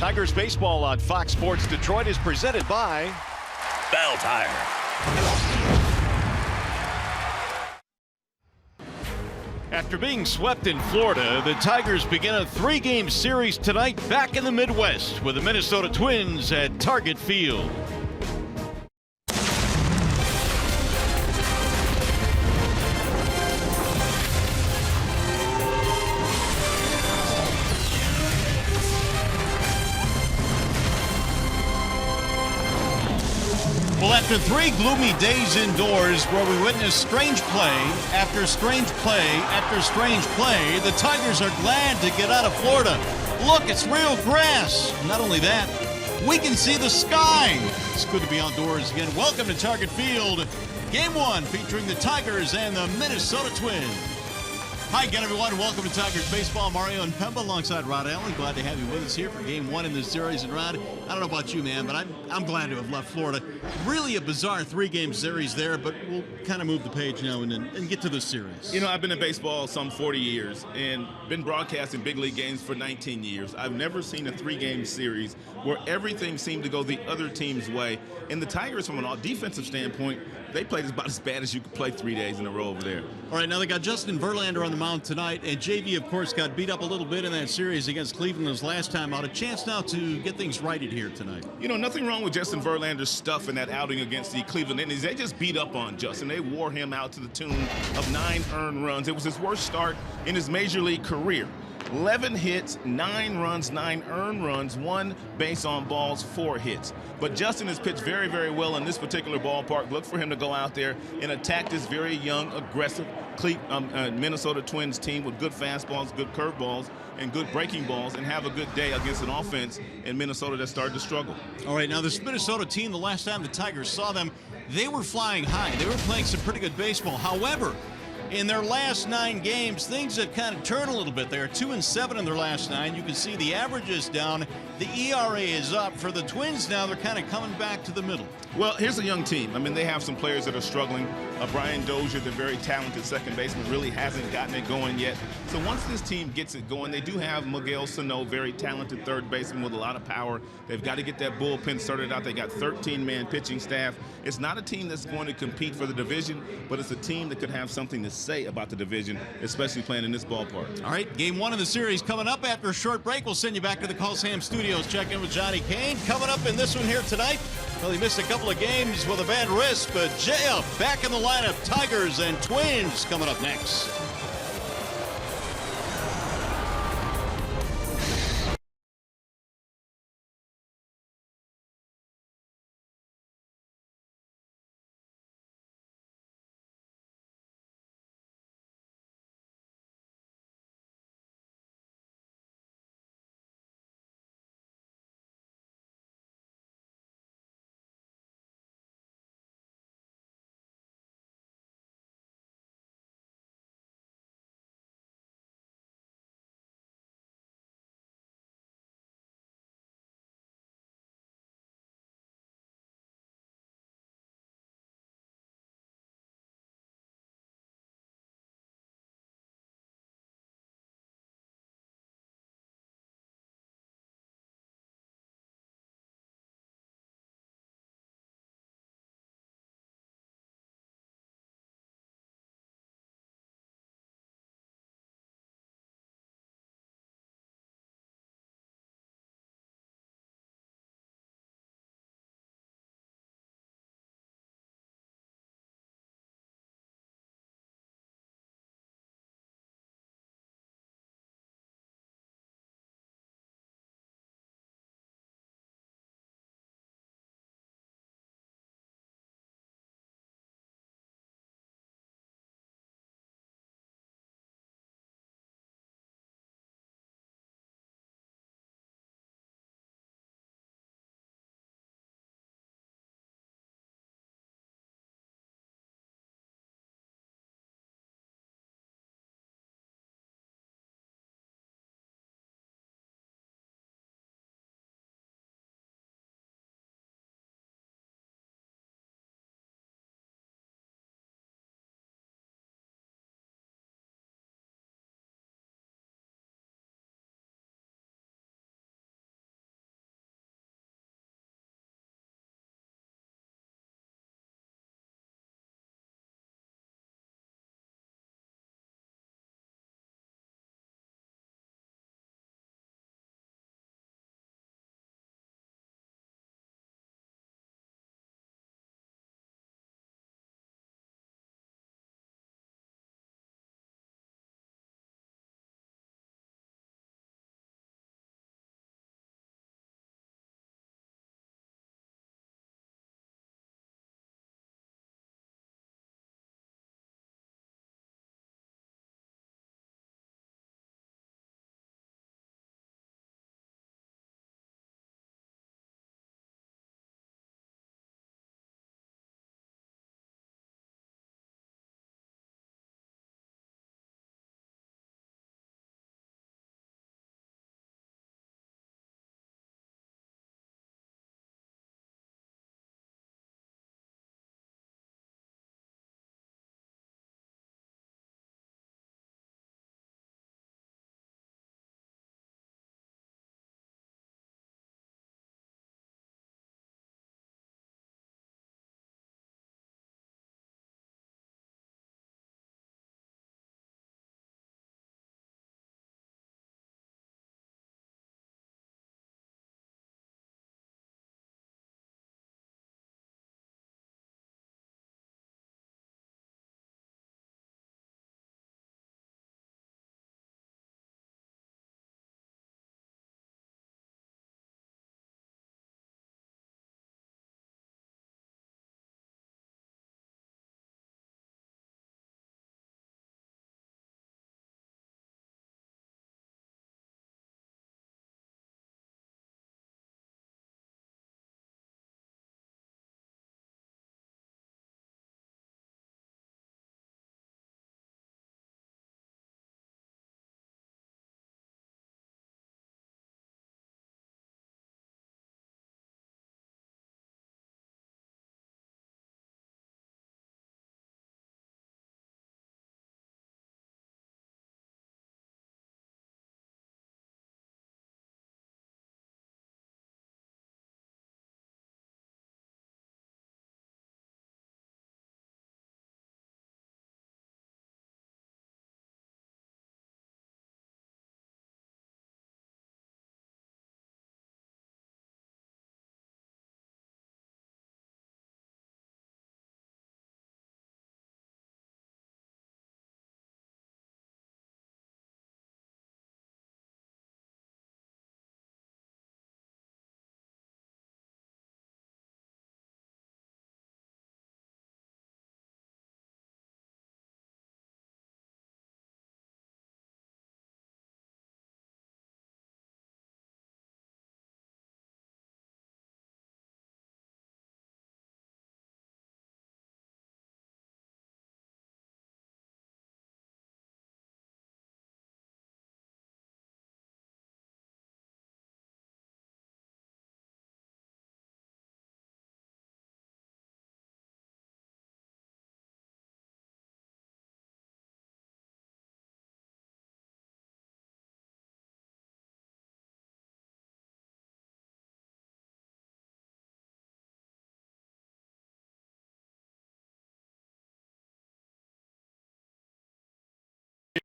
Tigers baseball on Fox Sports Detroit is presented by Bell Tire. After being swept in Florida, the Tigers begin a 3-game series tonight back in the Midwest with the Minnesota Twins at Target Field. Well, after 3 gloomy days indoors where we witnessed strange play after strange play after strange play, the Tigers are glad to get out of Florida. Look, it's real grass. Not only that, we can see the sky. It's good to be outdoors again. Welcome to Target Field. Game 1 featuring the Tigers and the Minnesota Twins. Hi again, everyone. Welcome to Tigers Baseball. Mario and Pemba alongside Rod Allen. Glad to have you with us here for Game 1 in this series. And Rod, I don't know about you, man, but I'm glad to have left Florida. Really a bizarre 3-game series there, but we'll kind of move the page now and get to the series. You know, I've been in baseball some 40 years and been broadcasting big league games for 19 years. I've never seen a 3-game series where everything seemed to go the other team's way. And the Tigers, from a defensive standpoint, they played about as bad as you could play 3 days in a row over there. All right, now they got Justin Verlander on the mound tonight, and JV, of course, got beat up a little bit in that series against Cleveland his last time out. A chance now to get things righted here tonight. You know, nothing wrong with Justin Verlander's stuff in that outing against the Cleveland Indians. They just beat up on Justin. They wore him out to the tune of 9 earned runs. It was his worst start in his major league career. 11 hits, 9 runs, 9 earned runs, 1 base on balls, 4 hits. But Justin has pitched very, very well in this particular ballpark. Look for him to go out there and attack this very young, aggressive Minnesota Twins team with good fastballs, good curveballs, and good breaking balls, and have a good day against an offense in Minnesota that started to struggle. All right, now this Minnesota team, the last time the Tigers saw them, they were flying high. They were playing some pretty good baseball. However, in their last 9 games, things have kind of turned a little bit. They are 2-7 in their last 9. You can see the average is down. The ERA is up. For the Twins now, they're kind of coming back to the middle. Well, here's a young team. I mean, they have some players that are struggling. Brian Dozier, the very talented second baseman, really hasn't gotten it going yet. So once this team gets it going, they do have Miguel Sano, very talented third baseman with a lot of power. They've got to get that bullpen started out. They got 13-man pitching staff. It's not a team that's going to compete for the division, but it's a team that could have something to say about the division, especially playing in this ballpark. All right, Game 1 of the series coming up after a short break. We'll send you back to the Coliseum Studios. Check in with Johnny Kane. Coming up in this one here tonight, well, he missed a couple of games with a bad wrist, but JF back in the lineup. Tigers and Twins coming up next.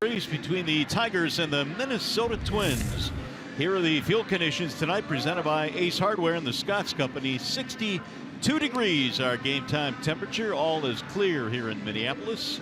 Series between the Tigers and the Minnesota Twins. Here are the field conditions tonight, presented by Ace Hardware and the Scotts Company. 62 degrees our game time temperature. All is clear here in Minneapolis.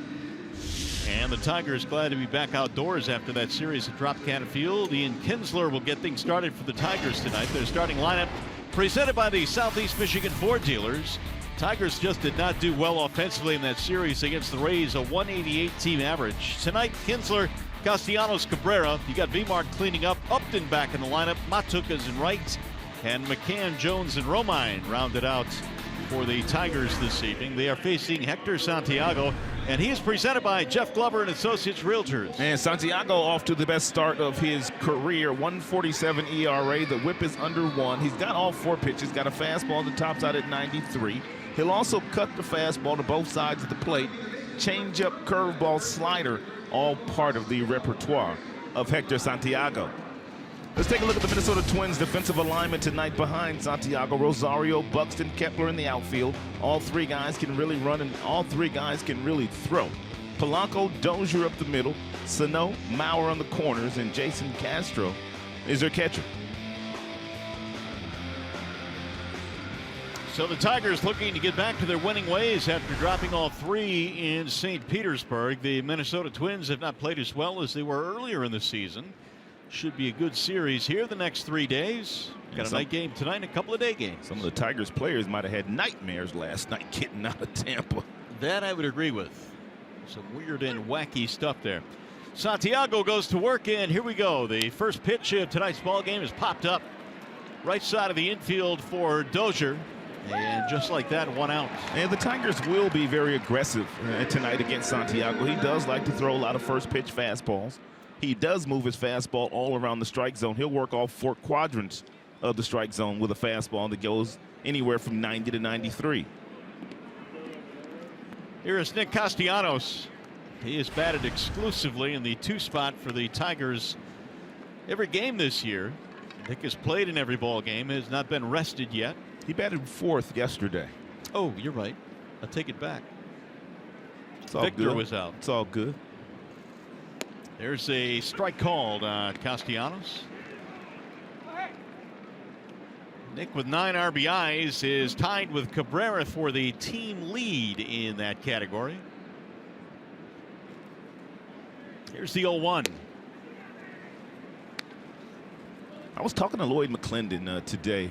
And the Tigers glad to be back outdoors after that series at Tropicana Field. Ian Kinsler will get things started for the Tigers tonight. Their starting lineup presented by the Southeast Michigan Ford dealers. Tigers just did not do well offensively in that series against the Rays, a 188 team average. Tonight, Kinsler, Castellanos, Cabrera. You got V-Mark cleaning up, Upton back in the lineup, Matukas in right, and McCann, Jones, and Romine rounded out for the Tigers this evening. They are facing Hector Santiago, and he is presented by Jeff Glover and Associates Realtors. And Santiago off to the best start of his career, 147 ERA. The whip is under 1. He's got all 4 pitches, got a fastball that tops out at 93. He'll also cut the fastball to both sides of the plate. Changeup, curveball, slider, all part of the repertoire of Hector Santiago. Let's take a look at the Minnesota Twins defensive alignment tonight behind Santiago. Rosario, Buxton, Kepler in the outfield. All 3 guys can really run, and all 3 guys can really throw. Polanco, Dozier up the middle. Sano, Maurer on the corners, and Jason Castro is their catcher. So the Tigers looking to get back to their winning ways after dropping all 3 in St. Petersburg. The Minnesota Twins have not played as well as they were earlier in the season. Should be a good series here the next 3 days. Got a night game tonight and a couple of day games. Some of the Tigers players might have had nightmares last night getting out of Tampa. That I would agree with. Some weird and wacky stuff there. Santiago goes to work, and here we go. The first pitch of tonight's ball game is popped up. Right side of the infield for Dozier. And just like that, 1 out. And the Tigers will be very aggressive tonight against Santiago. He does like to throw a lot of first pitch fastballs. He does move his fastball all around the strike zone. He'll work all 4 quadrants of the strike zone with a fastball that goes anywhere from 90 to 93. Here is Nick Castellanos. He has batted exclusively in the 2 spot for the Tigers every game this year. Nick has played in every ball game, has not been rested yet. He batted 4th yesterday. Oh, you're right. I'll take it back. It's all Victor good. was out. It's all good. There's a strike called on Castellanos. Nick with 9 RBIs is tied with Cabrera for the team lead in that category. Here's the 0-1. I was talking to Lloyd McClendon today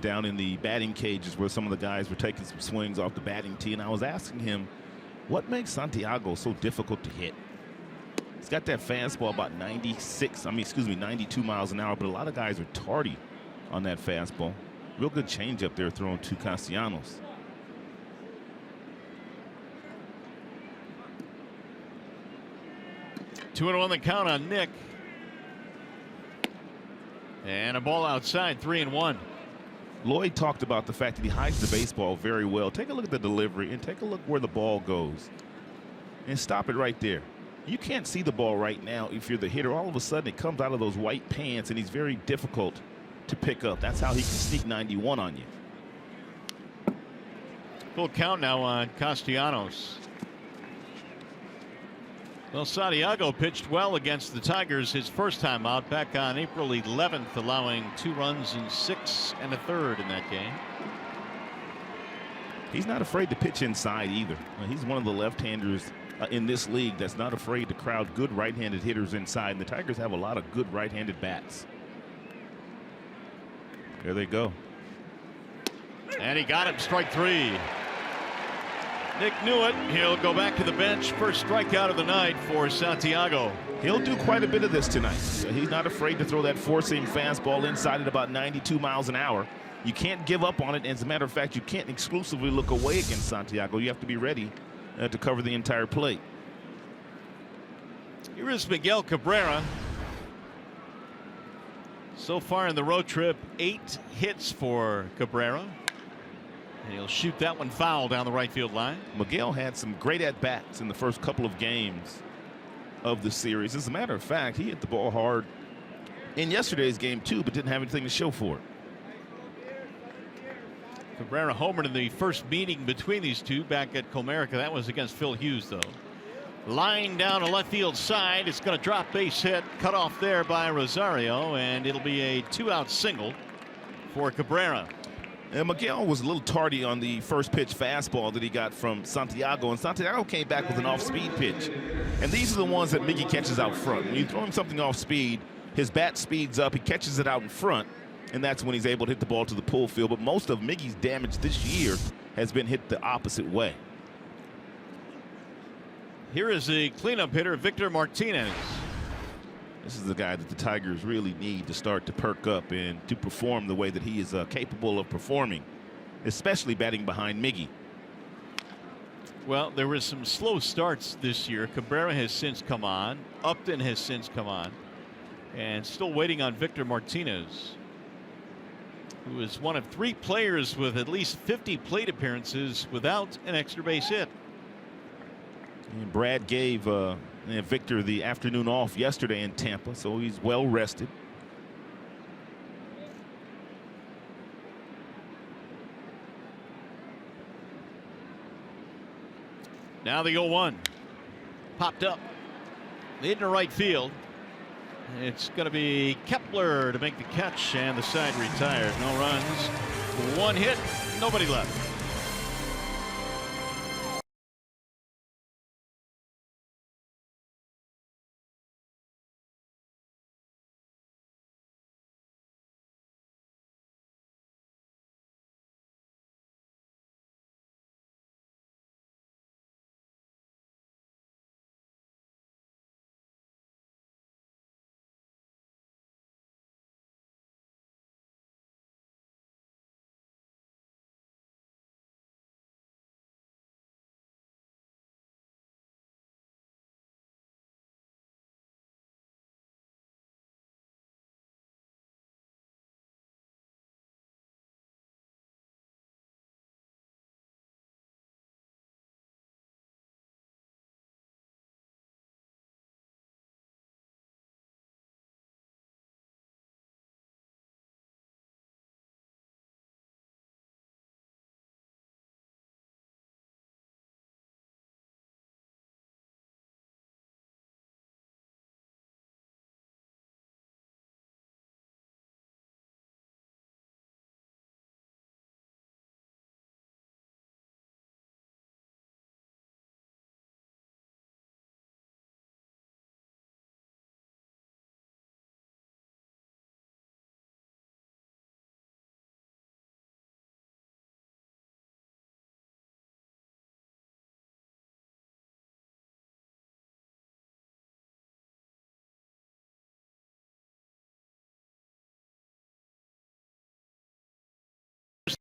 down in the batting cages where some of the guys were taking some swings off the batting tee, and I was asking him what makes Santiago so difficult to hit. He's got that fastball about 92 miles an hour, but a lot of guys are tardy on that fastball. Real good changeup there thrown to Castellanos. Two and 1 the count on Nick. And a ball outside, 3-1. Lloyd talked about the fact that he hides the baseball very well. Take a look at the delivery and take a look where the ball goes. And stop it right there. You can't see the ball right now if you're the hitter. All of a sudden it comes out of those white pants and he's very difficult to pick up. That's how he can sneak 91 on you. Full count now on Castellanos. Well, Santiago pitched well against the Tigers his first time out back on April 11th, allowing 2 runs in 6 1/3 in that game. He's not afraid to pitch inside either. He's one of the left-handers in this league that's not afraid to crowd good right-handed hitters inside. And the Tigers have a lot of good right-handed bats. There they go. And he got it, strike 3. Nick knew it. He'll go back to the bench. First strikeout of the night for Santiago. He'll do quite a bit of this tonight. He's not afraid to throw that 4-seam fastball inside at about 92 miles an hour. You can't give up on it. As a matter of fact, you can't exclusively look away against Santiago. You have to be ready to cover the entire plate. Here is Miguel Cabrera. So far in the road trip, 8 hits for Cabrera. And he'll shoot that one foul down the right field line. Miguel had some great at-bats in the first couple of games of the series. As a matter of fact, he hit the ball hard in yesterday's game too, but didn't have anything to show for it. Cabrera homered in the first meeting between these two back at Comerica. That was against Phil Hughes, though. Line down the left field side. It's going to drop, base hit, cut off there by Rosario, and it'll be a 2-out single for Cabrera. And Miguel was a little tardy on the first pitch fastball that he got from Santiago, and Santiago came back with an off-speed pitch. And these are the ones that Miggy catches out front. When you throw him something off speed, his bat speeds up, he catches it out in front, and that's when he's able to hit the ball to the pull field. But most of Miggy's damage this year has been hit the opposite way. Here is the cleanup hitter, Victor Martinez. This is the guy that the Tigers really need to start to perk up and to perform the way that he is capable of performing, especially batting behind Miggy. Well, there were some slow starts this year. Cabrera has since come on. Upton has since come on. And still waiting on Victor Martinez, who is one of 3 players with at least 50 plate appearances without an extra base hit. And Brad gave Victor the afternoon off yesterday in Tampa, so he's well rested. Now the 0-1 popped up into right field. It's going to be Kepler to make the catch, and the side retired. No runs, 1 hit, nobody left.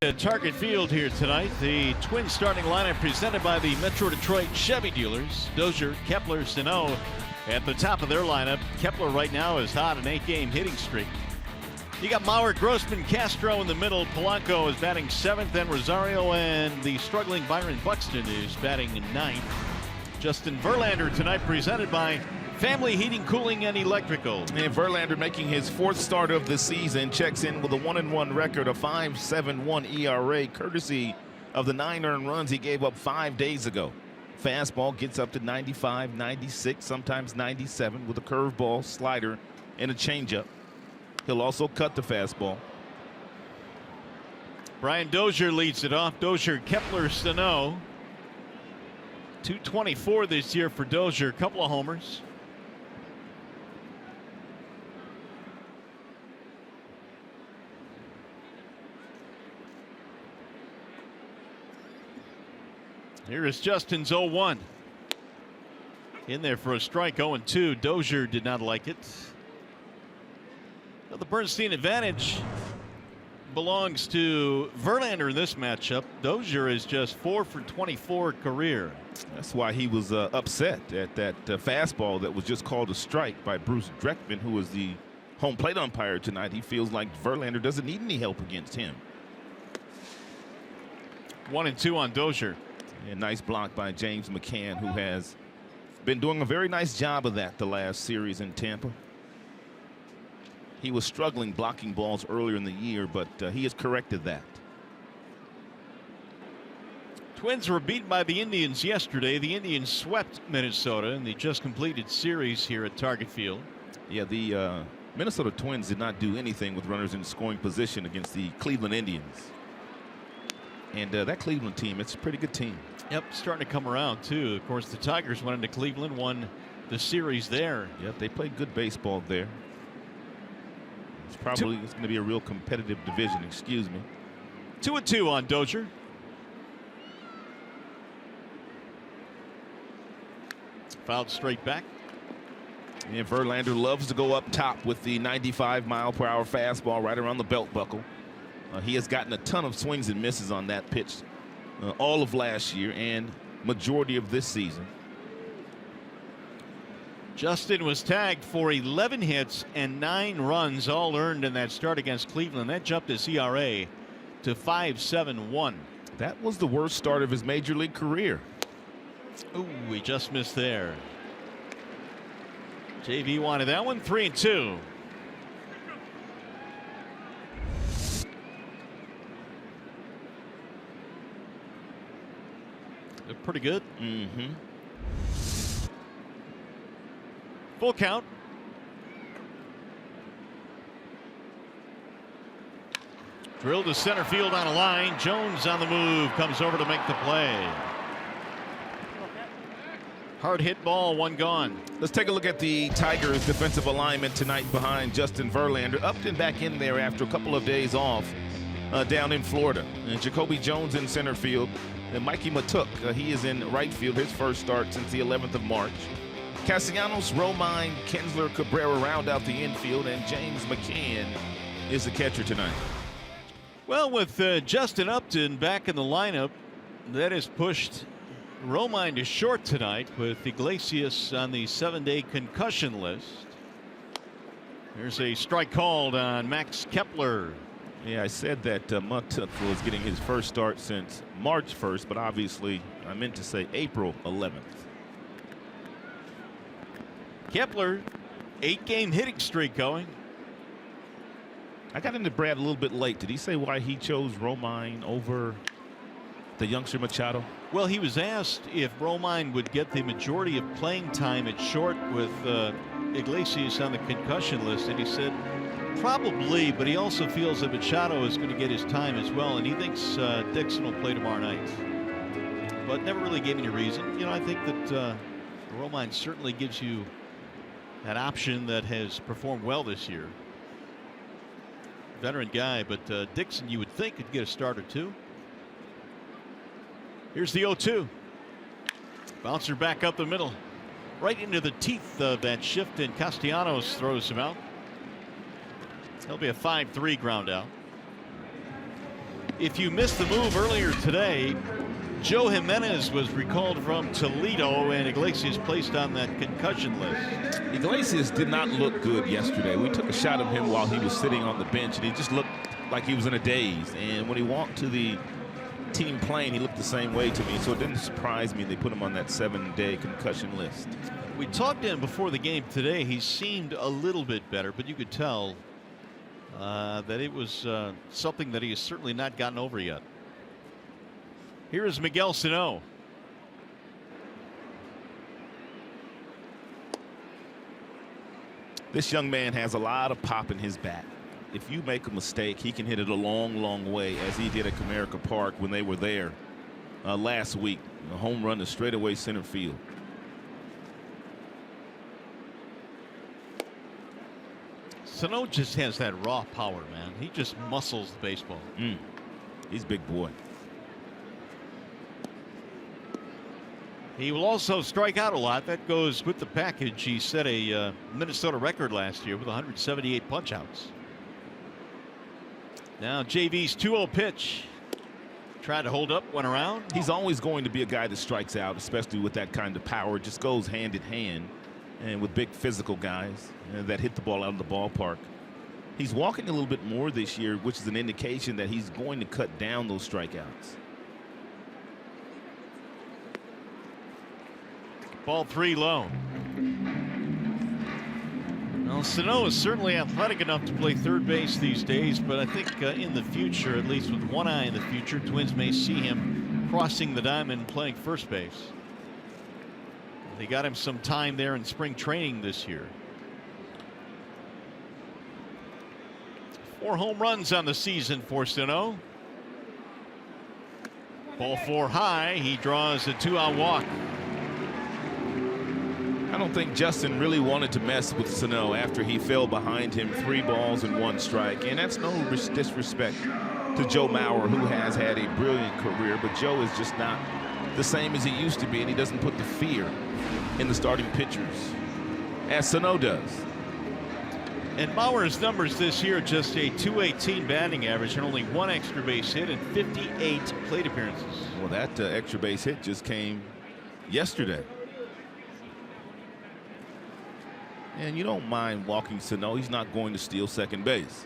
At Target Field here tonight, the twin starting lineup presented by the Metro Detroit Chevy dealers. Dozier, Kepler, Sano at the top of their lineup. Kepler right now is hot, an 8-game hitting streak. You got Mauer, Grossman, Castro in the middle. Polanco is batting 7th, and Rosario and the struggling Byron Buxton is batting 9th. Justin Verlander tonight presented by Family Heating, Cooling, and Electrical. And Verlander, making his 4th start of the season, checks in with a 1-1 record, a 5.71 ERA, courtesy of the 9 earned runs he gave up 5 days ago. Fastball gets up to 95, 96, sometimes 97 with a curveball, slider, and a changeup. He'll also cut the fastball. Brian Dozier leads it off. Dozier, Kepler, Sano. 224 this year for Dozier, a couple of homers. Here is Justin's 0-1. In there for a strike, 0-2. Dozier did not like it. Now the Bernstein advantage belongs to Verlander in this matchup. Dozier is just 4 for 24 career. That's why he was upset at that fastball that was just called a strike by Bruce Dreckman, who was the home plate umpire tonight. He feels like Verlander doesn't need any help against him. 1-2 on Dozier. A nice block by James McCann, who has been doing a very nice job of that the last series in Tampa. He was struggling blocking balls earlier in the year, but he has corrected that. Twins were beaten by the Indians yesterday. The Indians swept Minnesota in the just completed series here at Target Field. Yeah, the Minnesota Twins did not do anything with runners in scoring position against the Cleveland Indians. And that Cleveland team, it's a pretty good team. Yep, starting to come around, too. Of course, the Tigers went into Cleveland, won the series there. Yep, they played good baseball there. It's going to be a real competitive division, excuse me. 2-2 on Dozier. Fouled straight back. And Verlander loves to go up top with the 95-mile-per-hour fastball right around the belt buckle. He has gotten a ton of swings and misses on that pitch all of last year and majority of this season. Justin was tagged for 11 hits and 9 runs, all earned in that start against Cleveland. That jumped his ERA to 5.71. That was the worst start of his major league career. Ooh, he just missed there. JV wanted that one. 3-2. Looked pretty good. Mm-hmm. Full count. Drilled to center field on a line. Jones on the move, comes over to make the play. Hard hit ball, one gone. Let's take a look at the Tigers defensive alignment tonight behind Justin Verlander. Upped and back in there after a couple of days off down in Florida. And Jacoby Jones in center field. And Mikey Matuk, he is in right field, his first start since the 11th of March. Castellanos, Romine, Kinsler, Cabrera round out the infield, and James McCann is the catcher tonight. Well, with Justin Upton back in the lineup, that has pushed Romine to short tonight with Iglesias on the 7-day concussion list. There's a strike called on Max Kepler. Yeah, I said that Matuk was getting his first start since March 1st, but obviously I meant to say April 11th. Kepler, 8-game hitting streak going. I got into Brad a little bit late. Did he say why he chose Romine over the youngster Machado? Well, he was asked if Romine would get the majority of playing time at short with Iglesias on the concussion list, and he said probably, but he also feels that Machado is going to get his time as well, and he thinks Dixon will play tomorrow night. But never really gave any reason. You know, I think that Romine certainly gives you an option that has performed well this year. Veteran guy, but Dixon, you would think, could get a start or two. Here's the 0-2. Bouncer back up the middle. Right into the teeth of that shift, and Castellanos throws him out. That'll be a 5-3 ground out. If you missed the move earlier today, Joe Jimenez was recalled from Toledo, and Iglesias placed on that concussion list. Iglesias did not look good yesterday. We took a shot of him while he was sitting on the bench, and he just looked like he was in a daze. And when he walked to the team plane, he looked the same way to me, so it didn't surprise me they put him on that 7-day concussion list. We talked to him before the game today. He seemed a little bit better, but you could tell that it was something that he has certainly not gotten over yet. Here is Miguel Sano. This young man has a lot of pop in his bat. If you make a mistake, he can hit it a long, long way, as he did at Comerica Park when they were there last week. A home run to straightaway center field. Sano just has that raw power, man. He just muscles the baseball. He's a big boy. He will also strike out a lot. That goes with the package. He set a Minnesota record last year with 178 punch-outs. Now JV's 2-0 pitch. Tried to hold up, went around. He's always going to be a guy that strikes out, especially with that kind of power. It just goes hand in hand, and with big physical guys that hit the ball out of the ballpark. He's walking a little bit more this year, which is an indication that he's going to cut down those strikeouts. Ball 3 low. Well, Sano is certainly athletic enough to play third base these days, but I think in the future, at least with one eye in the future, Twins may see him crossing the diamond playing first base. They got him some time there in spring training this year. 4 home runs on the season for Sano. Ball 4 high. He draws a 2-out walk. I don't think Justin really wanted to mess with Sano after he fell behind him 3 balls and 1 strike. And that's no disrespect to Joe Mauer, who has had a brilliant career, but Joe is just not the same as he used to be, and he doesn't put the fear in the starting pitchers as Sano does. And Bauer's numbers this year, just a .218 batting average and only 1 extra base hit and 58 plate appearances. Well, that extra base hit just came yesterday. And you don't mind walking Sano. He's not going to steal second base.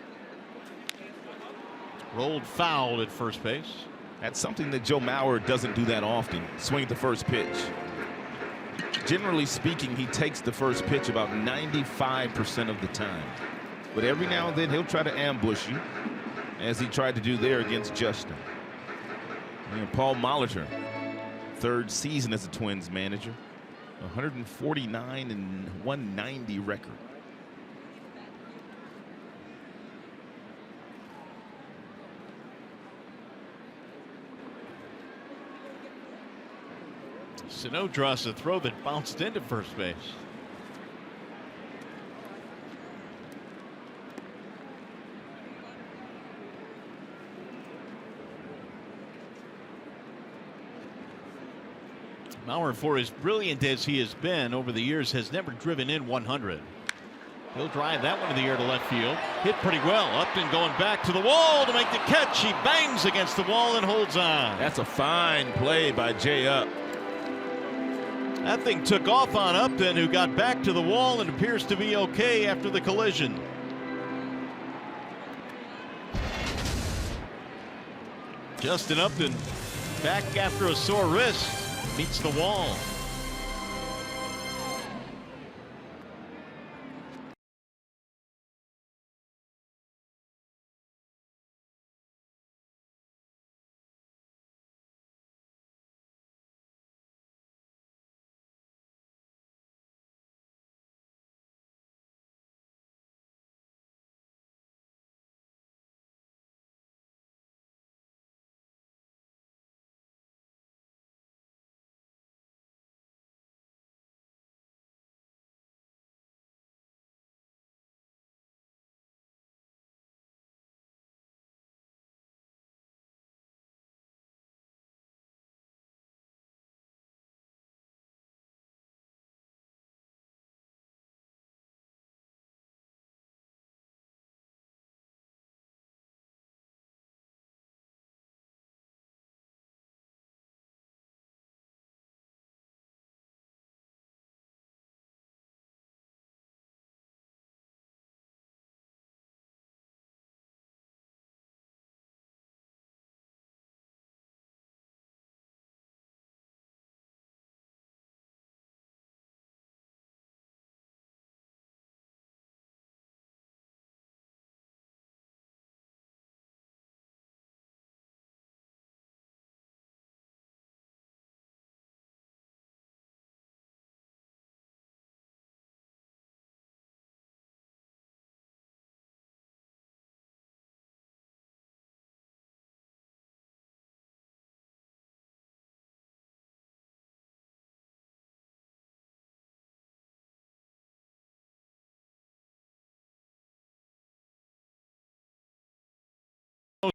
Rolled foul at first base. That's something that Joe Mauer doesn't do that often. Swing at the first pitch. Generally speaking, he takes the first pitch about 95% of the time. But every now and then he'll try to ambush you, as he tried to do there against Justin. And Paul Molitor, 3rd season as a Twins manager, 149 and 190 record. Sano draws a throw that bounced into first base. Mauer, for as brilliant as he has been over the years, has never driven in 100. He'll drive that one to the air to left field. Hit pretty well. Upton going back to the wall to make the catch. He bangs against the wall and holds on. That's a fine play by Jay Up. That thing took off on Upton, who got back to the wall and appears to be okay after the collision. Justin Upton back after a sore wrist, meets the wall.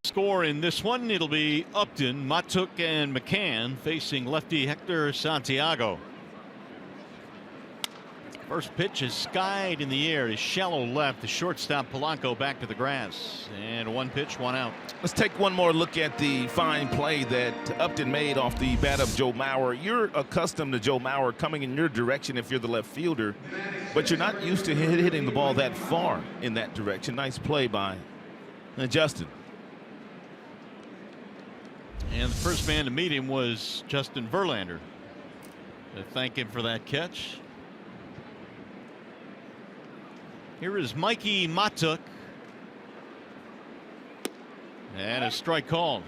Score in this one. It'll be Upton, Matuk, and McCann facing lefty Hector Santiago. First pitch is skied in the air. Is shallow left. The shortstop Polanco back to the grass. And 1 pitch, 1 out. Let's take one more look at the fine play that Upton made off the bat of Joe Mauer. You're accustomed to Joe Mauer coming in your direction if you're the left fielder, but you're not used to hitting the ball that far in that direction. Nice play by Justin. And the first man to meet him was Justin Verlander. To thank him for that catch. Here is Mikey Matuk. And a strike called.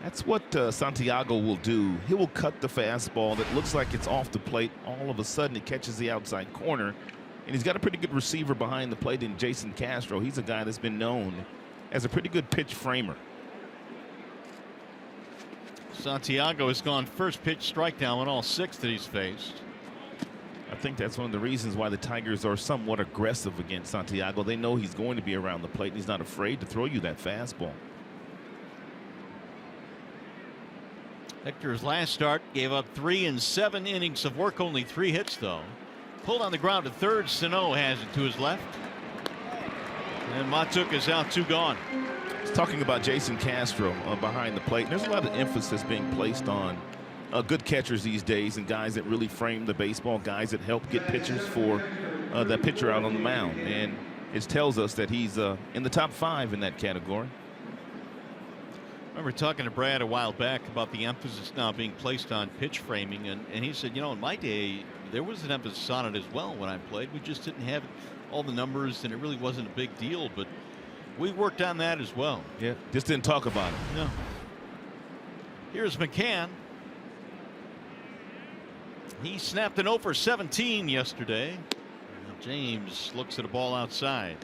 That's what Santiago will do. He will cut the fastball that looks like it's off the plate. All of a sudden, it catches the outside corner. And he's got a pretty good receiver behind the plate in Jason Castro. He's a guy that's been known as a pretty good pitch framer. Santiago has gone first pitch strikeout on all 6 that he's faced. I think that's one of the reasons why the Tigers are somewhat aggressive against Santiago. They know he's going to be around the plate, and he's not afraid to throw you that fastball. Hector's last start gave up 3 in 7 innings of work, only 3 hits though. Pulled on the ground to third. Sano has it to his left. And Matuk is out, 2 gone. He's talking about Jason Castro behind the plate. There's a lot of emphasis being placed on good catchers these days and guys that really frame the baseball, guys that help get pitchers for that pitcher out on the mound. And it tells us that he's in the top 5 in that category. I remember talking to Brad a while back about the emphasis now being placed on pitch framing, and he said, you know, in my day there was an emphasis on it as well when I played. We just didn't have all the numbers and it really wasn't a big deal, but we worked on that as well. Yeah, just didn't talk about it. No. Here's McCann. He snapped an 0 for 17 yesterday. Now James looks at a ball outside.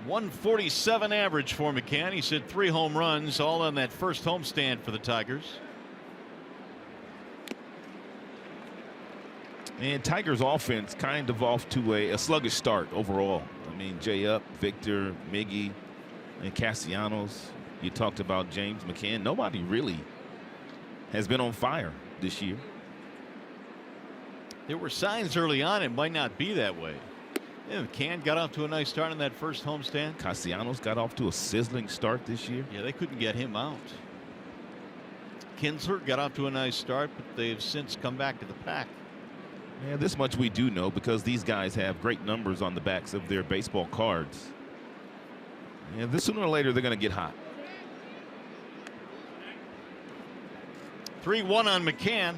.147 average for McCann. He's hit 3 home runs, all on that first homestand for the Tigers. And Tigers offense kind of off to a sluggish start overall. I mean, Jay Up, Victor, Miggy, and Castellanos. You talked about James McCann. Nobody really has been on fire this year. There were signs early on it might not be that way. Yeah, McCann got off to a nice start in that first homestand. Castellanos got off to a sizzling start this year. Yeah, they couldn't get him out. Kinsler got off to a nice start, but they've since come back to the pack. Yeah, this much we do know because these guys have great numbers on the backs of their baseball cards. Yeah, this sooner or later they're going to get hot. 3-1 on McCann.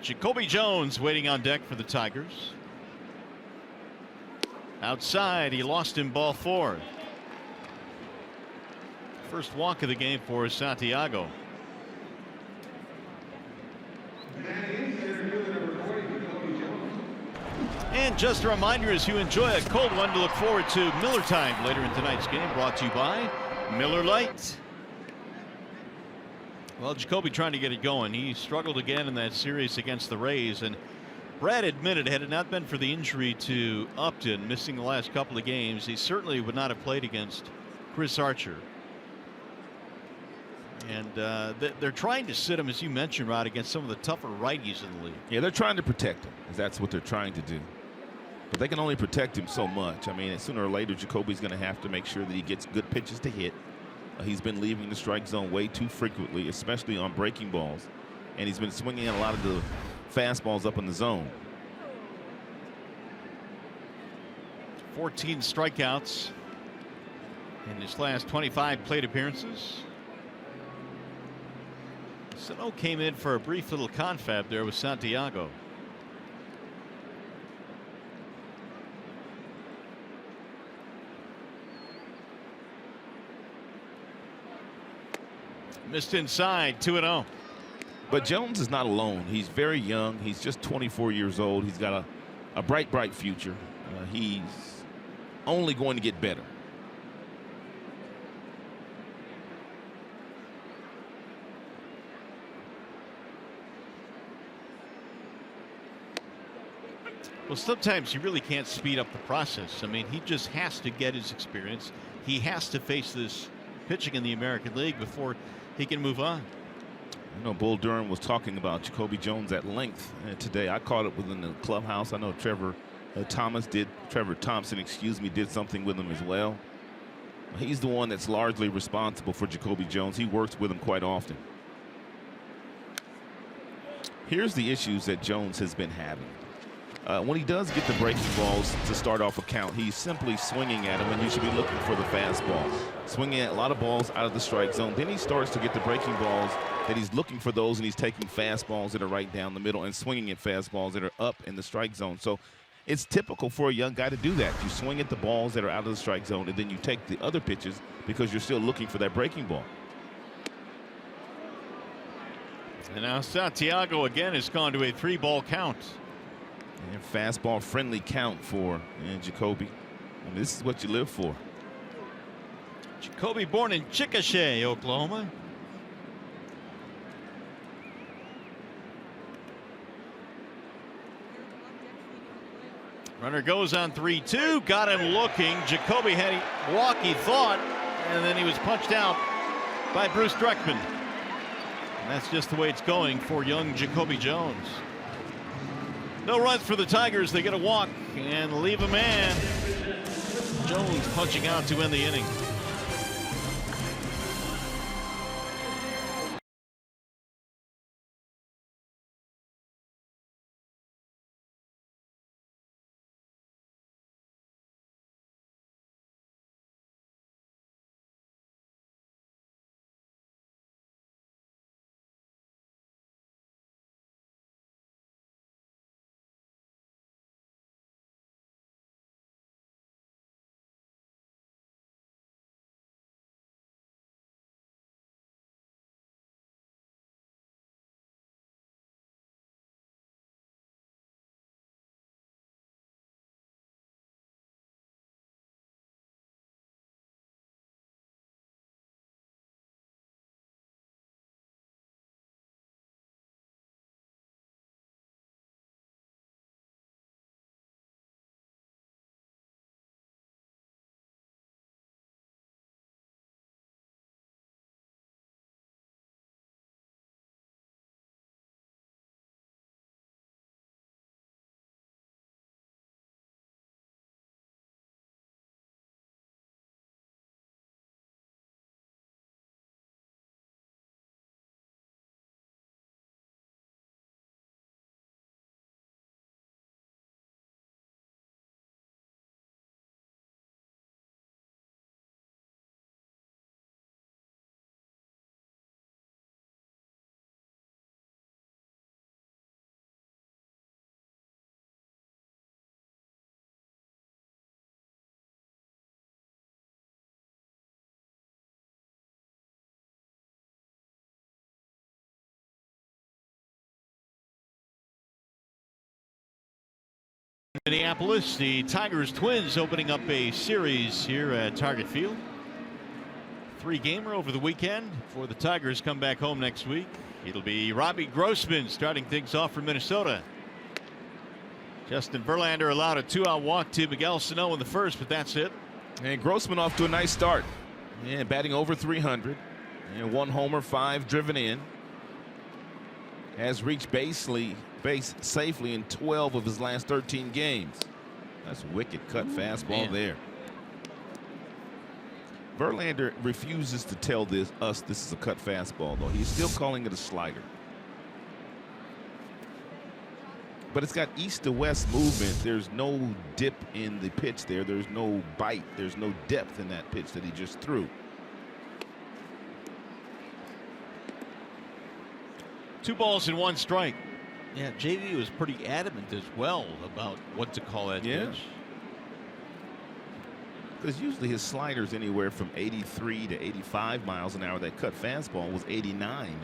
Jacoby Jones waiting on deck for the Tigers. Outside, he lost him, ball 4. First walk of the game for Santiago. And just a reminder, as you enjoy a cold one, to look forward to Miller Time later in tonight's game, brought to you by Miller Lite. Well, Jacoby trying to get it going. He struggled again in that series against the Rays, and Brad admitted had it not been for the injury to Upton missing the last couple of games, he certainly would not have played against Chris Archer. And they're trying to sit him, as you mentioned, Rod, against some of the tougher righties in the league. Yeah, they're trying to protect him. That's what they're trying to do. But they can only protect him so much. I mean, sooner or later, Jacoby's going to have to make sure that he gets good pitches to hit. He's been leaving the strike zone way too frequently, especially on breaking balls. And he's been swinging a lot of the fastballs up in the zone. 14 strikeouts in his last 25 plate appearances. Sano came in for a brief little confab there with Santiago. Missed inside, 2-0. But Jones is not alone. He's very young. He's just 24 years old. He's got a bright, bright future. He's only going to get better. Well, sometimes you really can't speed up the process. I mean, he just has to get his experience. He has to face this pitching in the American League before he can move on. You know, Bull Durham was talking about Jacoby Jones at length today. I caught it within the clubhouse. I know Trevor Thompson, excuse me, did something with him as well. He's the one that's largely responsible for Jacoby Jones. He works with him quite often. Here's the issues that Jones has been having. when he does get the breaking balls to start off a count, he's simply swinging at them, and you should be looking for the fastball. Swinging at a lot of balls out of the strike zone. Then he starts to get the breaking balls that he's looking for those, and he's taking fastballs that are right down the middle and swinging at fastballs that are up in the strike zone. So it's typical for a young guy to do that. You swing at the balls that are out of the strike zone, and then you take the other pitches because you're still looking for that breaking ball. And now Santiago again has gone to a 3-ball count. And fastball friendly count for Jacoby. And this is what you live for. Jacoby born in Chickasha, Oklahoma. Runner goes on 3-2. Got him looking. Jacoby had a walk, he thought, and then he was punched out by Bruce Dreckman. And that's just the way it's going for young Jacoby Jones. No runs for the Tigers. They get a walk and leave a man. Jones punching out to end the inning. Minneapolis, the Tigers-Twins opening up a series here at Target Field. 3-gamer over the weekend before the Tigers come back home next week. It'll be Robbie Grossman starting things off for Minnesota. Justin Verlander allowed a 2-out walk to Miguel Sano in the first, but that's it. And Grossman off to a nice start. Yeah, batting over 300. And 1 homer, 5 driven in. Has reached base safely in 12 of his last 13 games. That's a wicked cut fastball there. Verlander refuses to tell us this is a cut fastball, though. He's still calling it a slider. But it's got east to west movement. There's no dip in the pitch there. There's no bite. There's no depth in that pitch that he just threw. 2 balls and 1 strike. Yeah, JV was pretty adamant as well about what to call that pitch. Because usually his slider's anywhere from 83 to 85 miles an hour. That cut fastball was 89,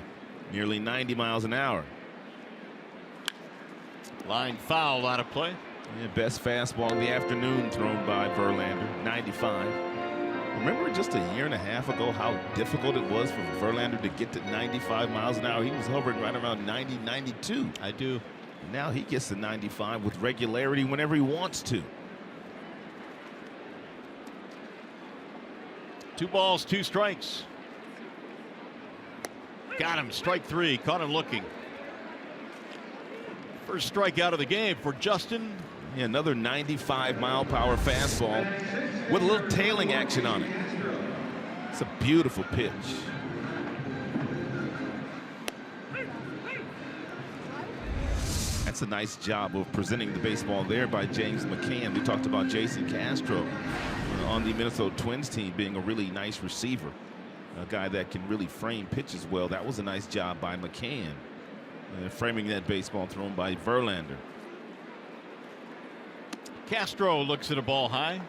nearly 90 miles an hour. Line foul, out of play. Yeah, best fastball in the afternoon thrown by Verlander, 95. Remember just a year and a half ago how difficult it was for Verlander to get to 95 miles an hour? He was hovering right around 90, 92. I do. Now he gets to 95 with regularity whenever he wants to. 2 balls, 2 strikes. Got him, strike 3, caught him looking. First strikeout of the game for Justin. Yeah, another 95-mile-per-hour fastball with a little tailing action on it. It's a beautiful pitch. That's That's a nice job of presenting the baseball there by James McCann. We talked about Jason Castro on the Minnesota Twins team being a really nice receiver, a guy that can really frame pitches well. That was a nice job by McCann, framing that baseball thrown by Verlander. Castro looks at a ball high.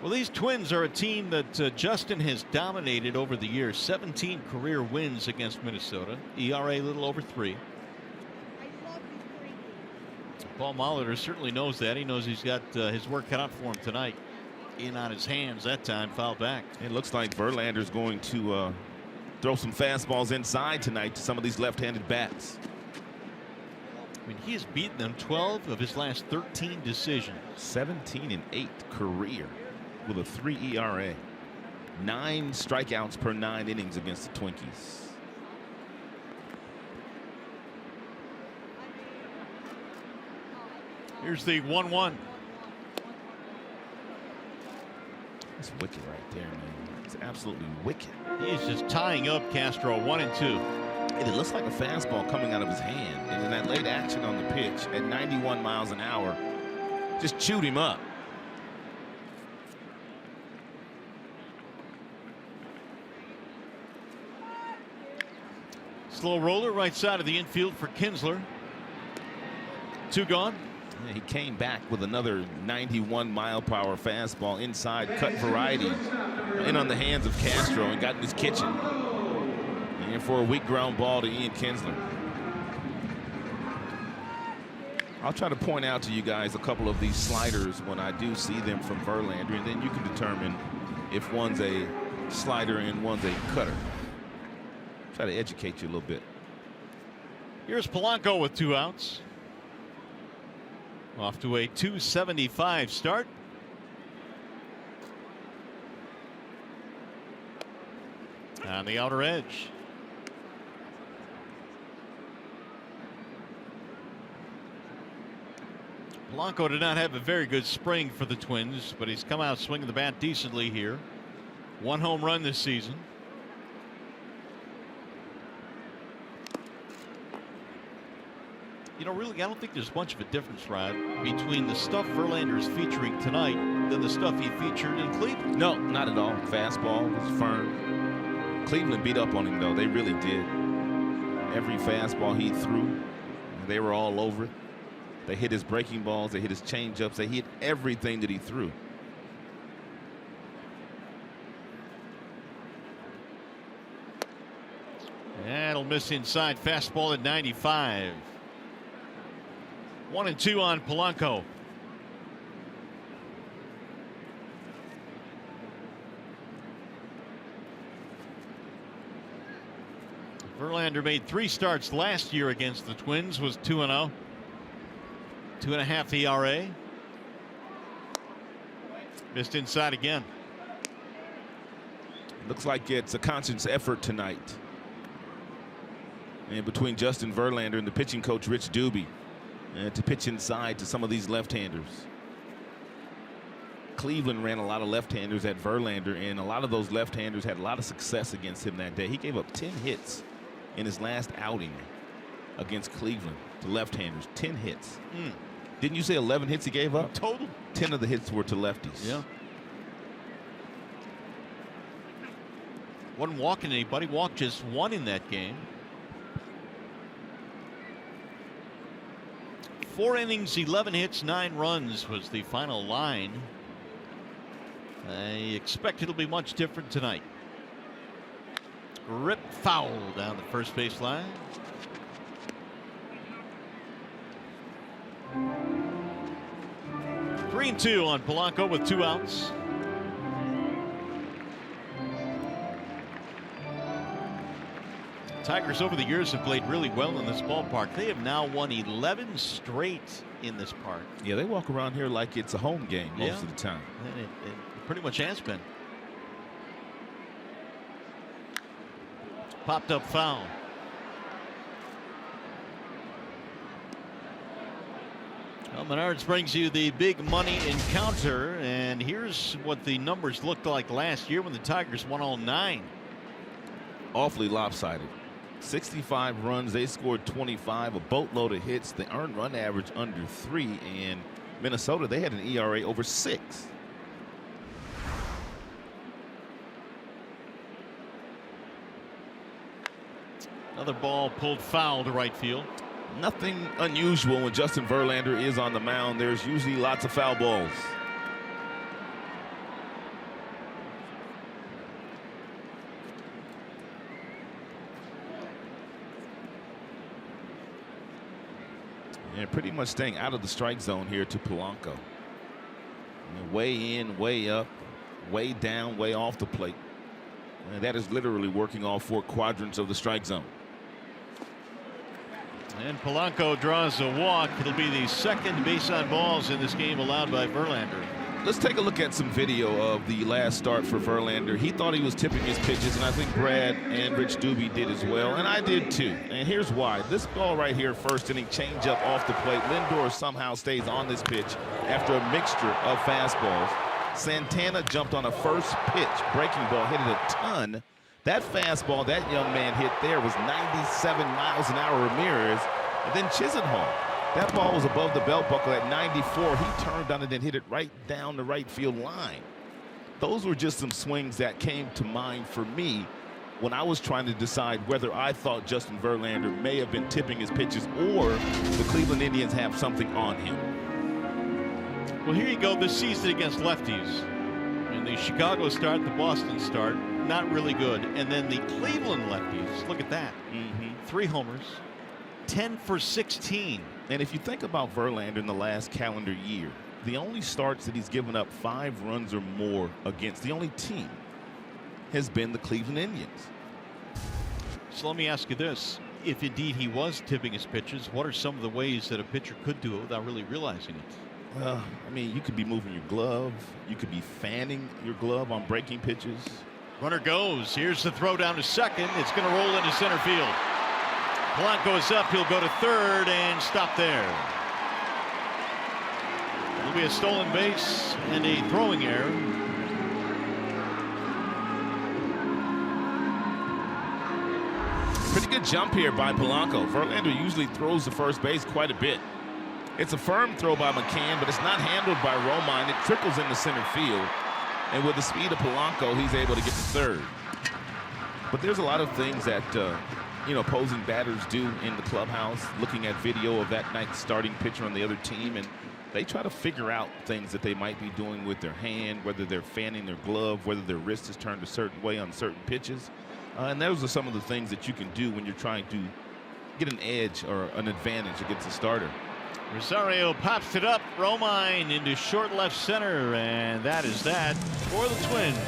Well, these Twins are a team that Justin has dominated over the years. 17 career wins against Minnesota. ERA a little over 3. Paul Molitor certainly knows that. He knows he's got his work cut out for him tonight. In on his hands that time, foul back. It looks like Verlander's going to throw some fastballs inside tonight to some of these left-handed bats. I mean, he has beaten them 12 of his last 13 decisions. 17-8 career with a 3 ERA. 9 strikeouts per 9 innings against the Twinkies. Here's the 1-1. It's wicked right there, man. It's absolutely wicked. He's just tying up Castro. 1-2. And it looks like a fastball coming out of his hand. And then that late action on the pitch at 91 miles an hour just chewed him up. Slow roller right side of the infield for Kinsler. 2 gone. Yeah, he came back with another 91-mile-per-hour fastball inside, cut variety, in on the hands of Castro and got in his kitchen. And for a weak ground ball to Ian Kinsler. I'll try to point out to you guys a couple of these sliders when I do see them from Verlander, and then you can determine if one's a slider and one's a cutter. Try to educate you a little bit. Here's Polanco with 2 outs. Off to a 275 start. On the outer edge. Polanco did not have a very good spring for the Twins, but he's come out swinging the bat decently here. 1 home run this season. You know, really, I don't think there's much of a difference, Rod, between the stuff Verlander is featuring tonight than the stuff he featured in Cleveland. No, not at all. Fastball was firm. Cleveland beat up on him, though. They really did. Every fastball he threw, they were all over it. They hit his breaking balls. They hit his changeups. They hit everything that he threw. That'll miss inside. Fastball at 95. 1-2 on Polanco. Verlander made 3 starts last year against the Twins, was 2-0. 2.5 ERA. Missed inside again. Looks like it's a conscious effort tonight. And between Justin Verlander and the pitching coach Rich Doobie, to pitch inside to some of these left-handers. Cleveland ran a lot of left-handers at Verlander, and a lot of those left-handers had a lot of success against him that day. He gave up 10 hits in his last outing against Cleveland to left-handers. 10 hits. Didn't you say 11 hits he gave up? Total. 10 of the hits were to lefties. Yeah. Wasn't walking anybody. Walked just 1 in that game. 4 innings, 11 hits, 9 runs was the final line. I expect it'll be much different tonight. Rip foul down the first base line. Three and 2 on Polanco with 2 outs. Tigers over the years have played really well in this ballpark. They have now won 11 straight in this park. Yeah, they walk around here like it's a home game most of the time. And it pretty much has been. Popped up foul. Well, Menards brings you the big money encounter, and here's what the numbers looked like last year when the Tigers won all 9. Awfully lopsided. 65 runs. They scored 25, a boatload of hits. The earned run average under 3. And Minnesota, they had an ERA over 6. Another ball pulled foul to right field. Nothing unusual when Justin Verlander is on the mound. There's usually lots of foul balls. And pretty much staying out of the strike zone here to Polanco. Way in, way up, way down, way off the plate. And that is literally working all 4 quadrants of the strike zone. And Polanco draws a walk. It'll be the second base on balls in this game allowed by Verlander. Let's take a look at some video of the last start for Verlander. He thought he was tipping his pitches, and I think Brad and Rich Doobie did as well, and I did too. And here's why. This ball right here, first inning, changeup off the plate. Lindor somehow stays on this pitch after a mixture of fastballs. Santana jumped on a first pitch breaking ball, hit it a ton. That fastball that young man hit there was 97 miles an hour Ramirez. And then Chisenhall, that ball was above the belt buckle at 94. He turned on it and hit it right down the right field line. Those were just some swings that came to mind for me when I was trying to decide whether I thought Justin Verlander may have been tipping his pitches or the Cleveland Indians have something on him. Well, here you go this season against lefties. In the Chicago start, the Boston start, not really good. And then the Cleveland lefties, look at that. 3 homers, 10 for 16. And if you think about Verlander in the last calendar year, the only starts that he's given up 5 runs or more against, the only team, has been the Cleveland Indians. So let me ask you this. If indeed he was tipping his pitches, what are some of the ways that a pitcher could do it without really realizing it? Well, I mean, you could be moving your glove. You could be fanning your glove on breaking pitches. Runner goes. Here's the throw down to second. It's going to roll into center field. Polanco is up. He'll go to third and stop there. It'll be a stolen base and a throwing error. Pretty good jump here by Polanco. Verlander usually throws to first base quite a bit. It's a firm throw by McCann, but it's not handled by Romine. It trickles into center field. And with the speed of Polanco, he's able to get to third. But there's a lot of things that, opposing batters do in the clubhouse, looking at video of that night's starting pitcher on the other team, and they try to figure out things that they might be doing with their hand, whether they're fanning their glove, whether their wrist is turned a certain way on certain pitches. And those are some of the things that you can do when you're trying to get an edge or an advantage against a starter. Rosario pops it up. Romine into short left center, and that is that for the Twins.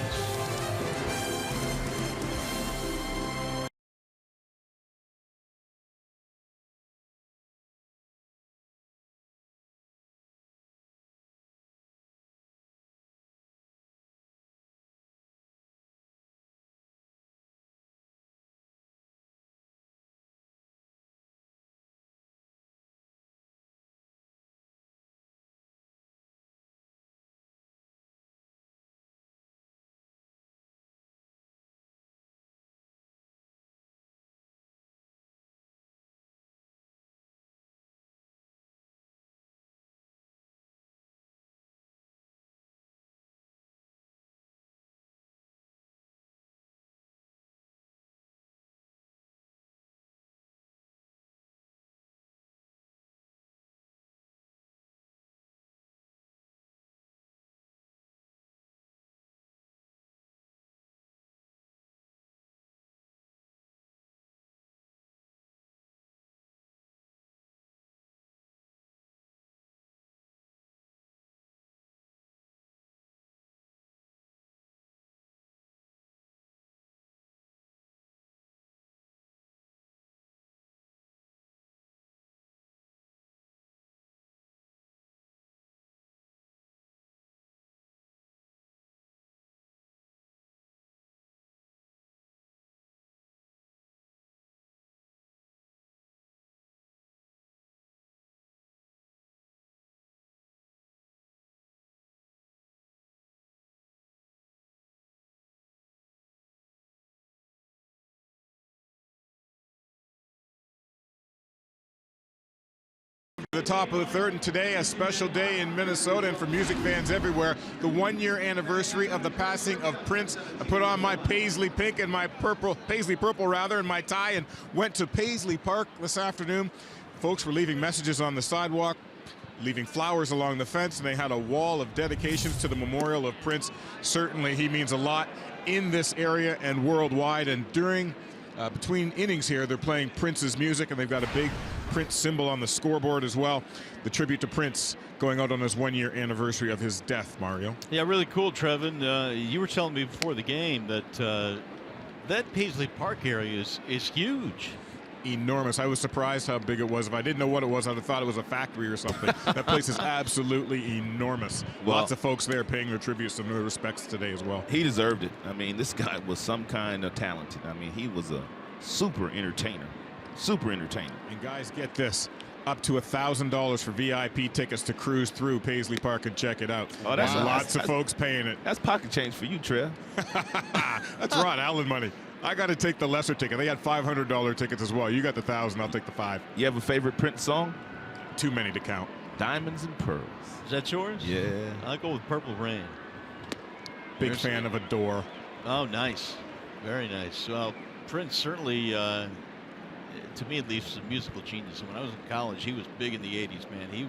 The top of the third, and today a special day in Minnesota and for music fans everywhere. The 1-year anniversary of the passing of Prince. I put on my paisley pink and my paisley purple rather, and my tie, and went to Paisley Park this afternoon. Folks were leaving messages on the sidewalk, leaving flowers along the fence, and they had a wall of dedications to the memorial of Prince. Certainly he means a lot in this area and worldwide. And during between innings here, they're playing Prince's music, and they've got a big Prince symbol on the scoreboard as well. The tribute to Prince going out on his 1-year anniversary of his death, Mario. Yeah, really cool, Trevin. You were telling me before the game that that Paisley Park area is huge. Enormous. I was surprised how big it was. If I didn't know what it was, I'd have thought it was a factory or something. That place is absolutely enormous. Well, lots of folks there paying their tributes and their respects today as well. He deserved it. I mean, this guy was some kind of talented. I mean, he was a super entertainer. Super entertainer. And guys, get this. Up to $1,000 for VIP tickets to cruise through Paisley Park and check it out. Oh, that's lots of folks paying it. That's pocket change for you, Trev. That's Ron Allen money. I got to take the lesser ticket. They got $500 tickets as well. You got the 1,000. I'll take the 5. You have a favorite Prince song? Too many to count. Diamonds and Pearls. Is that yours? Yeah. I'll go with Purple Rain. Big fan of Adore. Oh, nice. Very nice. Well, Prince certainly, to me at least, is a musical genius. When I was in college, he was big in the 80s, man. He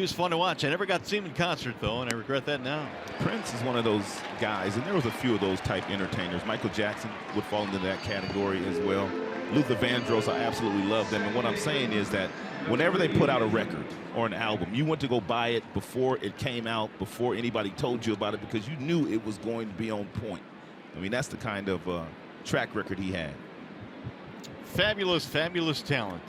was fun to watch. I never got to see him in concert, though, and I regret that now. Prince is one of those guys, and there was a few of those type entertainers. Michael Jackson would fall into that category as well. Luther Vandross, I absolutely love them. And what I'm saying is that whenever they put out a record or an album, you went to go buy it before it came out, before anybody told you about it, because you knew it was going to be on point. I mean, that's the kind of track record he had. Fabulous, fabulous talent.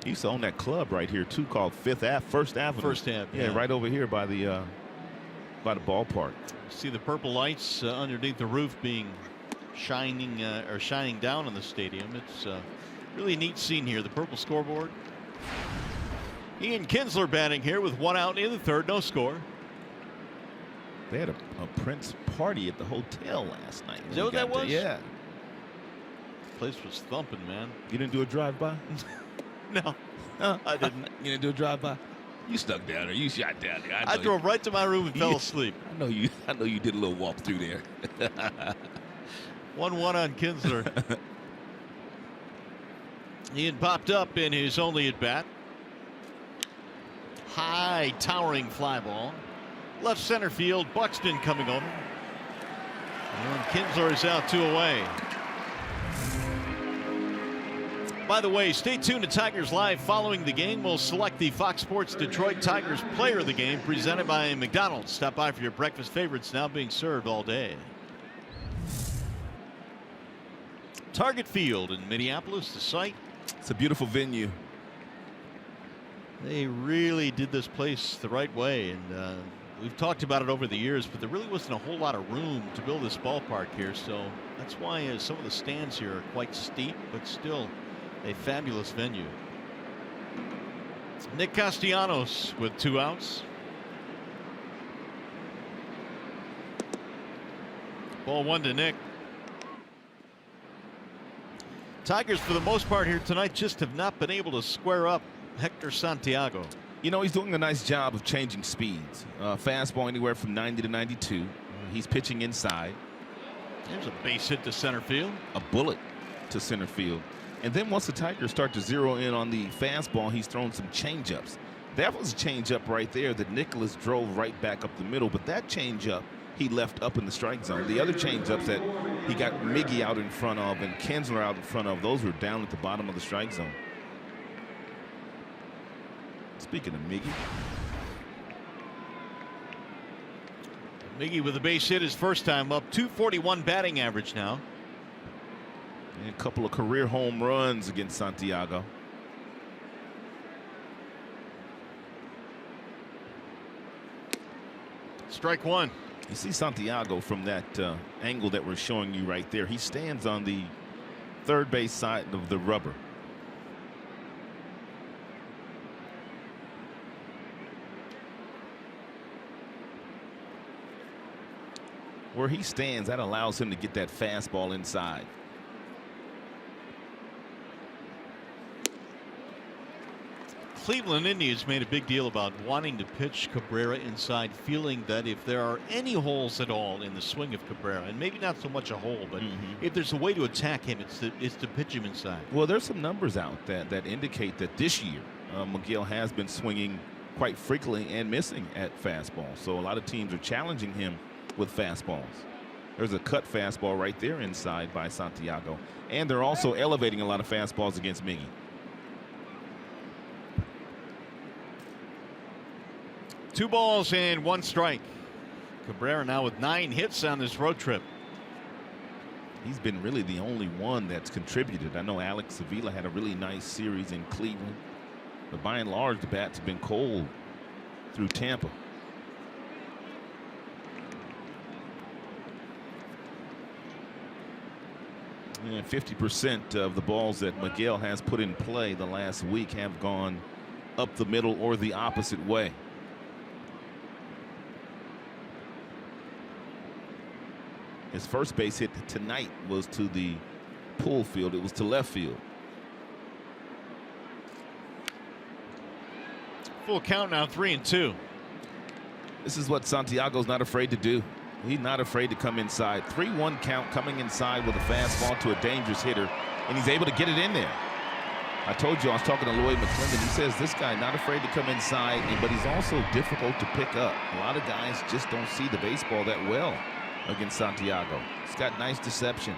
He used to own that club right here too, called First Avenue. First Ave, yeah, right over here by the ballpark. See the purple lights underneath the roof being shining down on the stadium. It's really a neat scene here. The purple scoreboard. Ian Kinsler batting here with 1 out in the third, no score. They had a Prince party at the hotel last night. Is that what that was? Yeah. The place was thumping, man. You didn't do a drive-by? No, I didn't. You didn't do a drive-by? You stuck down there. You shot down there. I drove right to my room and fell asleep. I know you did a little walk through there. 1-1 on Kinsler. Ian popped up in his only at bat. High towering fly ball. Left center field. Buxton coming over. And Kinsler is out 2 away. By the way, stay tuned to Tigers Live. Following the game, we'll select the Fox Sports Detroit Tigers player of the game, presented by McDonald's. Stop by for your breakfast favorites, now being served all day. Target Field in Minneapolis, the site. It's a beautiful venue. They really did this place the right way, and we've talked about it over the years, but there really wasn't a whole lot of room to build this ballpark here, so that's why some of the stands here are quite steep, but still a fabulous venue. Nick Castellanos with 2 outs. Ball 1 to Nick. Tigers, for the most part here tonight, just have not been able to square up Hector Santiago. You know, he's doing a nice job of changing speeds. Fastball anywhere from 90 to 92. He's pitching inside. There's a base hit to center field. A bullet to center field. And then once the Tigers start to zero in on the fastball, he's thrown some changeups. That was a changeup right there that Nicholas drove right back up the middle, but that changeup he left up in the strike zone. The other changeups that he got Miggy out in front of and Kinsler out in front of, those were down at the bottom of the strike zone. Speaking of Miggy. Miggy with a base hit his first time up. 241 batting average now. And a couple of career home runs against Santiago. Strike 1. You see Santiago from that angle that we're showing you right there. He stands on the third base side of the rubber. Where he stands, that allows him to get that fastball inside. Cleveland Indians made a big deal about wanting to pitch Cabrera inside, feeling that if there are any holes at all in the swing of Cabrera, and maybe not so much a hole, but if there's a way to attack him, it's to pitch him inside. Well, there's some numbers out that indicate that this year Miguel has been swinging quite frequently and missing at fastball. So a lot of teams are challenging him with fastballs. There's a cut fastball right there inside by Santiago. And they're also elevating a lot of fastballs against Miggy. 2 balls and 1 strike. Cabrera now with 9 hits on this road trip. He's been really the only one that's contributed. I know Alex Avila had a really nice series in Cleveland, but by and large the bats have been cold through Tampa. And 50% of the balls that Miguel has put in play the last week have gone up the middle or the opposite way. His first base hit tonight was to the pull field. It was to left field. Full count now, 3-2. This is what Santiago's not afraid to do. He's not afraid to come inside. 3-1 count, coming inside with a fastball to a dangerous hitter, and he's able to get it in there. I told you I was talking to Lloyd McClendon. He says this guy not afraid to come inside, but he's also difficult to pick up. A lot of guys just don't see the baseball that well against Santiago. He's got nice deception.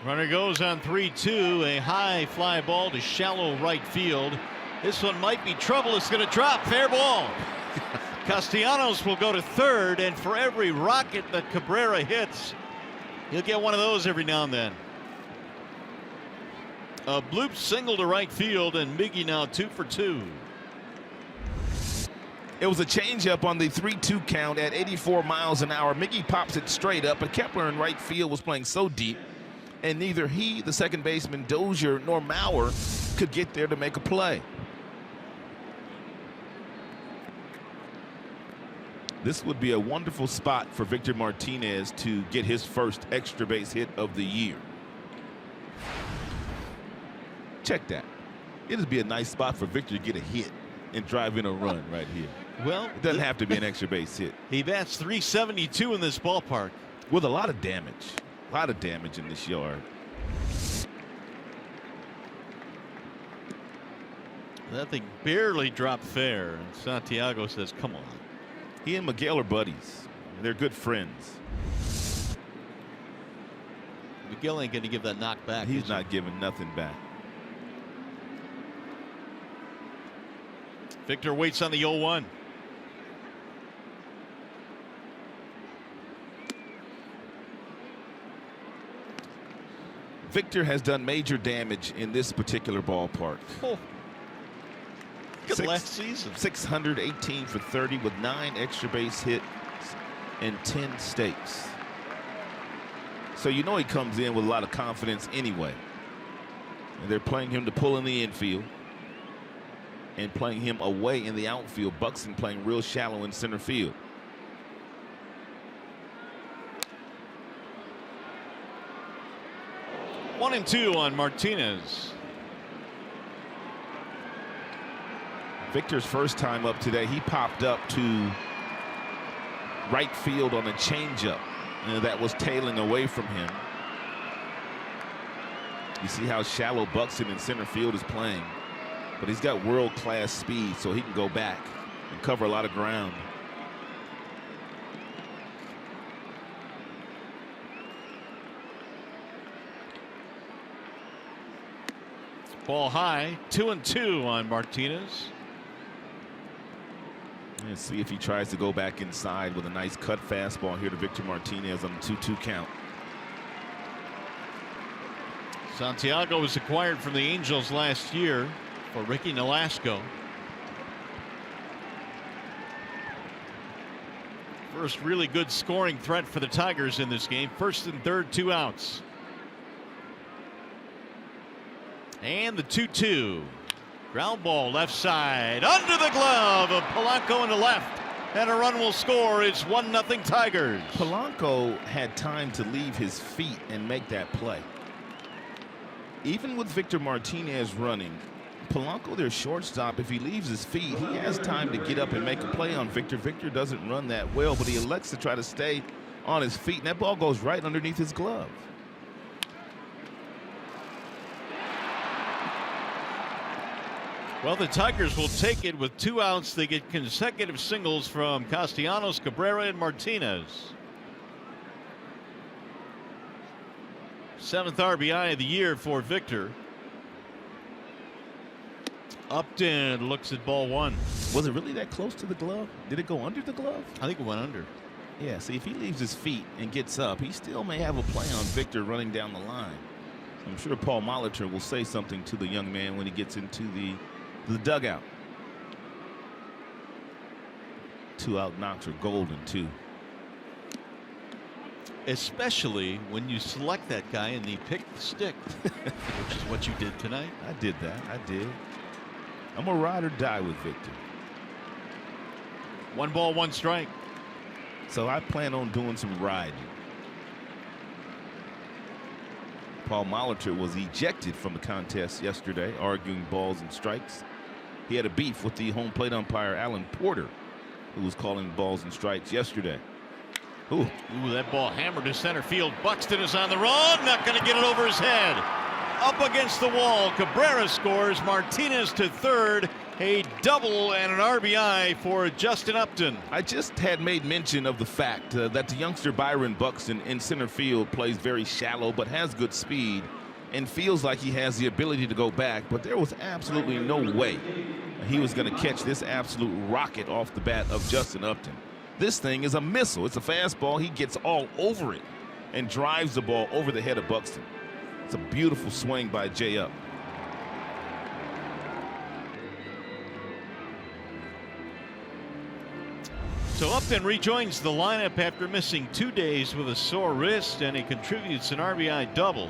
Runner goes on 3-2. A high fly ball to shallow right field. This one might be trouble. It's going to drop. Fair ball. Castellanos will go to third, and for every rocket that Cabrera hits, he'll get one of those every now and then. A bloop single to right field, and Miggy now 2 for 2. It was a changeup on the 3-2 count at 84 miles an hour. Miggy pops it straight up, but Kepler in right field was playing so deep, and neither he, the second baseman, Dozier, nor Mauer could get there to make a play. This would be a wonderful spot for Victor Martinez to get his first extra base hit of the year. Check that. It'd be a nice spot for Victor to get a hit and drive in a run right here. Well, it doesn't have to be an extra base hit. He bats .372 in this ballpark. With a lot of damage. A lot of damage in this yard. That thing barely dropped fair, and Santiago says, come on. He and Miguel are buddies. They're good friends. Miguel ain't going to give that knock back. He's not giving nothing back. Victor waits on the 0-1. Victor has done major damage in this particular ballpark. Oh. Look at last season. 618 for 30 with 9 extra base hits and 10 stakes. So you know he comes in with a lot of confidence anyway. And they're playing him to pull in the infield and playing him away in the outfield. Buxton playing real shallow in center field. One and 2 on Martinez. Victor's first time up today, he popped up to right field on a changeup that was tailing away from him. You see how shallow Buxton in center field is playing, but he's got world-class speed, so he can go back and cover a lot of ground. Ball high, 2-2 on Martinez. Let's see if he tries to go back inside with a nice cut fastball here to Victor Martinez on the 2-2 count. Santiago was acquired from the Angels last year for Ricky Nolasco. First really good scoring threat for the Tigers in this game. First and third, 2 outs. And the 2-2. Ground ball left side under the glove of Polanco in the left, and a run will score. It's 1-0 Tigers. Polanco had time to leave his feet and make that play. Even with Victor Martinez running, Polanco, their shortstop, if he leaves his feet, he has time to get up and make a play on Victor. Victor doesn't run that well, but he elects to try to stay on his feet, and that ball goes right underneath his glove. Well, the Tigers will take it with 2 outs. They get consecutive singles from Castellanos, Cabrera, and Martinez. 7th RBI of the year for Victor. Upton looks at ball 1. Was it really that close to the glove? Did it go under the glove? I think it went under. Yeah, see, if he leaves his feet and gets up, he still may have a play on Victor running down the line. I'm sure Paul Molitor will say something to the young man when he gets into the dugout. 2-out knocks are golden, too. Especially when you select that guy and he picked the stick, which is what you did tonight. I did that. I did. I'm a ride or die with Victor. 1 ball, 1 strike. So I plan on doing some riding. Paul Molitor was ejected from the contest yesterday, arguing balls and strikes. He had a beef with the home plate umpire, Alan Porter, who was calling balls and strikes yesterday. Ooh, that ball hammered to center field. Buxton is on the run, not going to get it over his head. Up against the wall, Cabrera scores. Martinez to third. A double and an RBI for Justin Upton. I just had made mention of the fact that the youngster Byron Buxton in center field plays very shallow but has good speed and feels like he has the ability to go back, but there was absolutely no way he was going to catch this absolute rocket off the bat of Justin Upton. This thing is a missile. It's a fastball. He gets all over it and drives the ball over the head of Buxton. It's a beautiful swing by Jay Up. So Upton rejoins the lineup after missing 2 days with a sore wrist, and he contributes an RBI double.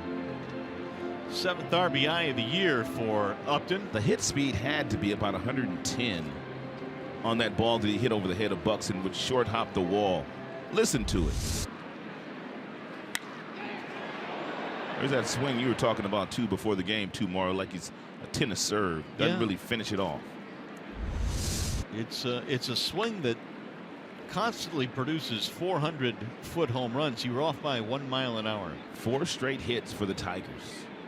7th RBI of the year for Upton. The hit speed had to be about 110 on that ball that he hit over the head of Buxton, which short hopped the wall. Listen to it. There's that swing you were talking about too before the game too, Mario, like he's a tennis serve. Doesn't really finish it off. It's a swing that constantly produces 400-foot home runs. You were off by 1 mile an hour. 4 straight hits for the Tigers.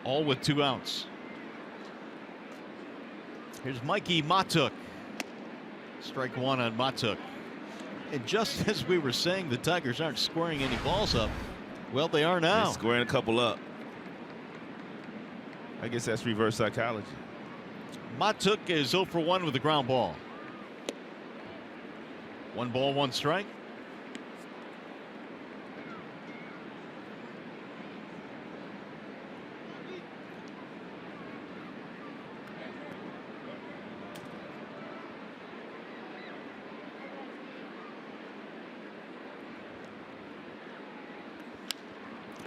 All with 2 outs. Here's Mikey Matuk. Strike 1 on Matuk. And just as we were saying the Tigers aren't scoring any balls up, well, they are now. They're squaring a couple up. I guess that's reverse psychology. Matuk is 0 for 1 with a ground ball. 1 ball, 1 strike.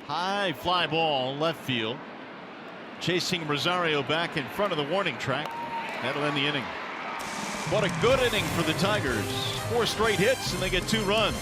High fly ball left field. Chasing Rosario back in front of the warning track. That'll end the inning. What a good inning for the Tigers. 4 straight hits and they get 2 runs.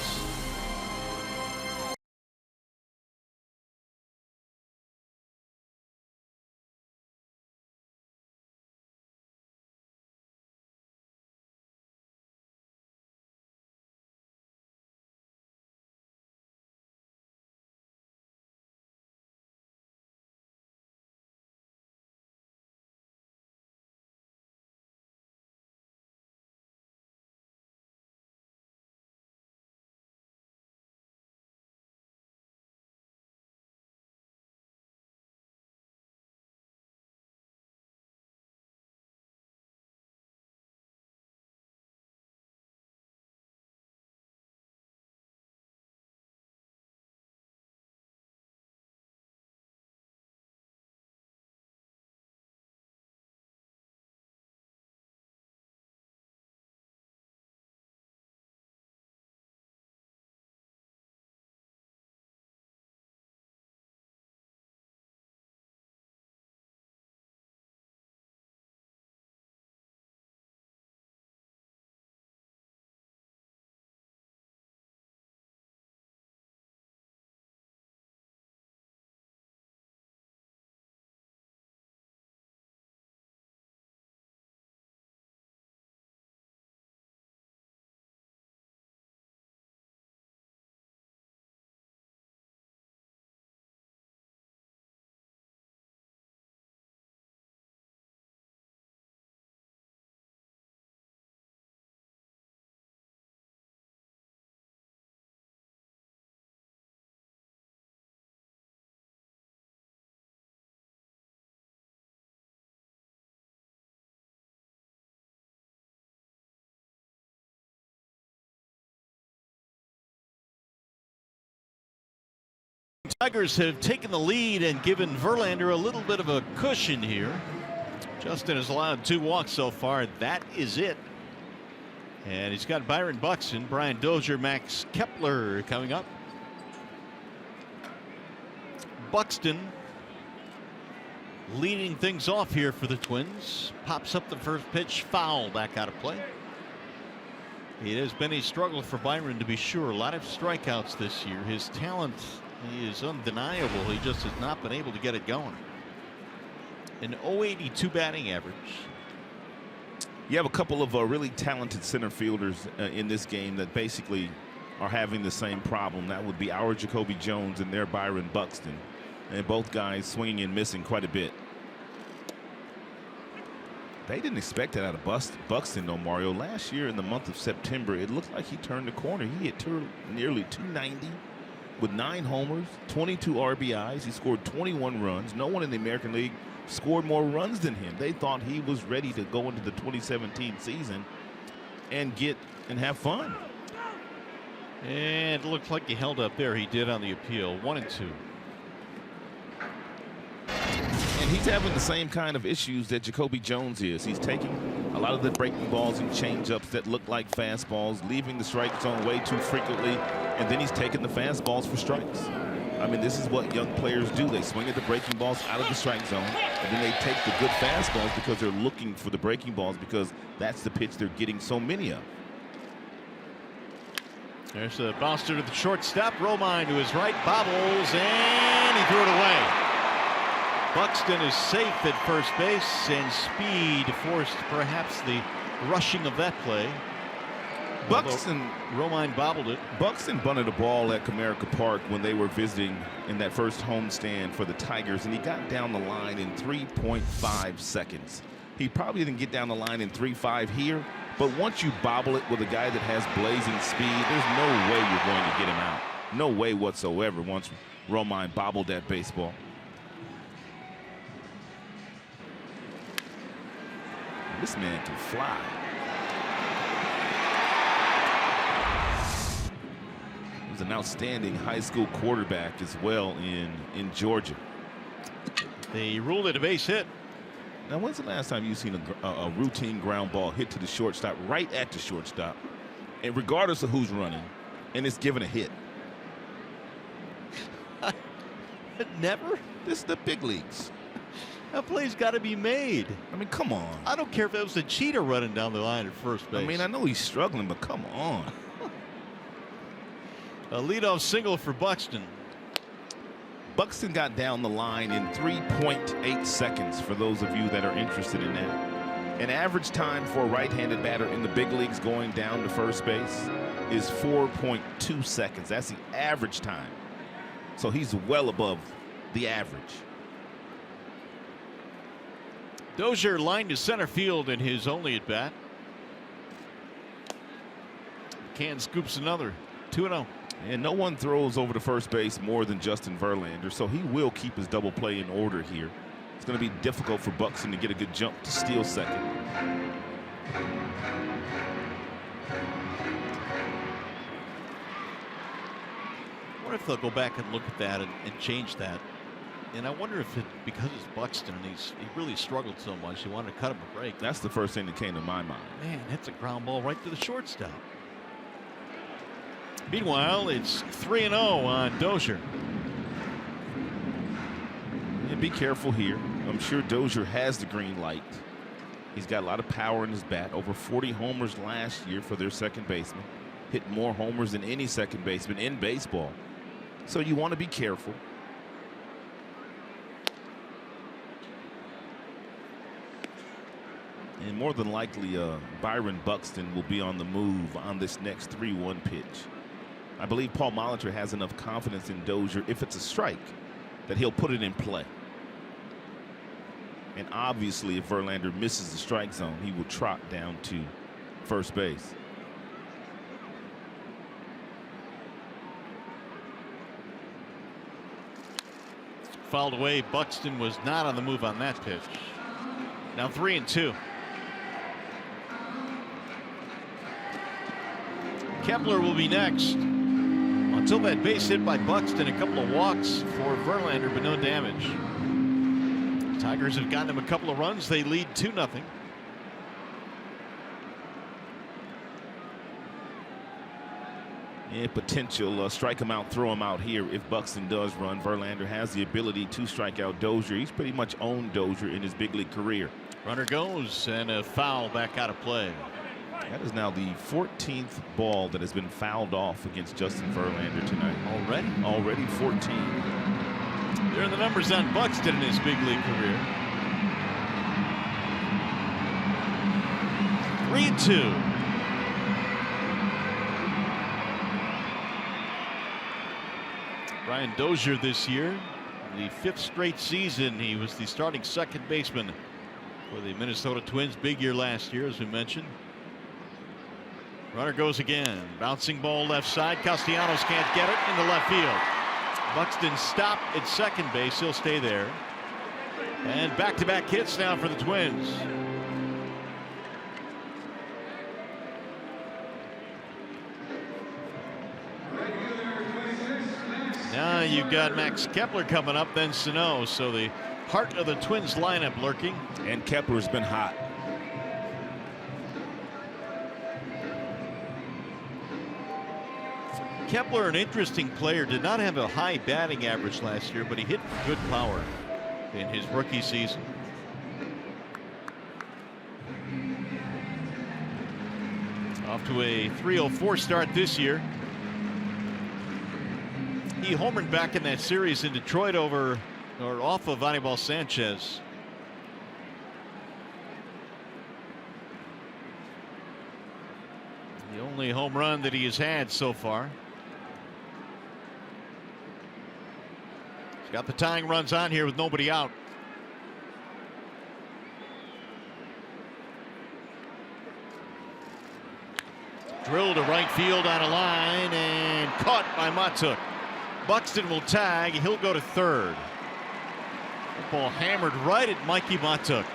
Tigers have taken the lead and given Verlander a little bit of a cushion here. Justin has allowed 2 walks so far. That is it. And he's got Byron Buxton, Brian Dozier, Max Kepler coming up. Buxton leading things off here for the Twins. Pops up the first pitch, foul, back out of play. It has been a struggle for Byron, to be sure. A lot of strikeouts this year. His talent is undeniable. He just has not been able to get it going. An .082 batting average. You have a couple of really talented center fielders in this game that basically are having the same problem. That would be our Jacoby Jones and their Byron Buxton. And both guys swinging and missing quite a bit. They didn't expect that out of Buxton, though, Mario. Last year in the month of September, it looked like he turned the corner. He hit nearly 290 with 9 homers, 22 RBIs. He scored 21 runs. No one in the American League scored more runs than him. They thought he was ready to go into the 2017 season and have fun. And it looked like he held up there. He did on the appeal. 1-2. And he's having the same kind of issues that Jacoby Jones is. He's taking a lot of the breaking balls and changeups that look like fastballs, leaving the strike zone way too frequently, and then he's taking the fastballs for strikes. I mean, this is what young players do. They swing at the breaking balls out of the strike zone, and then they take the good fastballs because they're looking for the breaking balls, because that's the pitch they're getting so many of. There's a bouncer to the shortstop. Romine to his right, bobbles, and he threw it away. Buxton is safe at first base, and speed forced perhaps the rushing of that play. Romine bobbled it. Buxton bunted a ball at Comerica Park when they were visiting in that first homestand for the Tigers, and he got down the line in 3.5 seconds. He probably didn't get down the line in 3.5 here, but once you bobble it with a guy that has blazing speed, there's no way you're going to get him out. No way whatsoever once Romine bobbled that baseball. This man can fly. He was an outstanding high school quarterback as well in Georgia. They ruled it a base hit. Now, when's the last time you've seen a routine ground ball hit to the shortstop, right at the shortstop, and regardless of who's running, and it's given a hit? Never. This is the big leagues. That play's got to be made. I mean, come on. I don't care if it was a cheetah running down the line at first base. I mean, I know he's struggling, but come on. A leadoff single for Buxton. Buxton got down the line in 3.8 seconds, for those of you that are interested in that. An average time for a right-handed batter in the big leagues going down to first base is 4.2 seconds. That's the average time. So he's well above the average. Dozier lined to center field in his only at bat. McCann scoops another. 2-0. And no one throws over to first base more than Justin Verlander, so he will keep his double play in order here. It's going to be difficult for Buxton to get a good jump to steal second. I wonder if they'll go back and look at that and change that. And I wonder if it, because it's Buxton and he really struggled so much, he wanted to cut him a break. That's the first thing that came to my mind. Man, that's a ground ball right to the shortstop. Meanwhile, it's 3-0 on Dozier. And be careful here. I'm sure Dozier has the green light. He's got a lot of power in his bat. Over 40 homers last year for their second baseman. Hit more homers than any second baseman in baseball. So you want to be careful. And more than likely, Byron Buxton will be on the move on this next 3-1 pitch. I believe Paul Molitor has enough confidence in Dozier, if it's a strike, that he'll put it in play. And obviously, if Verlander misses the strike zone, he will trot down to first base. Fouled away. Buxton was not on the move on that pitch. Now 3-2. Kepler will be next on until that base hit by Buxton. A couple of walks for Verlander, but no damage. Tigers have gotten him a couple of runs. They lead 2-0. Yeah, potential strike him out, throw him out here if Buxton does run. Verlander has the ability to strike out Dozier. He's pretty much owned Dozier in his big league career. Runner goes, and a foul back out of play. That is now the 14th ball that has been fouled off against Justin Verlander tonight. Already 14. There are the numbers on Buxton in his big league career. 3-2. Brian Dozier this year, the 5th straight season, he was the starting second baseman for the Minnesota Twins. Big year last year, as we mentioned. Runner goes again. Bouncing ball left side. Castellanos can't get it into left field. Buxton stopped at second base. He'll stay there. And back-to-back hits now for the Twins. Now you've got Max Kepler coming up, then Sano. So the heart of the Twins lineup lurking. And Kepler's been hot. Kepler, an interesting player, did not have a high batting average last year, but he hit good power in his rookie season. Off to a 304 start this year. He homered back in that series in Detroit off of Anibal Sanchez. The only home run that he has had so far. He's got the tying runs on here with nobody out. Drilled to right field on a line and caught by Matuk. Buxton will tag. He'll go to third. That ball hammered right at Mikey Matuk.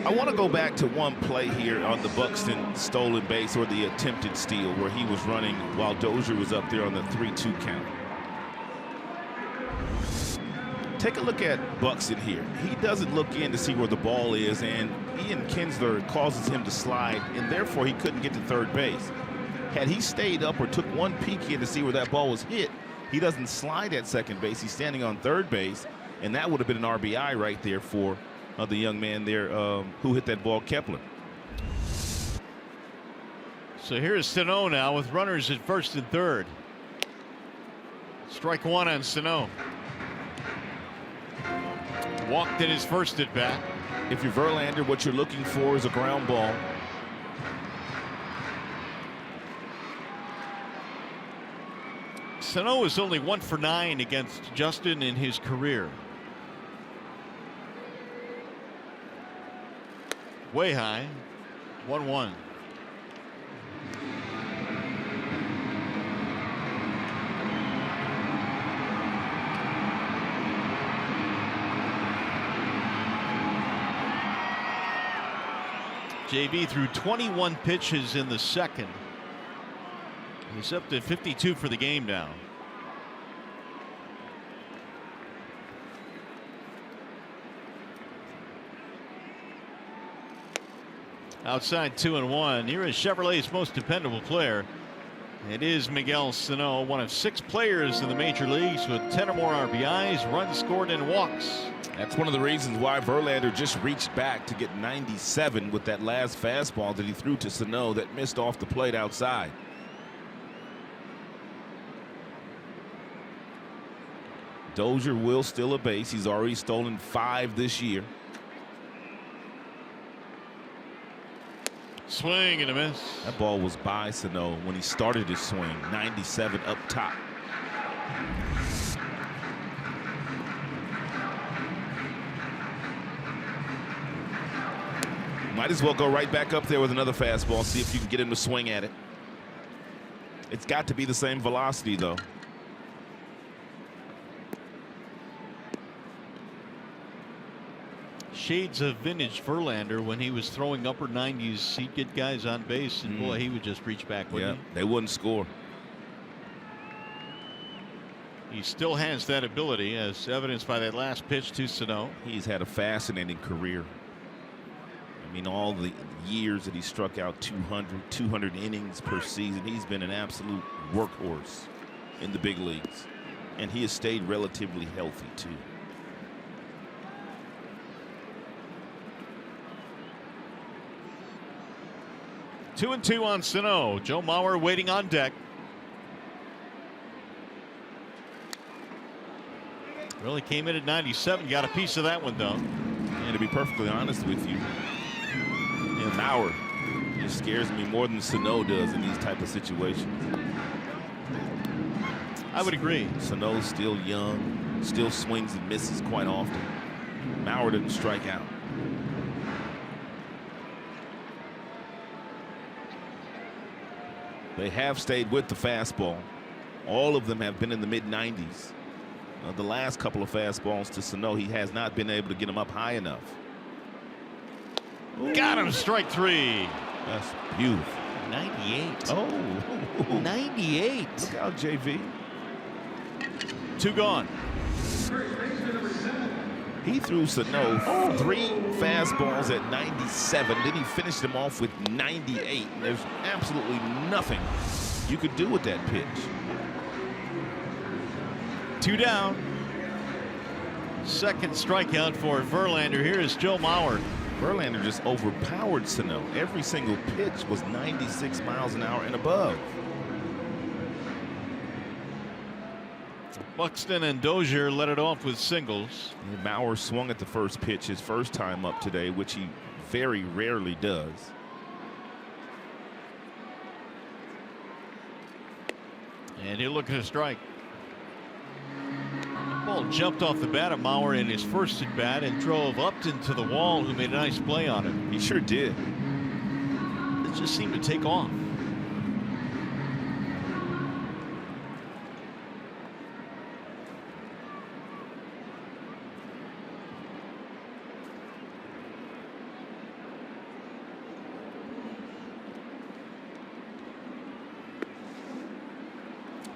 I want to go back to one play here on the Buxton stolen base, or the attempted steal, where he was running while Dozier was up there on the 3-2 count. Take a look at Buxton here. He doesn't look in to see where the ball is, and Ian Kinsler causes him to slide, and therefore he couldn't get to third base. Had he stayed up or took one peek in to see where that ball was hit, he doesn't slide at second base. He's standing on third base, and that would have been an RBI right there for the young man there who hit that ball, Kepler. So here's Sano now with runners at first and third. Strike one on Sano. Walked in his first at bat. If you're Verlander, what you're looking for is a ground ball. Sano is only 1 for 9 against Justin in his career. Way high. 1-1. JB threw 21 pitches in the second. He's up to 52 for the game now. Outside 2-1. Here is Chevrolet's most dependable player. It is Miguel Sano, one of 6 players in the major leagues with 10 or more RBIs, runs scored, and walks. That's one of the reasons why Verlander just reached back to get 97 with that last fastball that he threw to Sano that missed off the plate outside. Dozier will steal a base. He's already stolen 5 this year. Swing and a miss. That ball was by Sano when he started his swing. 97 up top. Might as well go right back up there with another fastball. See if you can get him to swing at it. It's got to be the same velocity, though. shades of vintage Verlander when he was throwing upper 90s. He'd get guys on base, and boy, he would just reach back. Wouldn't he? They wouldn't score. He still has that ability, as evidenced by that last pitch to Sano. He's had a fascinating career. I mean, all the years that he struck out 200 innings per season, he's been an absolute workhorse in the big leagues. And he has stayed relatively healthy, too. Two and two on Sano. Joe Mauer waiting on deck. Really came in at 97. Got a piece of that one, though. And to be perfectly honest with you, Mauer just scares me more than Sano does in these type of situations. I would agree. Sano's still young, still swings and misses quite often. Mauer doesn't strike out. They have stayed with the fastball. All of them have been in the mid-90s. The last couple of fastballs to Sano, he has not been able to get them up high enough. Ooh. Got him, strike three. That's beautiful. 98. Oh. 98. Look out, JV. Two gone. He threw Sano 3 fastballs at 97. Then he finished them off with 98. There's absolutely nothing you could do with that pitch. Two down. Second strikeout for Verlander. Here is Joe Mauer. Verlander just overpowered Sano. Every single pitch was 96 miles an hour and above. Buxton and Dozier let it off with singles. And Mauer swung at the first pitch his first time up today, which he very rarely does. And he'll look at a strike. The ball jumped off the bat of Mauer in his first at bat and drove Upton to the wall, who made a nice play on it. He sure did. It just seemed to take off.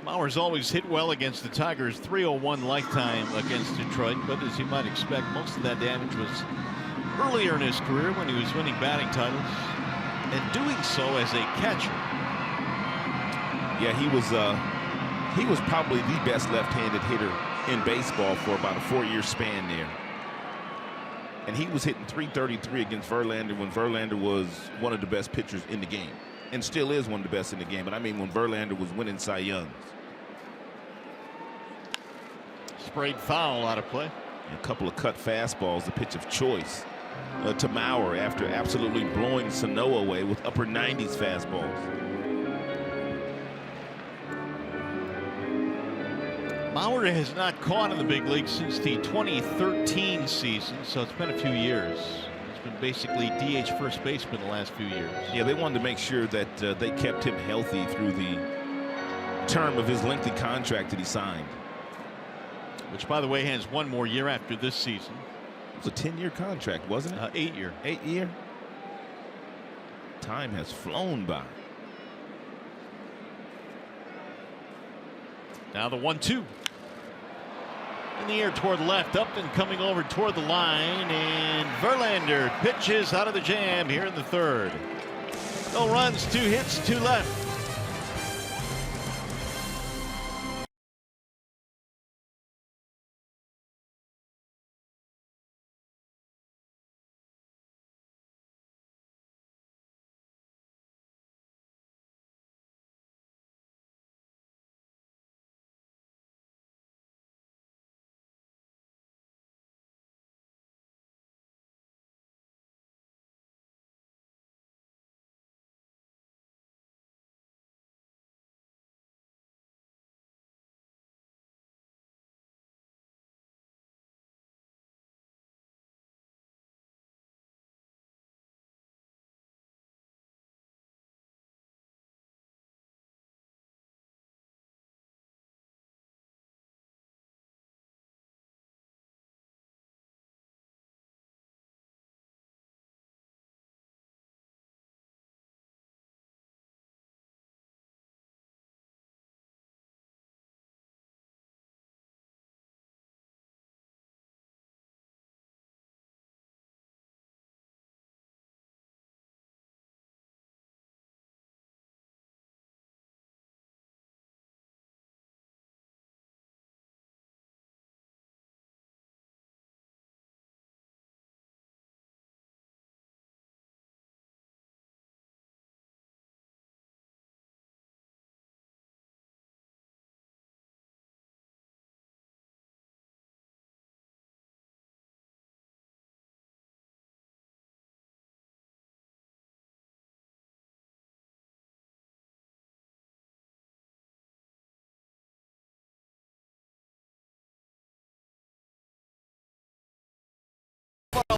Mauer's always hit well against the Tigers. 301 lifetime against Detroit, but as you might expect, most of that damage was earlier in his career when he was winning batting titles and doing so as a catcher. Yeah, he was probably the best left-handed hitter in baseball for about a 4-year span there. And he was hitting .333 against Verlander when Verlander was one of the best pitchers in the game, and still is one of the best in the game. But I mean, when Verlander was winning Cy Youngs. Sprayed foul out of play. A couple of cut fastballs, the pitch of choice to Mauer after absolutely blowing Sano away with upper 90s fastballs. Mauer has not caught in the big leagues since the 2013 season, so it's been a few years. He's been basically DH first baseman the last few years. Yeah, they wanted to make sure that they kept him healthy through the term of his lengthy contract that he signed. Which, by the way, has one more year after this season. It was a 10-year contract, wasn't it? 8-year. 8-year. Time has flown by. Now the 1-2. In the air toward left, Upton coming over toward the line, and Verlander pitches out of the jam here in the third. No runs, 2 hits, 2 left.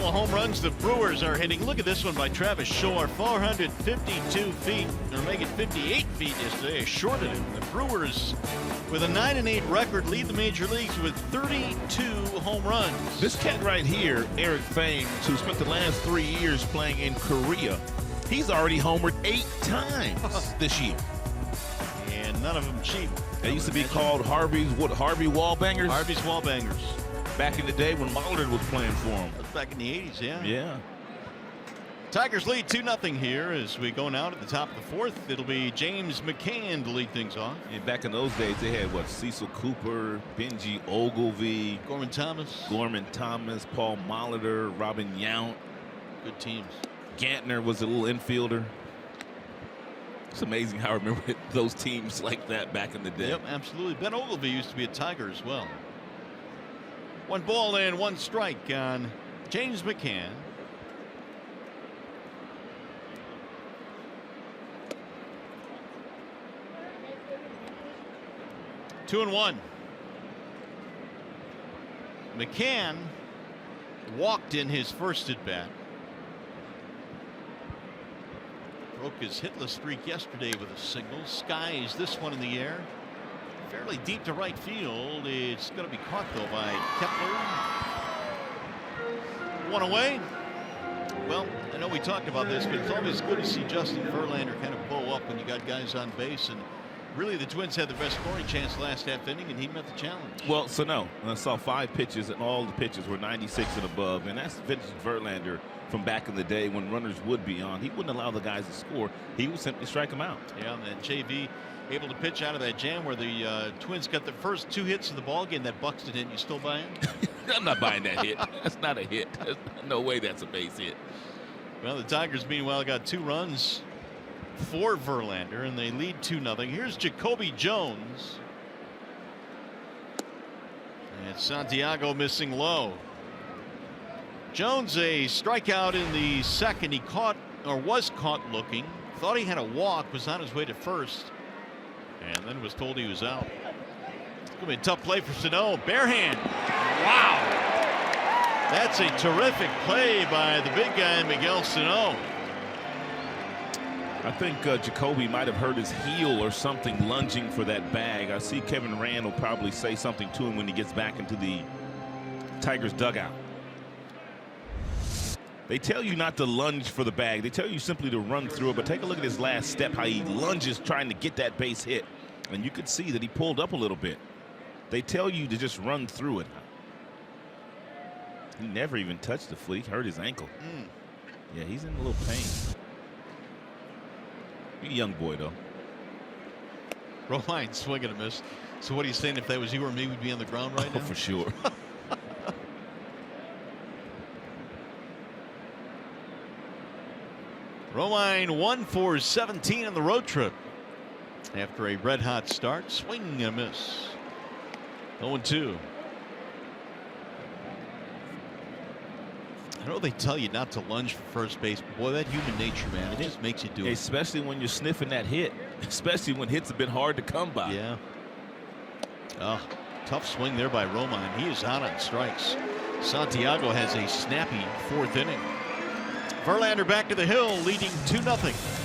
couple of home runs the Brewers are hitting. Look at this one by Travis Shore, 452 feet. They're making 58 feet yesterday. Shorted him. The Brewers, with a 9-8 record, lead the major leagues with 32 home runs. This cat right here, Eric Thames, who spent the last 3 years playing in Korea, he's already homered 8 times this year. And none of them cheap. They used to be called Harvey Wallbangers? Harvey's Wallbangers. Back in the day when Mulder was playing for him. That was back in the 80s, yeah. Yeah. Tigers lead 2-0 here as we go now to the top of the fourth. It'll be James McCann to lead things off. And back in those days, they had, what, Cecil Cooper, Benji Ogilvy, Gorman Thomas, Paul Molitor, Robin Yount. Good teams. Gantner was a little infielder. It's amazing how I remember those teams like that back in the day. Yep, absolutely. Ben Ogilvy used to be a Tiger as well. 1 ball and 1 strike on James McCann. Two and 1. McCann walked in his first at bat. Broke his hitless streak yesterday with a single. Skies this one in the air. Fairly deep to right field. It's going to be caught, though, by Kepler. 1 away. Well, I know we talked about this, but it's always good to see Justin Verlander kind of bow up when you got guys on base. And really, the Twins had the best scoring chance last half inning, and he met the challenge. Well, so no. I saw 5 pitches, and all the pitches were 96 and above. And that's vintage Verlander from back in the day when runners would be on. He wouldn't allow the guys to score. He would simply strike them out. Yeah, and then JV able to pitch out of that jam where the Twins got the first 2 hits of the ball game. That Buxton hit. You still buying? I'm not buying that hit. That's not a hit. No way that's a base hit. Well, the Tigers, meanwhile, got 2 runs for Verlander, and they lead 2-0. Here's Jacoby Jones. And Santiago missing low. Jones, a strikeout in the second. He caught, or was caught looking. Thought he had a walk, was on his way to first, and then was told he was out. It's going to be a tough play for Sano. Bare hand. Wow. That's a terrific play by the big guy, Miguel Sano. I think Jacoby might have hurt his heel or something lunging for that bag. I see Kevin Rand will probably say something to him when he gets back into the Tigers dugout. They tell you not to lunge for the bag. They tell you simply to run through it. But take a look at his last step, how he lunges trying to get that base hit. And you could see that he pulled up a little bit. They tell you to just run through it. He never even touched the foot. He hurt his ankle. Yeah, he's in a little pain. He's a young boy, though. Romine swing and a miss. So what are you saying? If that was you or me, we'd be on the ground right now? For sure. Romine 1 for 17 on the road trip after a red hot start. Swing and a miss. 0-2. I know they tell you not to lunge for first base, but boy, that human nature, man, it just makes you do it. Especially when you're sniffing that hit. Especially when hits have been hard to come by. Yeah. Oh, tough swing there by Romine. He is out on strikes. Santiago has a snappy 4th inning. Verlander back to the hill, leading 2-0.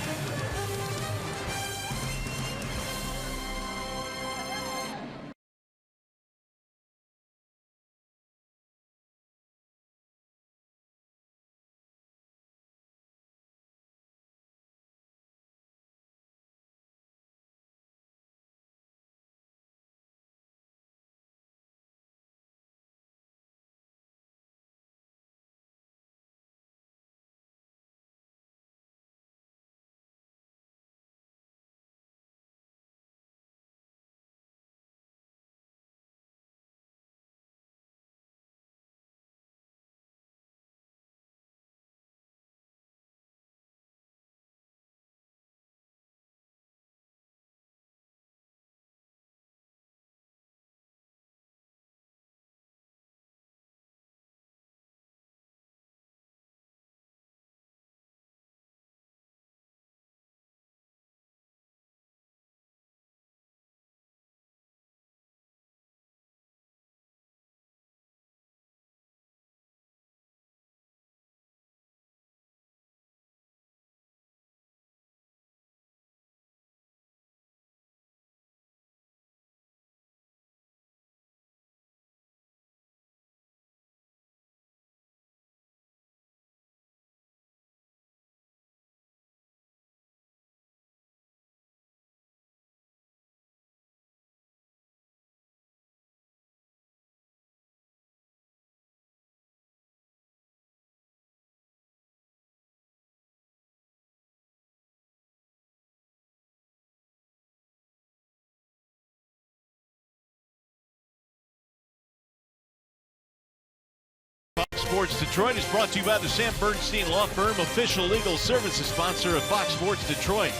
Fox Sports Detroit is brought to you by the Sam Bernstein Law Firm, official legal services sponsor of Fox Sports Detroit.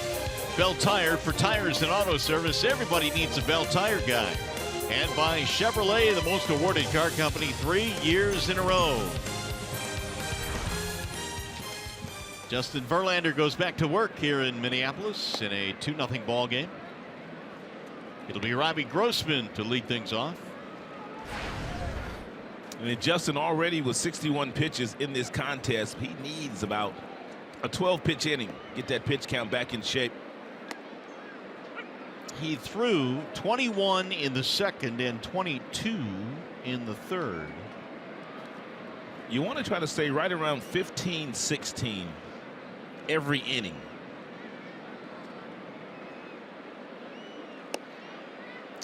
Bell Tire, for tires and auto service, everybody needs a Bell Tire guy. And by Chevrolet, the most awarded car company 3 years in a row. Justin Verlander goes back to work here in Minneapolis in a 2-0 ball game. It'll be Robbie Grossman to lead things off. And Justin already with 61 pitches in this contest. He needs about a 12-pitch inning. Get that pitch count back in shape. He threw 21 in the second and 22 in the third. You want to try to stay right around 15, 16 every inning.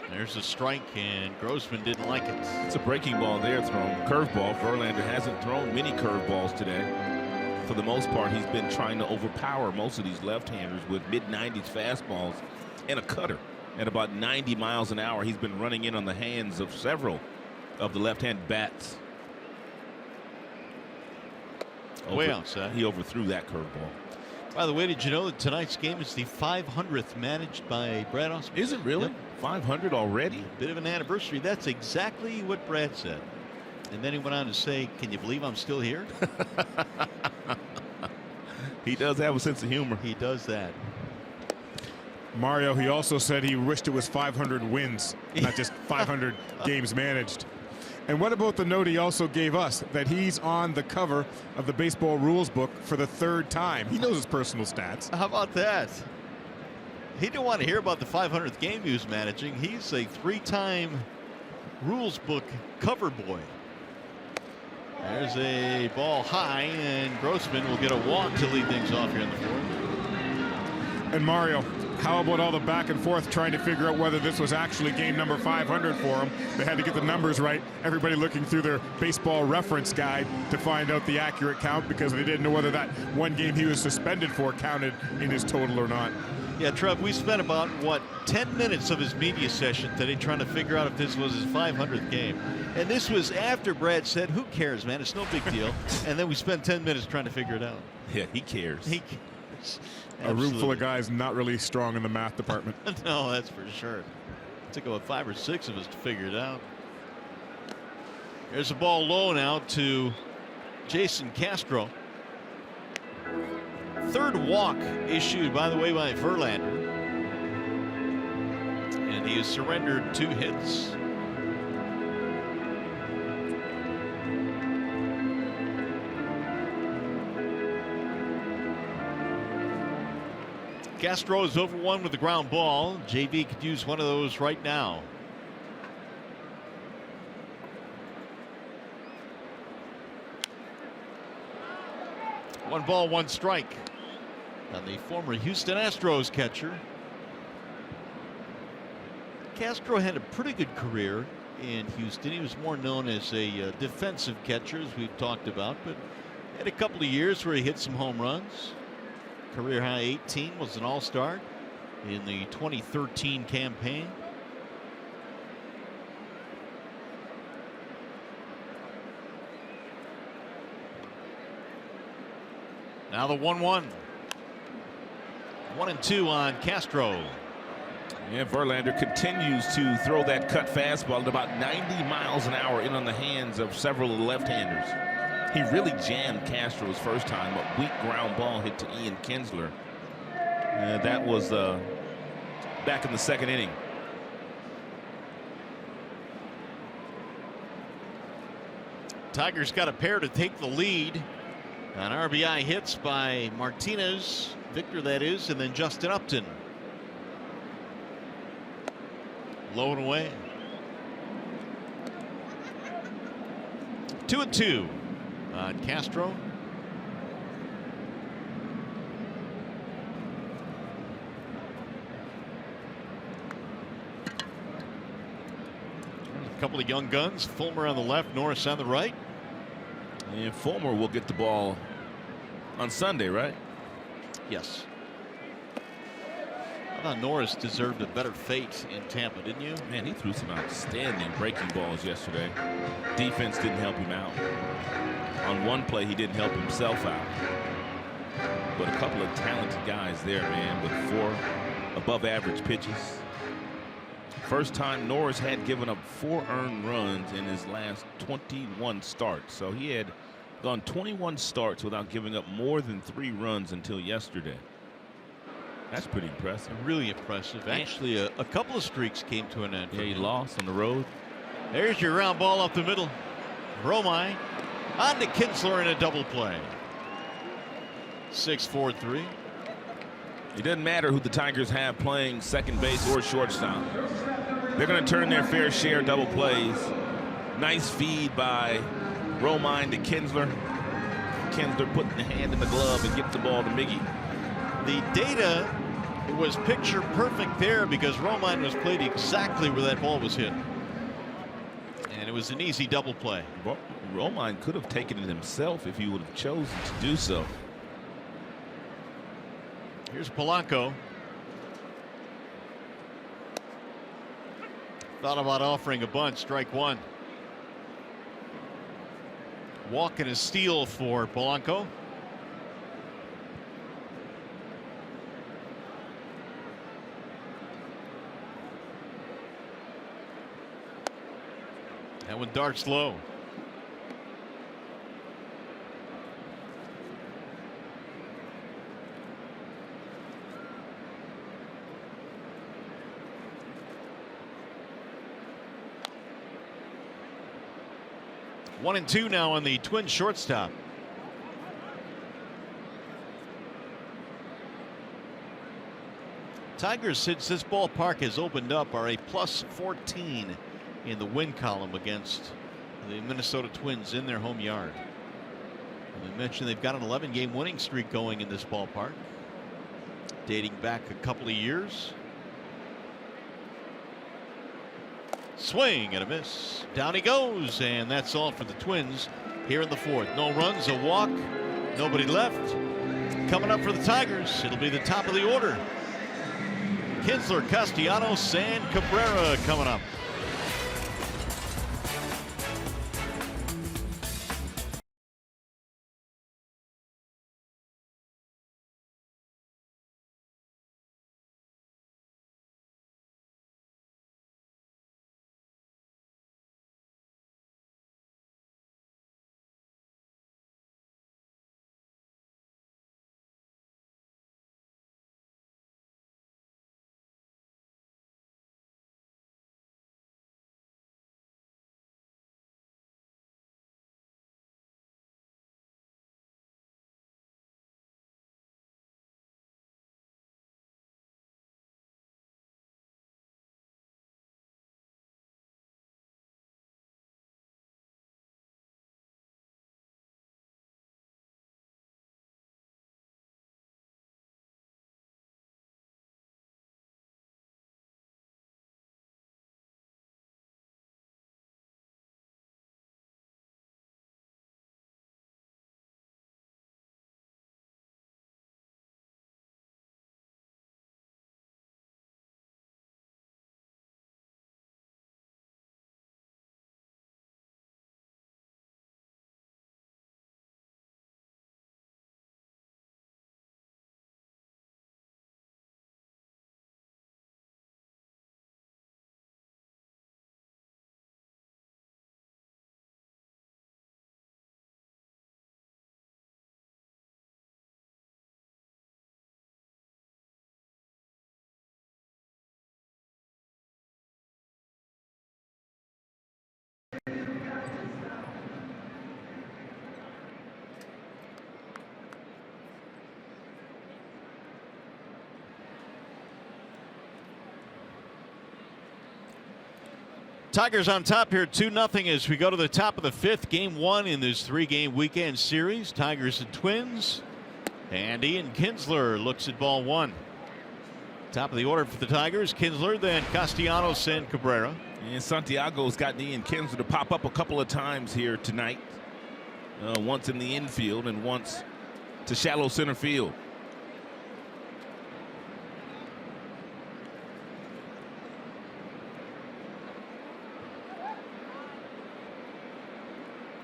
There's a strike, and Grossman didn't like it. It's a breaking ball there thrown. Curveball. Verlander hasn't thrown many curveballs today. For the most part, he's been trying to overpower most of these left-handers with mid-90s fastballs and a cutter. At about 90 miles an hour, he's been running in on the hands of several of the left-hand bats. Way outside. He overthrew that curveball. By the way, did you know that tonight's game is the 500th managed by Brad Austin? Is it really? Yep. 500 already? Bit of an anniversary. That's exactly what Brad said. And then he went on to say, "Can you believe I'm still here?" He does have a sense of humor. He does that. Mario, he also said he wished it was 500 wins, not just 500 games managed. And what about the note he also gave us that he's on the cover of the baseball rules book for the 3rd time? He knows his personal stats. How about that? He didn't want to hear about the 500th game he was managing. He's a 3-time rules book cover boy. There's a ball high, and Grossman will get a walk to lead things off here in the 4th. And Mario, how about all the back and forth trying to figure out whether this was actually game number 500 for him? They had to get the numbers right. Everybody looking through their baseball reference guide to find out the accurate count because they didn't know whether that one game he was suspended for counted in his total or not. Yeah, Trev, we spent about, 10 minutes of his media session today trying to figure out if this was his 500th game. And this was after Brad said, "Who cares, man? It's no big deal." And then we spent 10 minutes trying to figure it out. Yeah, he cares. He cares. A room full of guys not really strong in the math department. No, that's for sure. It took about 5 or 6 of us to figure it out. There's a ball low now to Jason Castro. 3rd walk issued, by the way, by Verlander. And he has surrendered 2 hits. Castro is over 1 with the ground ball. JV could use one of those right now. One ball, 1 strike. And the former Houston Astros catcher. Castro had a pretty good career in Houston. He was more known as a defensive catcher, as we've talked about, but had a couple of years where he hit some home runs. Career high 18, was an all-star in the 2013 campaign. Now the 1-1. 1-2 on Castro. Yeah, Verlander continues to throw that cut fastball at about 90 miles an hour in on the hands of several of the left-handers. He really jammed Castro's first time. A weak ground ball hit to Ian Kinsler. That was back in the 2nd inning. Tigers got a pair to take the lead on RBI hits by Martinez, Victor that is, and then Justin Upton. Low and away. 2-2 on Castro. A couple of young guns. Fulmer on the left, Norris on the right. And Fulmer will get the ball on Sunday, right? Yes. thought Norris deserved a better fate in Tampa, didn't you? Man, he threw some outstanding breaking balls yesterday. Defense didn't help him out. On one play, he didn't help himself out. But a couple of talented guys there, man, with 4 above-average pitches. First time Norris had given up 4 earned runs in his last 21 starts. So he had gone 21 starts without giving up more than 3 runs until yesterday. That's pretty impressive. Really impressive. Actually, a couple of streaks came to an end. Yeah, he lost on the road. There's your ground ball up the middle. Romine on to Kinsler in a double play. 6-4-3. It doesn't matter who the Tigers have playing second base or shortstop. They're going to turn their fair share of double plays. Nice feed by Romine to Kinsler. Kinsler putting the hand in the glove and gets the ball to Miggy. The data was picture perfect there because Romine was played exactly where that ball was hit. And it was an easy double play. Romine could have taken it himself if he would have chosen to do so. Here's Polanco. Thought about offering a bunt. Strike 1. Walk and a steal for Polanco. That one darts low. One and 2 now on the Twins shortstop. Tigers, since this ballpark has opened up, are a +14 in the win column against the Minnesota Twins in their home yard. And we mentioned they've got an 11-game winning streak going in this ballpark, dating back a couple of years. Swing and a miss. Down he goes, and that's all for the Twins here in the 4th. No runs, a walk, nobody left. Coming up for the Tigers, it'll be the top of the order. Kinsler, Castellanos, and Cabrera coming up. Tigers on top here 2-0 as we go to the top of the 5th. Game 1 in this 3-game weekend series. Tigers and Twins. And Ian Kinsler looks at ball 1. Top of the order for the Tigers. Kinsler, then Castellanos and Cabrera. And Santiago's got Ian Kinsler to pop up a couple of times here tonight. Once in the infield and once to shallow center field.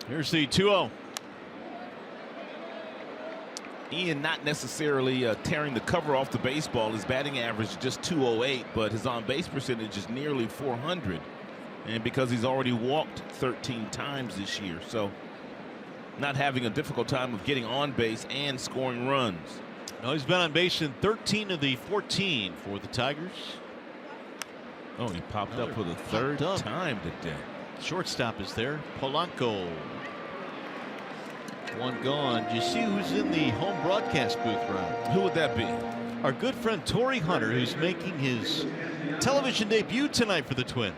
Here's the 2-0. Ian not necessarily tearing the cover off the baseball. His batting average is just 208, but his on-base percentage is nearly 400. And because he's already walked 13 times this year, so not having a difficult time of getting on base and scoring runs. No, he's been on base in 13 of the 14 for the Tigers. Oh, he popped up for the third time today. Shortstop is there. Polanco. One gone. Do you see who's in the home broadcast booth, Rob? Who would that be? Our good friend Torrey Hunter, who's making his television debut tonight for the Twins.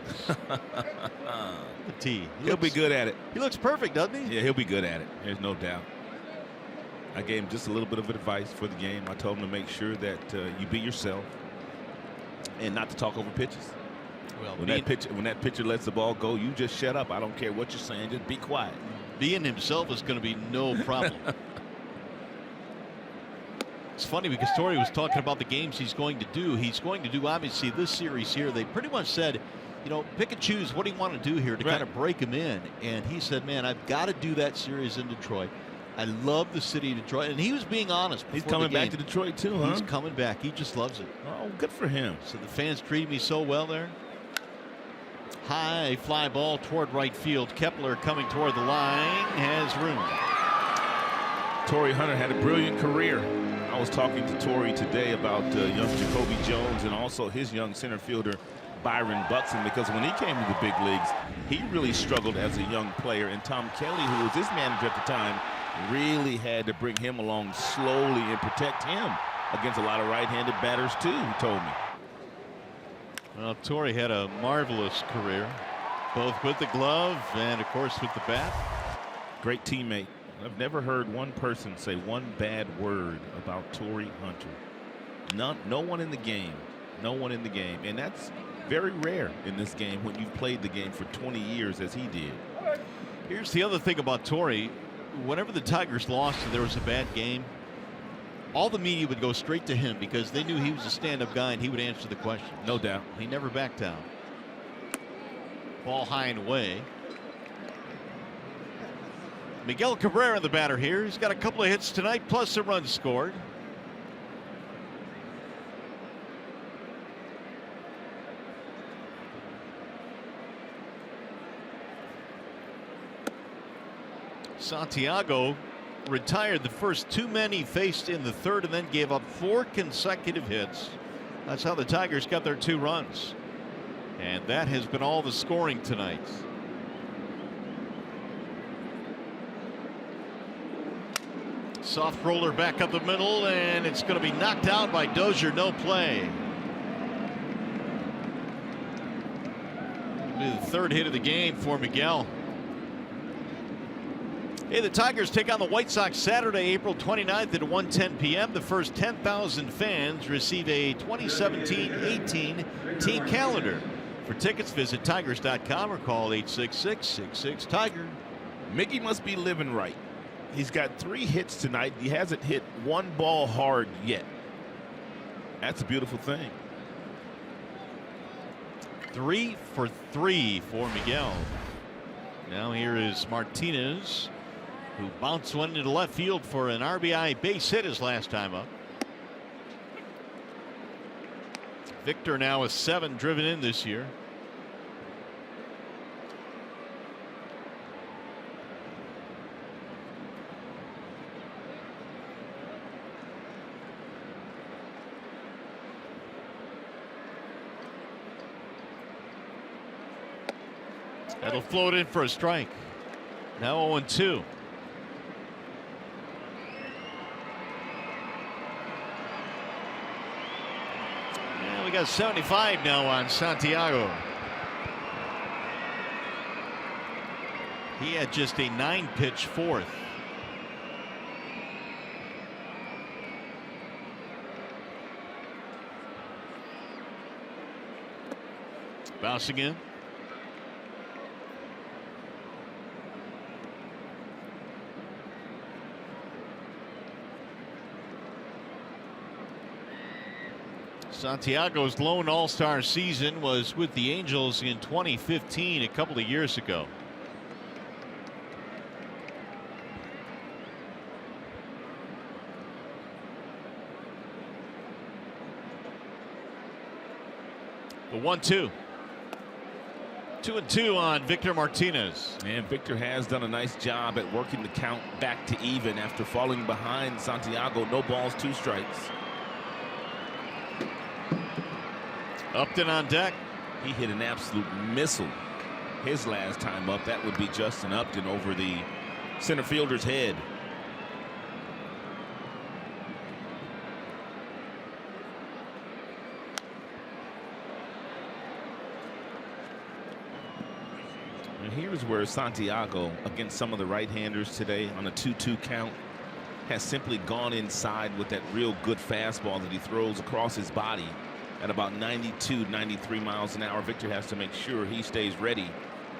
The T. He'll be good at it. He looks perfect, doesn't he? Yeah, he'll be good at it. There's no doubt. I gave him just a little bit of advice for the game. I told him to make sure that you be yourself and not to talk over pitches. Well, when that pitcher lets the ball go, you just shut up. I don't care what you're saying. Just be quiet. Being himself is going to be no problem. It's funny because Torrey was talking about the games he's going to do. He's going to do, obviously, this series here. They pretty much said, you know, pick and choose. What do you want to do here to kind of break him in? And he said, man, I've got to do that series in Detroit. I love the city of Detroit. And he was being honest. He's coming back to Detroit, too, huh? He's coming back. He just loves it. Oh, good for him. So the fans treated me so well there. High fly ball toward right field. Kepler coming toward the line. Has room. Torrey Hunter had a brilliant career. I was talking to Torrey today about young Jacoby Jones and also his young center fielder Byron Buxton, because when he came to the big leagues, he really struggled as a young player. And Tom Kelly, who was his manager at the time, really had to bring him along slowly and protect him against a lot of right-handed batters too, he told me. Well, Torrey had a marvelous career, both with the glove and, of course, with the bat. Great teammate. I've never heard one person say one bad word about Torrey Hunter. No one in the game. No one in the game. And that's very rare in this game when you've played the game for 20 years as he did. Here's the other thing about Torrey. Whenever the Tigers lost and there was a bad game, all the media would go straight to him because they knew he was a stand-up guy and he would answer the questions. No doubt. He never backed down. Ball high and away. Miguel Cabrera, the batter here. He's got a couple of hits tonight, plus a run scored. Santiago retired the first two men he faced in the third and then gave up 4 consecutive hits. That's how the Tigers got their 2 runs. And that has been all the scoring tonight. Soft roller back up the middle, and it's going to be knocked out by Dozier. No play. It'll be the third hit of the game for Miguel. Hey, the Tigers take on the White Sox Saturday, April 29th at 1:10 p.m. The first 10,000 fans receive a 2017-18 team calendar. For tickets, visit Tigers.com or call 866-66-TIGER. Mickey must be living right. He's got 3 hits tonight. He hasn't hit one ball hard yet. That's a beautiful thing. 3 for 3 for Miguel. Now here is Martinez, who bounced one into left field for an RBI base hit his last time up. Victor now with 7 driven in this year. That'll float in for a strike. Now 0-2. We got 75 now on Santiago. He had just a 9-pitch fourth. Bouncing in. Santiago's lone all-star season was with the Angels in 2015, a couple of years ago. The 1-2. 2-2 on Victor Martinez. And Victor has done a nice job at working the count back to even after falling behind Santiago. No balls, 2 strikes. Upton on deck. He hit an absolute missile his last time up. That would be Justin Upton over the center fielder's head. And here's where Santiago, against some of the right-handers today on a 2-2 count, has simply gone inside with that real good fastball that he throws across his body at about 92, 93 miles an hour. Victor has to make sure he stays ready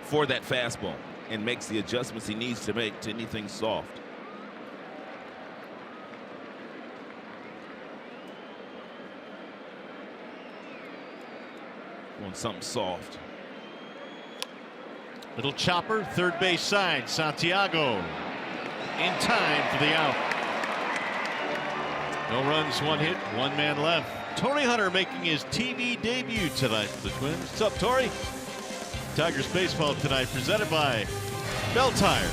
for that fastball and makes the adjustments he needs to make to anything soft. Want something soft. Little chopper, third base side. Santiago in time for the out. No runs, 1 hit, 1 man left. Torrey Hunter making his TV debut tonight for the Twins. What's up, Torrey? Tigers baseball tonight presented by Bell Tire.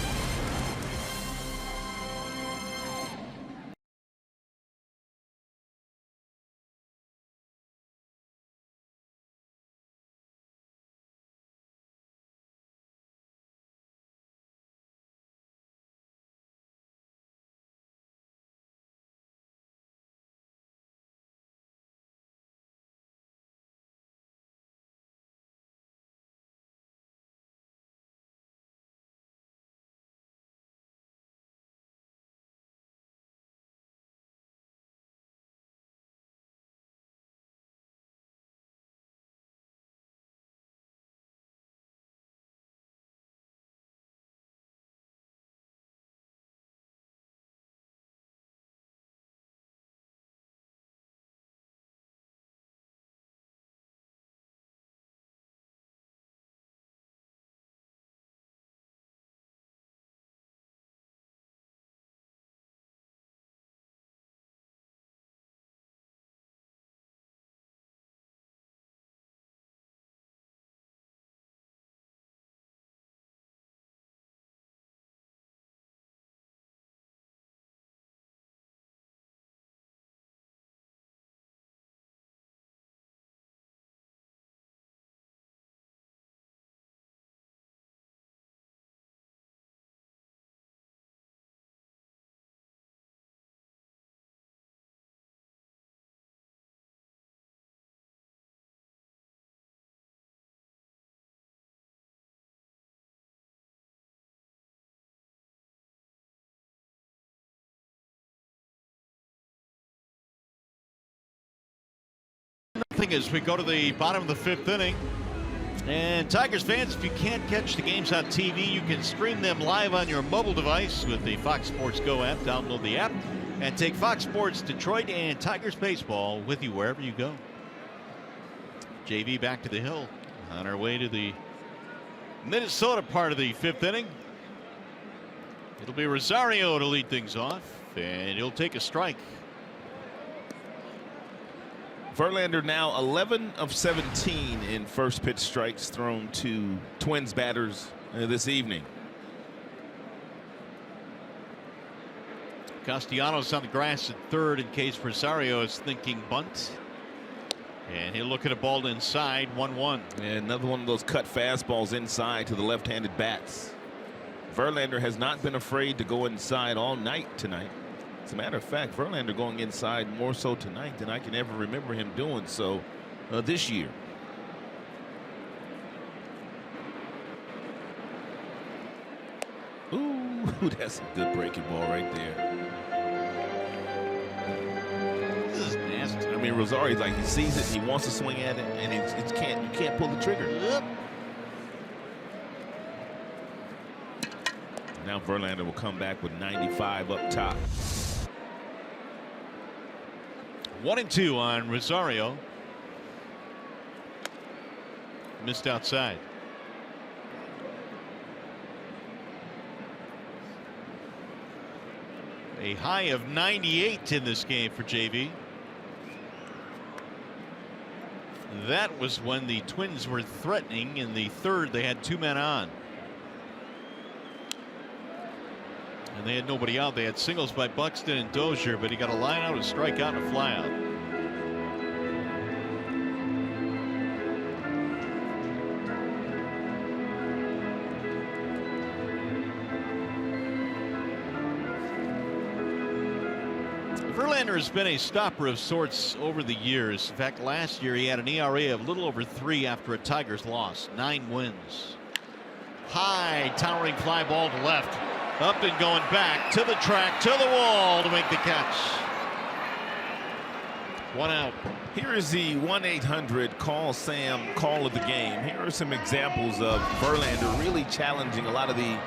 Nothing as we go to the bottom of the 5th inning. And Tigers fans, if you can't catch the games on TV, you can stream them live on your mobile device with the Fox Sports Go app. Download the app and take Fox Sports Detroit and Tigers baseball with you wherever you go. JV back to the hill on our way to the Minnesota part of the 5th inning. It'll be Rosario to lead things off, and he'll take a strike. Verlander now 11 of 17 in first pitch strikes thrown to Twins batters this evening. Castellanos on the grass at third in case Rosario is thinking bunt. And he'll look at a ball inside, 1-1. And another one of those cut fastballs inside to the left-handed bats. Verlander has not been afraid to go inside all night tonight. As a matter of fact, Verlander going inside more so tonight than I can ever remember him doing so this year. Ooh, that's a good breaking ball right there. This is nasty. I mean, Rosario's like, he sees it, he wants to swing at it, and you can't pull the trigger. Yep. Now Verlander will come back with 95 up top. 1-2 on Rosario. Missed outside. A high of 98 in this game for JV. That was when the Twins were threatening. In the third, they had 2 men on. And they had nobody out. They had singles by Buxton and Dozier, but he got a line out, a strikeout, and a flyout. Verlander has been a stopper of sorts over the years. In fact, last year he had an ERA of a little over 3 after a Tigers loss. 9 wins. High, towering fly ball to left. Upton going back to the track, to the wall to make the catch. 1 out. Here is the 1-800-CALL-SAM call of the game. Here are some examples of Verlander really challenging a lot of the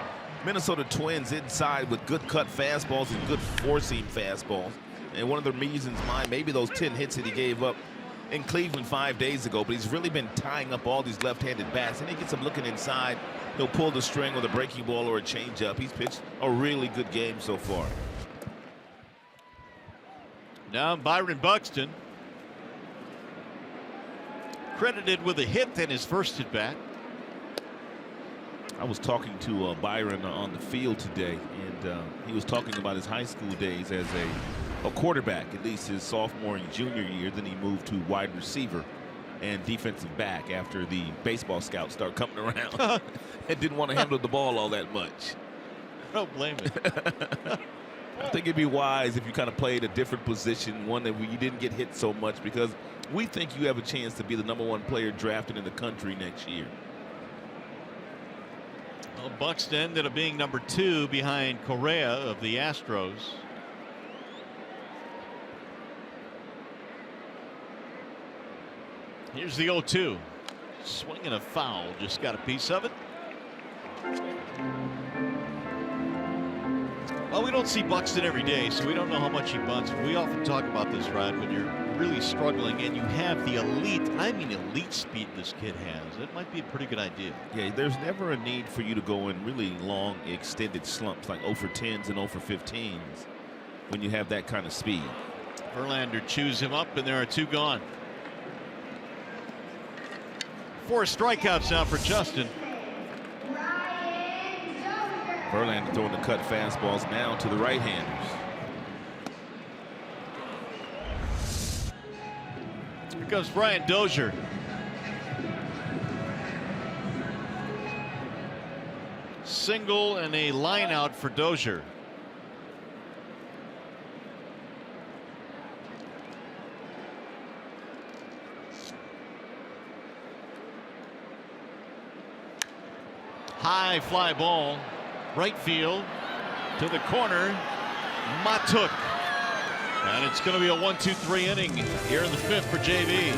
Minnesota Twins inside with good cut fastballs and good four-seam fastballs. And one of the reasons why maybe those 10 hits that he gave up in Cleveland 5 days ago, but he's really been tying up all these left-handed bats, and he gets him looking inside. He'll pull the string with a breaking ball or a changeup. He's pitched a really good game so far. Now Byron Buxton, credited with a hit in his first at bat. I was talking to Byron on the field today, and he was talking about his high school days as a quarterback, at least his sophomore and junior year. Then he moved to wide receiver and defensive back after the baseball scouts started coming around and didn't want to handle the ball all that much. Don't blame him. I think it'd be wise if you kind of played a different position, one that you didn't get hit so much, because we think you have a chance to be the #1 player drafted in the country next year. Well, Buxton ended up being number 2 behind Correa of the Astros. Here's the 0-2. Swing and a foul. Just got a piece of it. Well, we don't see Buxton every day, so we don't know how much he bunts. We often talk about this, Rod, when you're really struggling and you have the elite, I mean elite speed this kid has. It might be a pretty good idea. Yeah, there's never a need for you to go in really long, extended slumps like 0 for 10s and 0 for 15s when you have that kind of speed. Verlander chews him up, and there are 2 gone. 4 strikeouts now for Justin. Verlander throwing the cut fastballs now to the right-handers. Here comes Brian Dozier. Single and a line out for Dozier. High fly ball, right field to the corner. Matuk, and it's going to be a 1-2-3 inning here in the 5th for JV.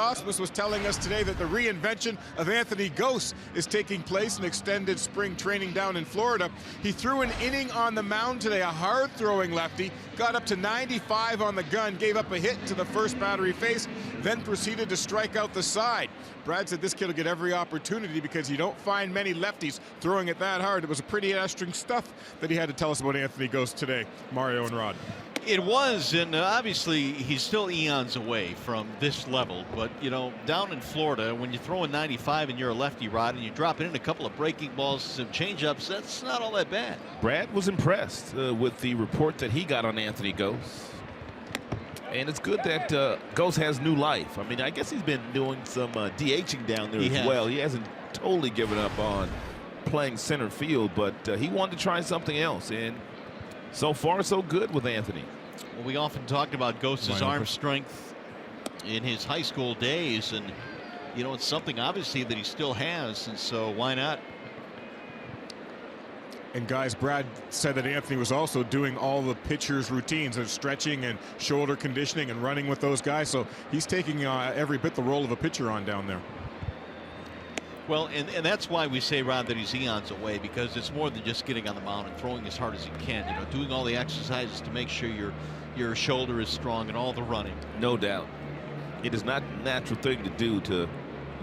Osmus was telling us today that the reinvention of Anthony Gose is taking place in extended spring training down in Florida. He threw an inning on the mound today, a hard-throwing lefty, got up to 95 on the gun, gave up a hit to the first batter he faced, then proceeded to strike out the side. Brad said this kid will get every opportunity because you don't find many lefties throwing it that hard. It was a pretty interesting stuff that he had to tell us about Anthony Gose today, Mario and Rod. It was, and obviously he's still eons away from this level. But, you know, down in Florida, when you're throwing 95 and you're a lefty, Rod, and you're dropping in a couple of breaking balls, some change-ups, that's not all that bad. Brad was impressed with the report that he got on Anthony Gose. And it's good that Gose has new life. I mean, I guess he's been doing some DHing down there as well. He hasn't totally given up on playing center field, but he wanted to try something else. And so far, so good with Anthony. Well, we often talked about Gose's arm strength in his high school days, and you know, it's something obviously that he still has, and so why not? And guys, Brad said that Anthony was also doing all the pitchers' routines of stretching and shoulder conditioning and running with those guys, so he's taking every bit the role of a pitcher on down there. Well, and that's why we say, Rod, that he's eons away, because it's more than just getting on the mound and throwing as hard as you can. You know, doing all the exercises to make sure your shoulder is strong and all the running. No doubt. It is not a natural thing to do to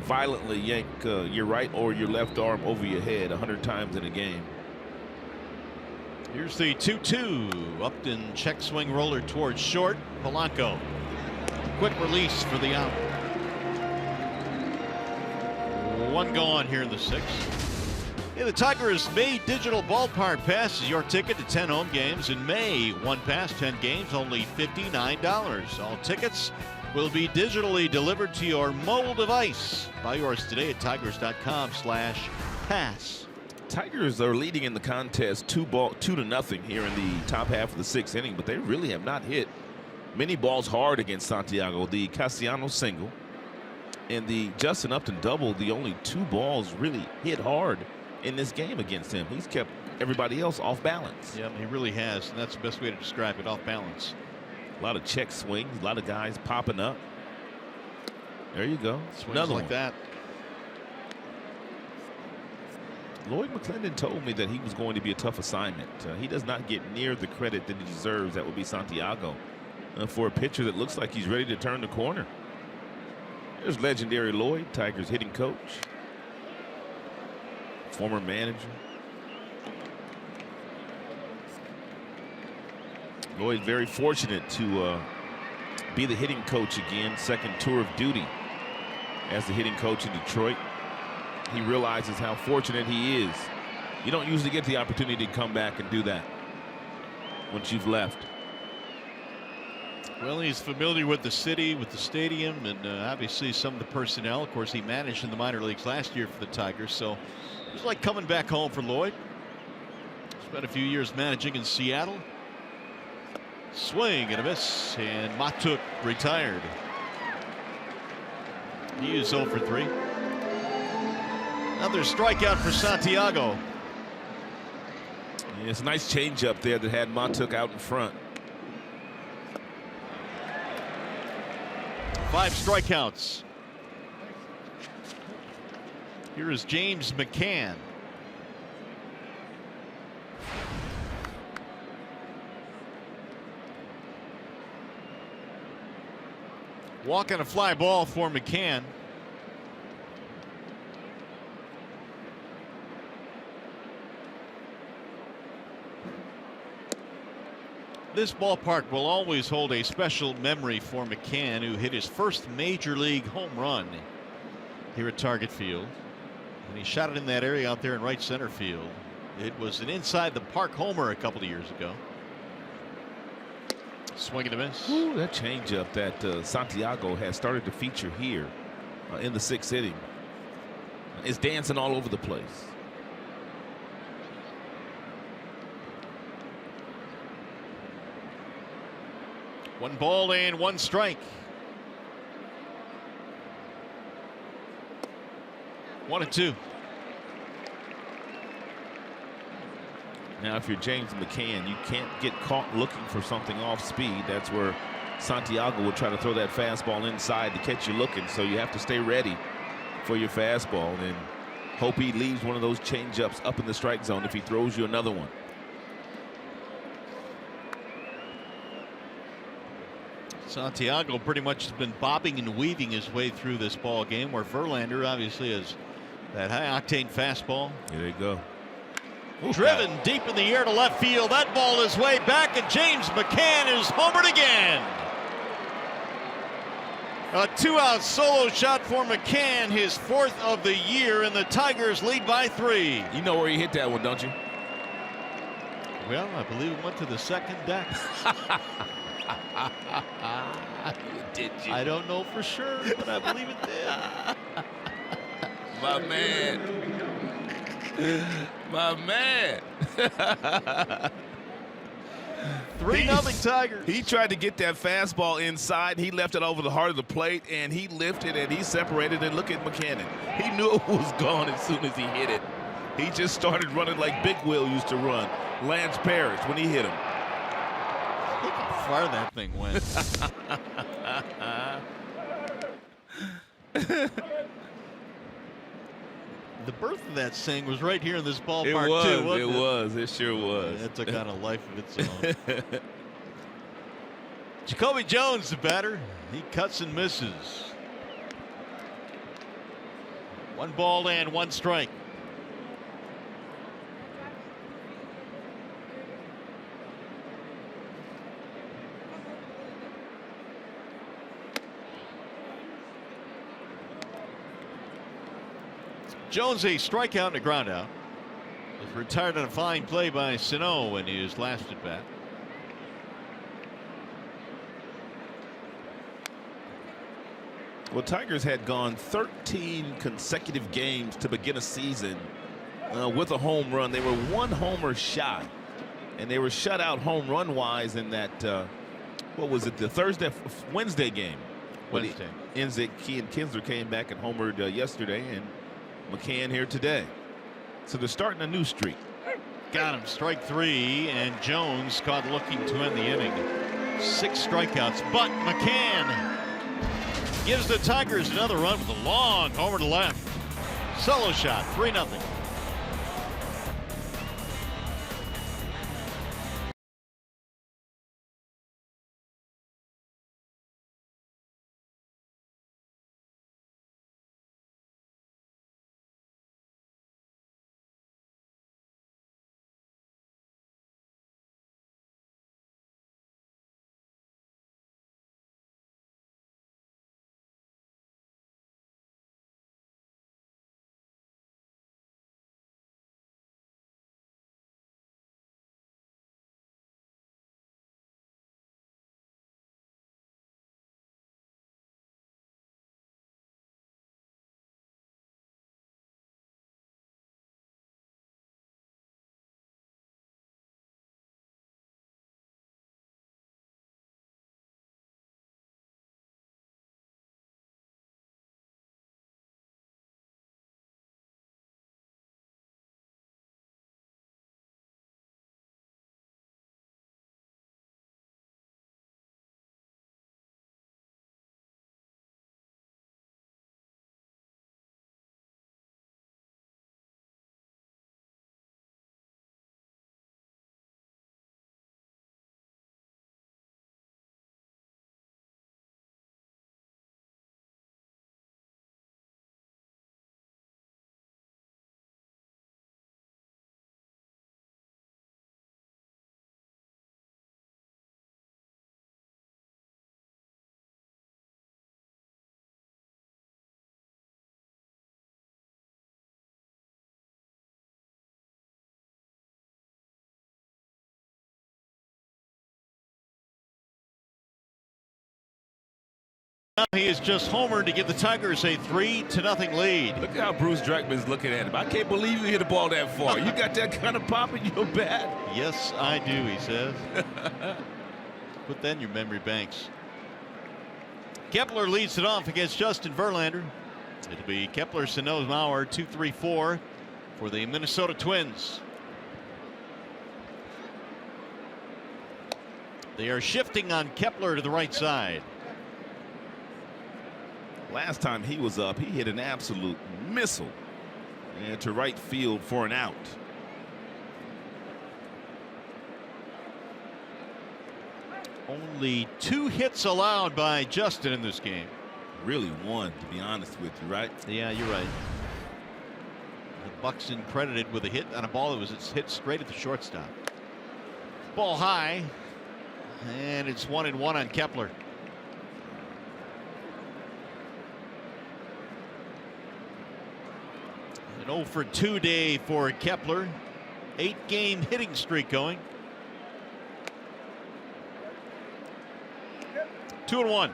violently yank your right or your left arm over your head 100 times in a game. Here's the 2-2. Upton check swing roller towards short. Polanco. Quick release for the out. One gone here in the sixth. Hey, the Tigers made digital ballpark passes. Your ticket to 10 home games in May. One pass, 10 games, only $59. All tickets will be digitally delivered to your mobile device. Buy yours today at tigers.com/pass. Tigers are leading in the contest 2-0 here in the top half of the sixth inning, but they really have not hit many balls hard against Santiago. The Castellanos single and the Justin Upton double, the only two balls really hit hard in this game against him. He's kept everybody else off balance. Yeah, he really has, and that's the best way to describe it, off balance. A lot of check swings, a lot of guys popping up. There you go. Swings another like one. that. Lloyd McClendon told me that he was going to be a tough assignment. He does not get near the credit that he deserves. That would be Santiago for a pitcher that looks like he's ready to turn the corner. There's legendary Lloyd, Tigers hitting coach, former manager. Lloyd very fortunate to be the hitting coach again, second tour of duty as the hitting coach in Detroit. He realizes how fortunate he is. You don't usually get the opportunity to come back and do that once you've left. Well, he's familiar with the city, with the stadium, and obviously some of the personnel. Of course, he managed in the minor leagues last year for the Tigers, so it was like coming back home for Lloyd. Spent a few years managing in Seattle. Swing and a miss, and Matuk retired. He is 0 for 3. Another strikeout for Santiago. Yeah, it's a nice changeup there that had Matuk out in front. 5 strikeouts. Here is James McCann. Walk and a fly ball for McCann. This ballpark will always hold a special memory for McCann, who hit his first major league home run here at Target Field. And he shot it in that area out there in right center field. It was an inside the park homer a couple of years ago. Swing and a miss. Ooh, that changeup that Santiago has started to feature here in the sixth inning is dancing all over the place. One ball and one strike. 1-2. Now, if you're James McCann, you can't get caught looking for something off speed. That's where Santiago will try to throw that fastball inside to catch you looking, so you have to stay ready for your fastball and hope he leaves one of those changeups up in the strike zone if he throws you another one. Santiago pretty much has been bobbing and weaving his way through this ball game, where Verlander obviously has that high-octane fastball. Here they go. Driven deep in the air to left field. That ball is way back, and James McCann is homered again. A 2-out solo shot for McCann, his 4th of the year, and the Tigers lead by 3. You know where he hit that one, don't you? Well, I believe it went to the second deck. Did you? I don't know for sure, but I believe it did. My man. My man. 3-0 Tigers. He tried to get that fastball inside. He left it over the heart of the plate, and he lifted and he separated. And look at McCann. He knew it was gone as soon as he hit it. He just started running like Big Will used to run. Lance Parrish when he hit him. Look how far that thing went. The birth of that thing was right here in this ballpark, too, wasn't it? It sure was. It took on a life of its own. Jacoby Jones, the batter. He cuts and misses. 1 ball and 1 strike. Jones, a strikeout and a ground out. Was retired on a fine play by Sano in his last at bat. Well, Tigers had gone 13 consecutive games to begin a season with a home run. They were 1 homer shy, and they were shut out home run wise in that what was it, the Wednesday game. Wednesday. Key and Kinsler came back and homered yesterday, and McCann here today. So they're starting a new streak. Got him, strike 3, and Jones caught looking to end the inning. 6 strikeouts, but McCann gives the Tigers another run with a long homer to left. Solo shot, 3-0. Now he is just homered to give the Tigers a 3-0 lead. Look how Bruce Dreckman's looking at him. I can't believe you hit a ball that far. You got that kind of pop in your bat? Yes, I do, he says. Put that in your memory banks. Kepler leads it off against Justin Verlander. It'll be Kepler, Sano, Mauer, 2-3-4 for the Minnesota Twins. They are shifting on Kepler to the right side. Last time he was up, he hit an absolute missile and to right field for an out. Only 2 hits allowed by Justin in this game. Really one, to be honest with you, right? Yeah, you're right. Buxton credited with a hit on a ball that was hit straight at the shortstop. Ball high, and it's 1-1 on Kepler. An 0 for 2 day for Kepler. 8-game hitting streak going. 2-1.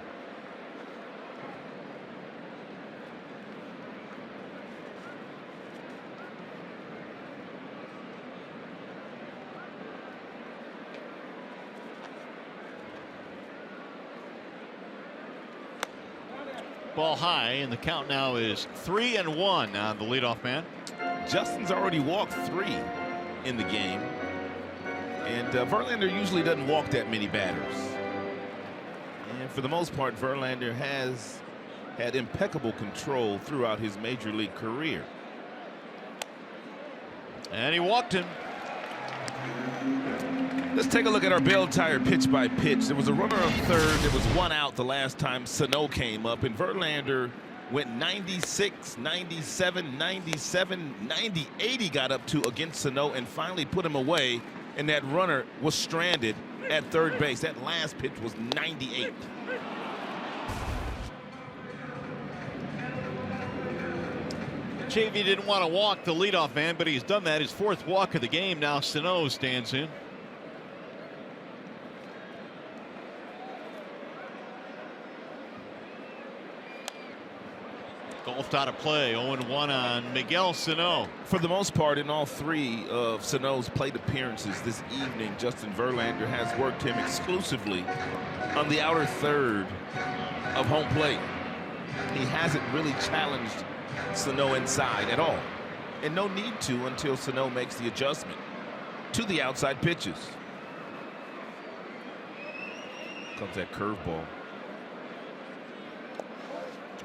Ball high, and the count now is 3-1 on the leadoff man. Justin's already walked 3 in the game, and Verlander usually doesn't walk that many batters. And for the most part, Verlander has had impeccable control throughout his major league career. And he walked him. Let's take a look at our bell tire pitch by pitch. There was a runner on third. There was 1 out the last time Sano came up, and Verlander went 96, 97, 97, 98 he got up to against Sano and finally put him away, and that runner was stranded at third base. That last pitch was 98. JV didn't want to walk the leadoff man, but he's done that. His 4th walk of the game. Now Sano stands in. Golfed out of play. 0-1 on Miguel Sano. For the most part, in all 3 of Sano's plate appearances this evening, Justin Verlander has worked him exclusively on the outer third of home plate. He hasn't really challenged Sano inside at all, and no need to until Sano makes the adjustment to the outside pitches. Comes that curveball.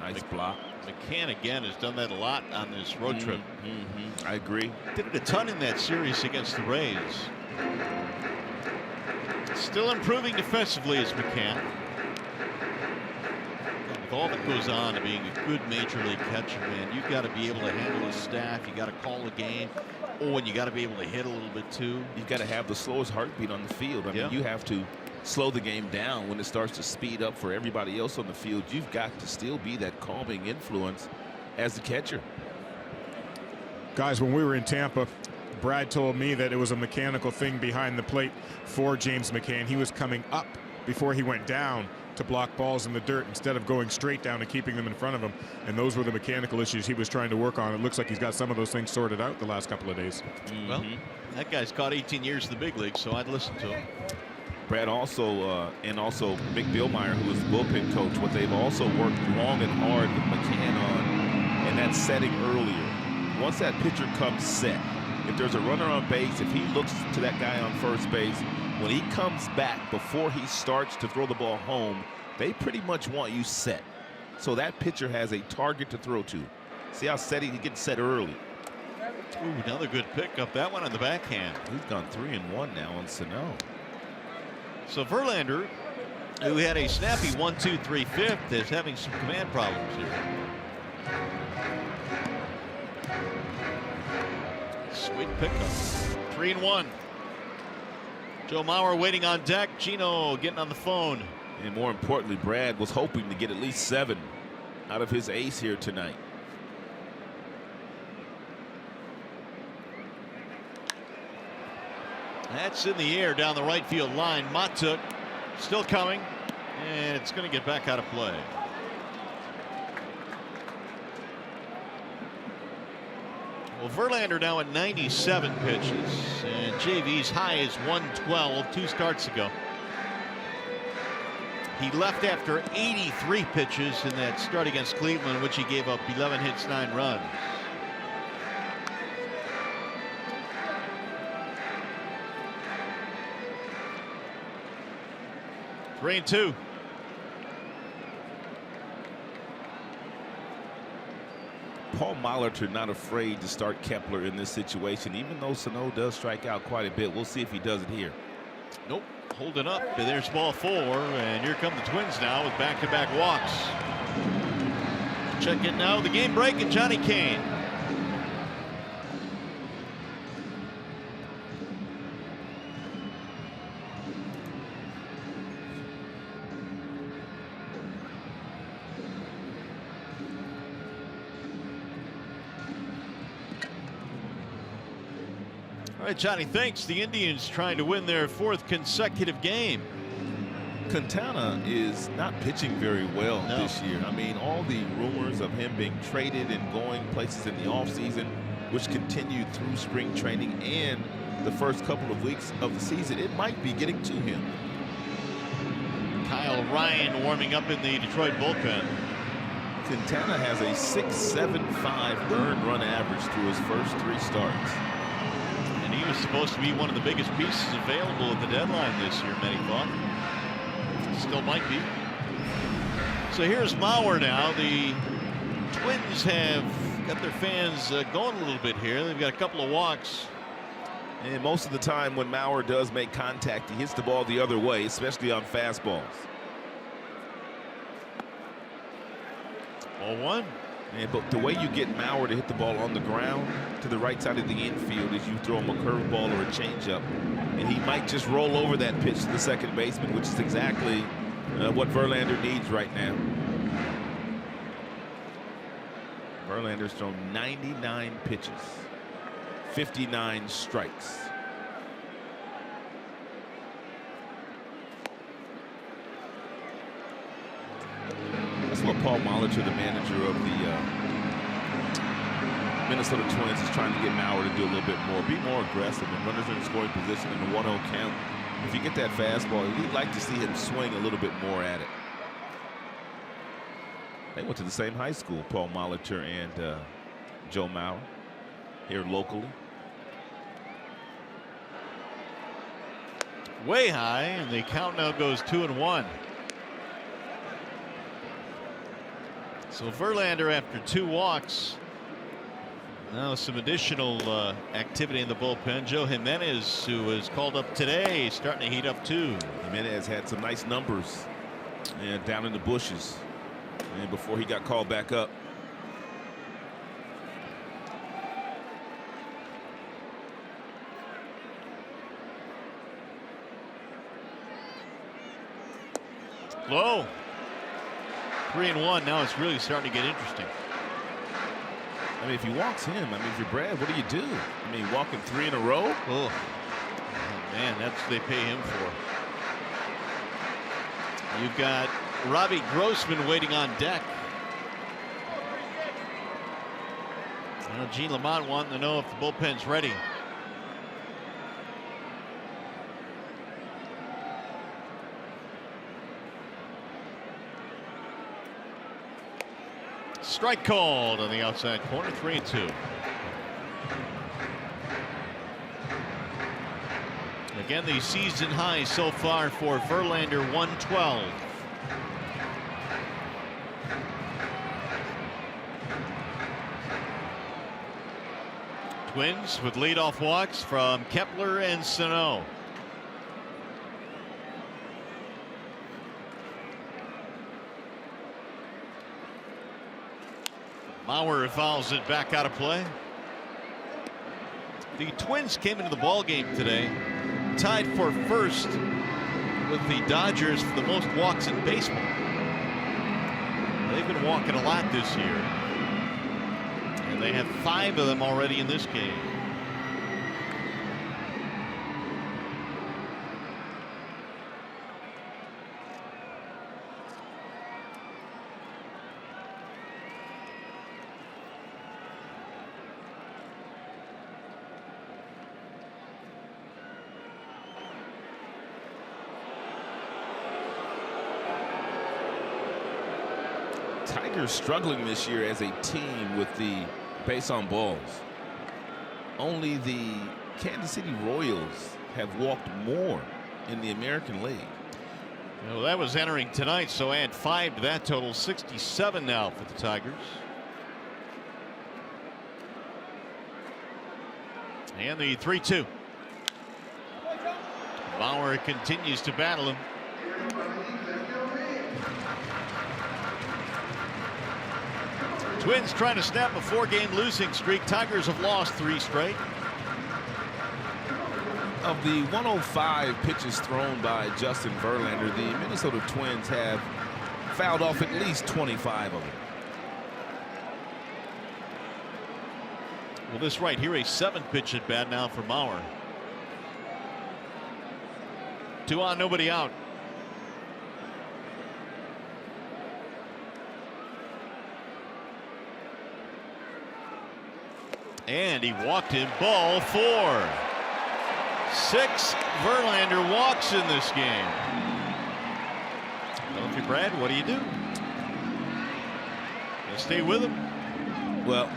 Nice block. McCann again has done that a lot on this road trip. I agree. Did it a ton in that series against the Rays. Still improving defensively is McCann. With all that goes on to being a good major league catcher, man, you've got to be able to handle the staff. You got to call the game. Oh, and you got to be able to hit a little bit too. You've got to have the slowest heartbeat on the field. I mean, you have to slow the game down when it starts to speed up for everybody else on the field. You've got to still be that calming influence as the catcher. Guys, when we were in Tampa, Brad told me that it was a mechanical thing behind the plate for James McCann. He was coming up before he went down to block balls in the dirt instead of going straight down and keeping them in front of him. And those were the mechanical issues he was trying to work on. It looks like he's got some of those things sorted out the last couple of days. Well, that guy's caught 18 years in the big league, so I'd listen to him. Brad also Mick Billmeyer, who is the bullpen coach, what they've also worked long and hard with McCann on, and that's setting earlier. Once that pitcher comes set, if there's a runner on base, if he looks to that guy on first base, when he comes back before he starts to throw the ball home, they pretty much want you set. So that pitcher has a target to throw to. See how set he gets set early. Ooh, another good pick up that one on the backhand. He's gone 3-1 now on Sano. So Verlander, who had a snappy 1-2-3-5, is having some command problems here. Sweet pickup. 3-1. Joe Mauer waiting on deck. Gino getting on the phone. And more importantly, Brad was hoping to get at least 7 out of his ace here tonight. That's in the air down the right field line. Matuk still coming, and it's going to get back out of play. Well, Verlander now at 97 pitches, and JV's high is 112 2 starts ago. He left after 83 pitches in that start against Cleveland, in which he gave up 11 hits, 9 runs. 3-2. Paul Molitor not afraid to start Kepler in this situation, even though Sano does strike out quite a bit. We'll see if he does it here. Nope. Holding up. And there's ball 4. And here come the Twins now with back-to-back walks. Check in now. The game break and Johnny Kane. All right, Johnny, thanks. The Indians trying to win their 4th consecutive game. Quintana is not pitching very well this year. I mean, all the rumors of him being traded and going places in the offseason, which continued through spring training and the first couple of weeks of the season, it might be getting to him. Kyle Ryan warming up in the Detroit bullpen. Quintana has a 6.75 earned run average through his first 3 starts. And he was supposed to be one of the biggest pieces available at the deadline this year, many thought. Still might be. So here's Mauer now. The Twins have got their fans going a little bit here. They've got a couple of walks. And most of the time when Mauer does make contact, he hits the ball the other way, especially on fastballs. 0-1. But the way you get Mauer to hit the ball on the ground to the right side of the infield is you throw him a curveball or a changeup, and he might just roll over that pitch to the second baseman, which is exactly what Verlander needs right now. Verlander's thrown 99 pitches, 59 strikes. That's what Paul Molitor, the manager of the Minnesota Twins, is trying to get Mauer to do a little bit more. Be more aggressive and runners in scoring position in the 1-0 count. If you get that fastball, we'd like to see him swing a little bit more at it. They went to the same high school, Paul Molitor and Joe Mauer, here locally. Way high, and the count now goes 2-1. So Verlander, after 2 walks, now some additional activity in the bullpen. Joe Jimenez, who was called up today, starting to heat up too. Jimenez had some nice numbers and down in the bushes and before he got called back up. Low. 3-1. Now it's really starting to get interesting. I mean, if he walks him, I mean, if you're Brad, what do you do? I mean, walking 3 in a row? Oh man, that's what they pay him for. You've got Robbie Grossman waiting on deck. Gene Lamont wanting to know if the bullpen's ready. Strike called on the outside corner. 3-2. Again, the season high so far for Verlander, 112. Twins with leadoff walks from Kepler and Sano. Mauer fouls it back out of play. The Twins came into the ball game today tied for first with the Dodgers for the most walks in baseball. They've been walking a lot this year, and they have 5 of them already in this game. Tigers struggling this year as a team with the base on balls. Only the Kansas City Royals have walked more in the American League. Well, that was entering tonight, so add 5 to that total. 67 now for the Tigers. And the 3-2. Bauer continues to battle him. Twins trying to snap a 4-game losing streak. Tigers have lost 3 straight. Of the 105 pitches thrown by Justin Verlander, the Minnesota Twins have fouled off at least 25 of them. Well, this right here, a 7-pitch at bat now for Bauer. 2 on, nobody out. And he walked him. Ball 4. 6 Verlander walks in this game. Well, if you're Brad, what do you do? Gonna stay with him? Well,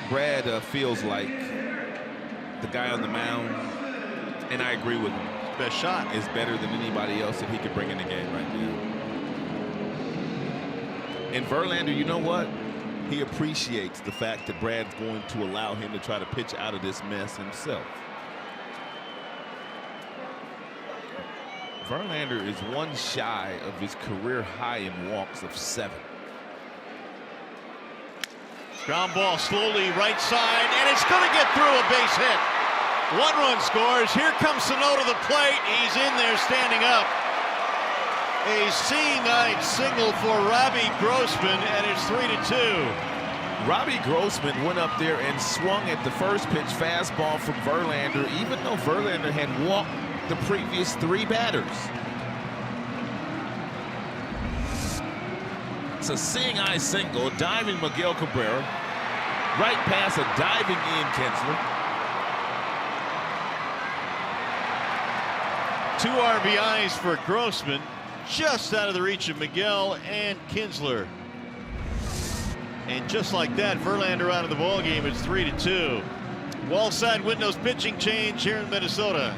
Brad feels like the guy on the mound, and I agree with him. Best shot is better than anybody else that he could bring in the game right now. And Verlander, you know what? He appreciates the fact that Brad's going to allow him to try to pitch out of this mess himself. Verlander is 1 shy of his career high in walks of 7. Ground ball slowly right side, and it's going to get through a base hit. 1 run scores. Here comes Sano to the plate. He's in there standing up. A seeing-eye single for Robbie Grossman, and it's 3-2. Robbie Grossman went up there and swung at the first pitch fastball from Verlander, even though Verlander had walked the previous 3 batters. It's a seeing-eye single, diving Miguel Cabrera, right past a diving Ian Kinsler. 2 RBIs for Grossman, just out of the reach of Miguel and Kinsler. And just like that, Verlander out of the ballgame. It's 3-2. Wall-side windows pitching change here in Minnesota.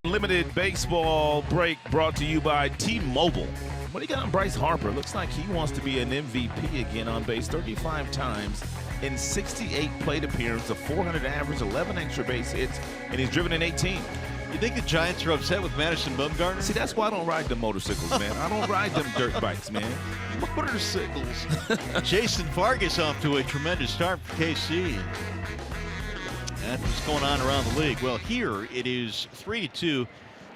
Unlimited baseball break brought to you by T-Mobile. What do you got on Bryce Harper? Looks like he wants to be an MVP again, on base 35 times in 68 plate appearances, a 400 average, 11 extra base hits, and he's driven in 18. You think the Giants are upset with Madison Bumgarner? See, that's why I don't ride the motorcycles, man. I don't ride them dirt bikes, man. Motorcycles. Jason Vargas off to a tremendous start for KC. That's what's going on around the league. Well, here it is 3-2.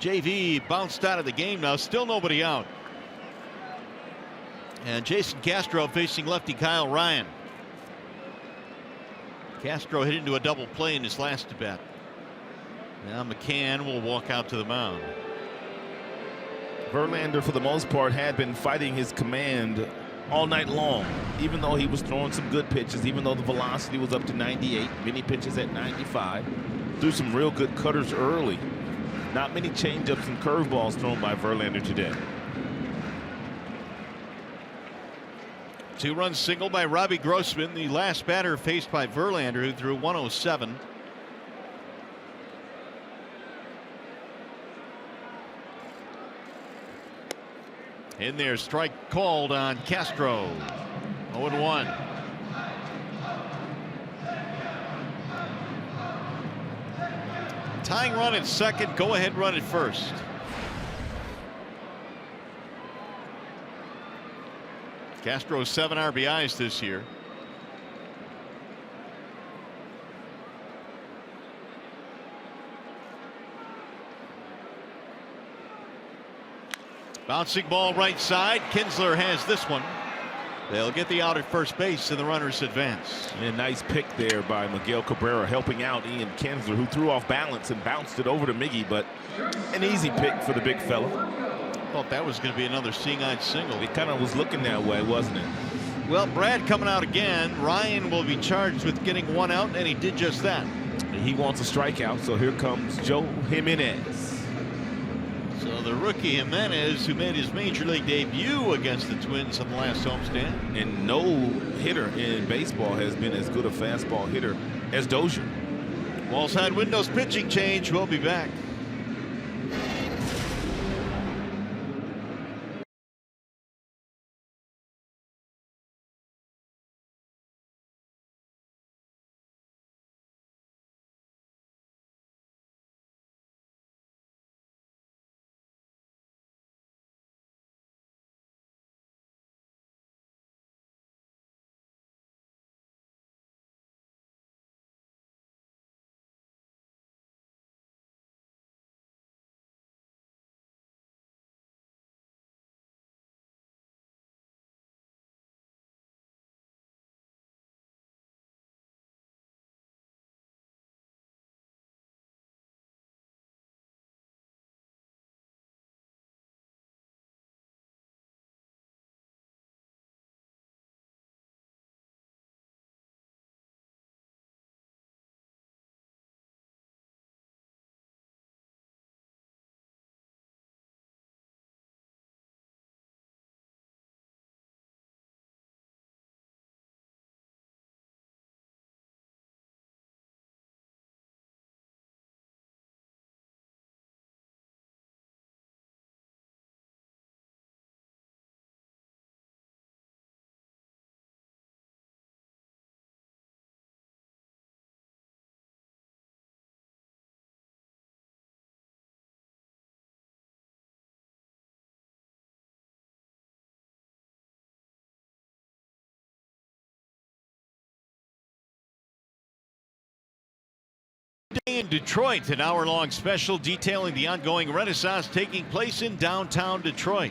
JV bounced out of the game now. Still nobody out. And Jason Castro facing lefty Kyle Ryan. Castro hit into a double play in his last at bat. Now McCann will walk out to the mound. Verlander, for the most part, had been fighting his command all night long, even though he was throwing some good pitches, even though the velocity was up to 98, many pitches at 95. Threw some real good cutters early. Not many changeups and curveballs thrown by Verlander today. 2-run single by Robbie Grossman, the last batter faced by Verlander, who threw 107. In there, strike called on Castro. 0-1. Tying run at second, go ahead run at first. Castro 7 RBIs this year. Bouncing ball right side. Kinsler has this one. They'll get the out at first base and the runners advance. And a nice pick there by Miguel Cabrera, helping out Ian Kinsler, who threw off balance and bounced it over to Miggy, but an easy pick for the big fella. Thought that was going to be another seeing-eyed single. It kind of was looking that way, wasn't it? Well, Brad coming out again. Ryan will be charged with getting one out, and he did just that. He wants a strikeout, so here comes Joe Jimenez. So the rookie Jimenez, who made his major league debut against the Twins on the last homestand. And no hitter in baseball has been as good a fastball hitter as Dozier. Wallside Windows pitching change. We'll be back. Day in Detroit, an hour-long special detailing the ongoing renaissance taking place in downtown Detroit.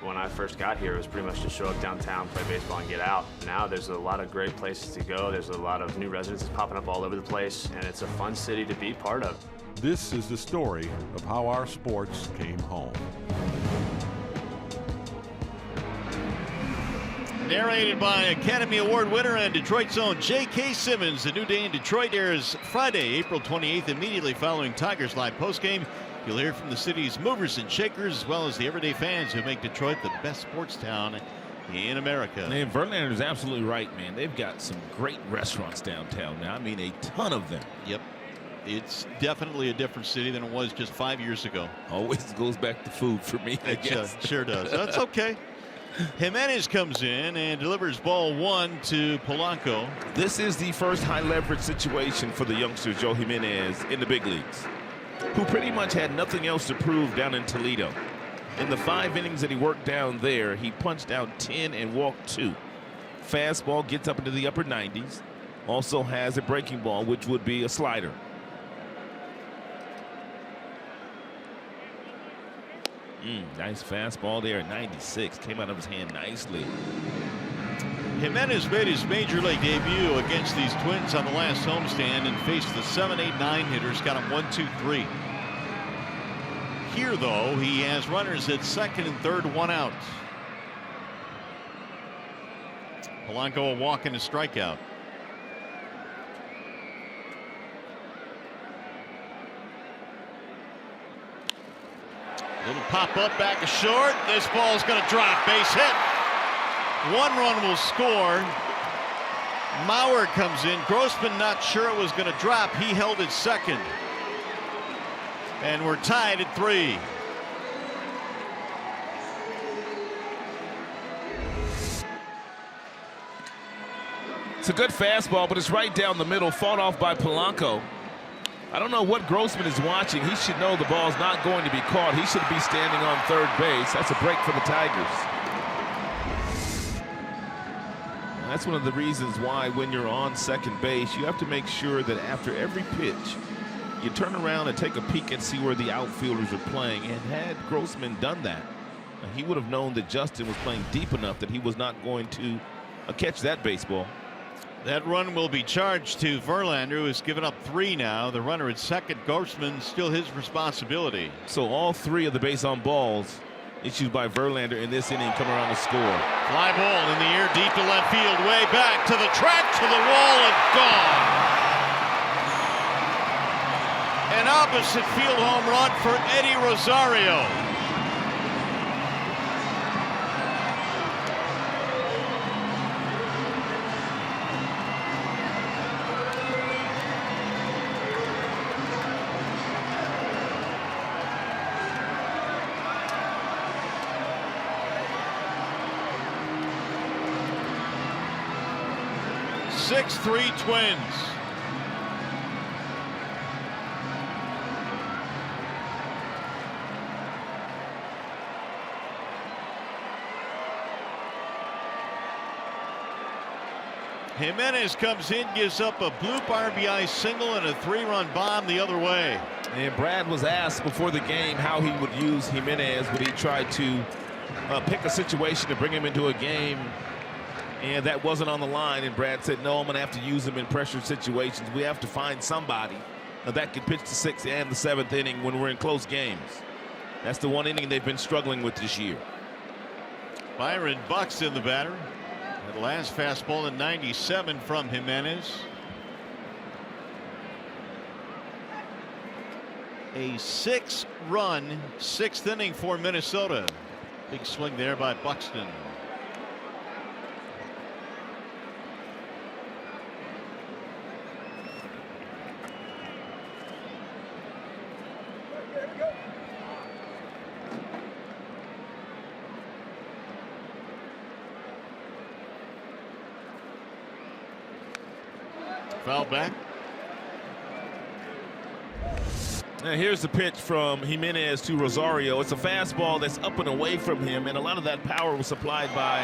When I first got here, it was pretty much to show up downtown, play baseball, and get out. Now there's a lot of great places to go. There's a lot of new residences popping up all over the place, and it's a fun city to be part of. This is the story of how our sports came home. Narrated by Academy Award winner and Detroit's own J.K. Simmons. A New Day in Detroit airs Friday, April 28th, immediately following Tigers live postgame. You'll hear from the city's movers and shakers, as well as the everyday fans who make Detroit the best sports town in America. Man, Verlander's absolutely right, man. They've got some great restaurants downtown now. I mean, a ton of them. Yep. It's definitely a different city than it was just 5 years ago. Always goes back to food for me, I guess. Sure does. That's okay. Jimenez comes in and delivers ball one to Polanco. This is the first high leverage situation for the youngster Joe Jimenez in the big leagues, who pretty much had nothing else to prove down in Toledo. In the 5 innings that he worked down there, he punched out 10 and walked 2. Fastball gets up into the upper 90s. Also has a breaking ball, which would be a slider. Nice fastball there at 96. Came out of his hand nicely. Jimenez made his major league debut against these Twins on the last homestand and faced the 7, 8, 9 hitters. Got him 1, 2, 3. Here, though, he has runners at second and third, 1 out. Polanco a walk and a strikeout. Little pop up back to short. This ball's going to drop. Base hit. 1 run will score. Mauer comes in. Grossman not sure it was going to drop. He held it second. And we're tied at 3. It's a good fastball, but it's right down the middle, fought off by Polanco. I don't know what Grossman is watching. He should know the ball's not going to be caught. He should be standing on third base. That's a break for the Tigers. And that's one of the reasons why when you're on second base, you have to make sure that after every pitch, you turn around and take a peek and see where the outfielders are playing. And had Grossman done that, he would have known that Justin was playing deep enough that he was not going to catch that baseball. That run will be charged to Verlander, who has given up 3 now. The runner at second, Grossman, still his responsibility. So all 3 of the base on balls issued by Verlander in this inning come around to score. Fly ball in the air, deep to left field, way back to the track, to the wall, and gone. An opposite field home run for Eddie Rosario. Three Twins. Jimenez comes in, gives up a bloop RBI single and a 3-run bomb the other way. And Brad was asked before the game how he would use Jimenez. Would he try to pick a situation to bring him into a game? And that wasn't on the line, and Brad said, no, I'm going to have to use him in pressure situations. We have to find somebody that can pitch the 6th and the 7th inning when we're in close games. That's the one inning they've been struggling with this year. Byron Buxton, the batter. That last fastball in 97 from Jimenez. A 6-run 6th inning for Minnesota. Big swing there by Buxton. Foul back. Now here's the pitch from Jimenez to Rosario. It's a fastball that's up and away from him, and a lot of that power was supplied by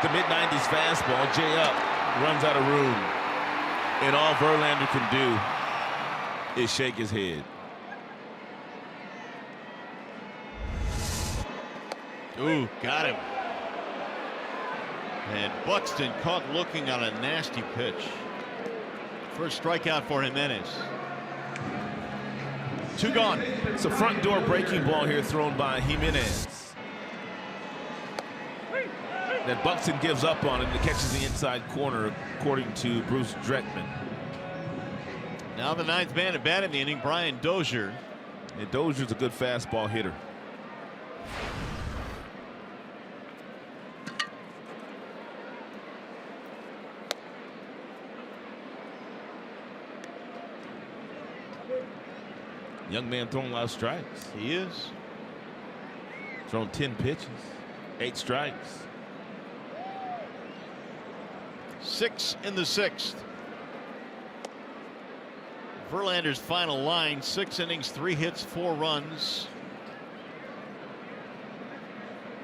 the mid-90s fastball. Jay up, runs out of room, and all Verlander can do is shake his head. Ooh, got him. And Buxton caught looking on a nasty pitch. First strikeout for Jimenez. 2 gone. It's a front door breaking ball here thrown by Jimenez. That Buxton gives up on it and it catches the inside corner, according to Bruce Dreckman. Now the 9th man at bat in the inning, Brian Dozier. And Dozier's a good fastball hitter. Young man throwing a lot of strikes. He is. Thrown 10 pitches, 8 strikes. 6 in the 6th. Verlander's final line: 6 innings, 3 hits, 4 runs,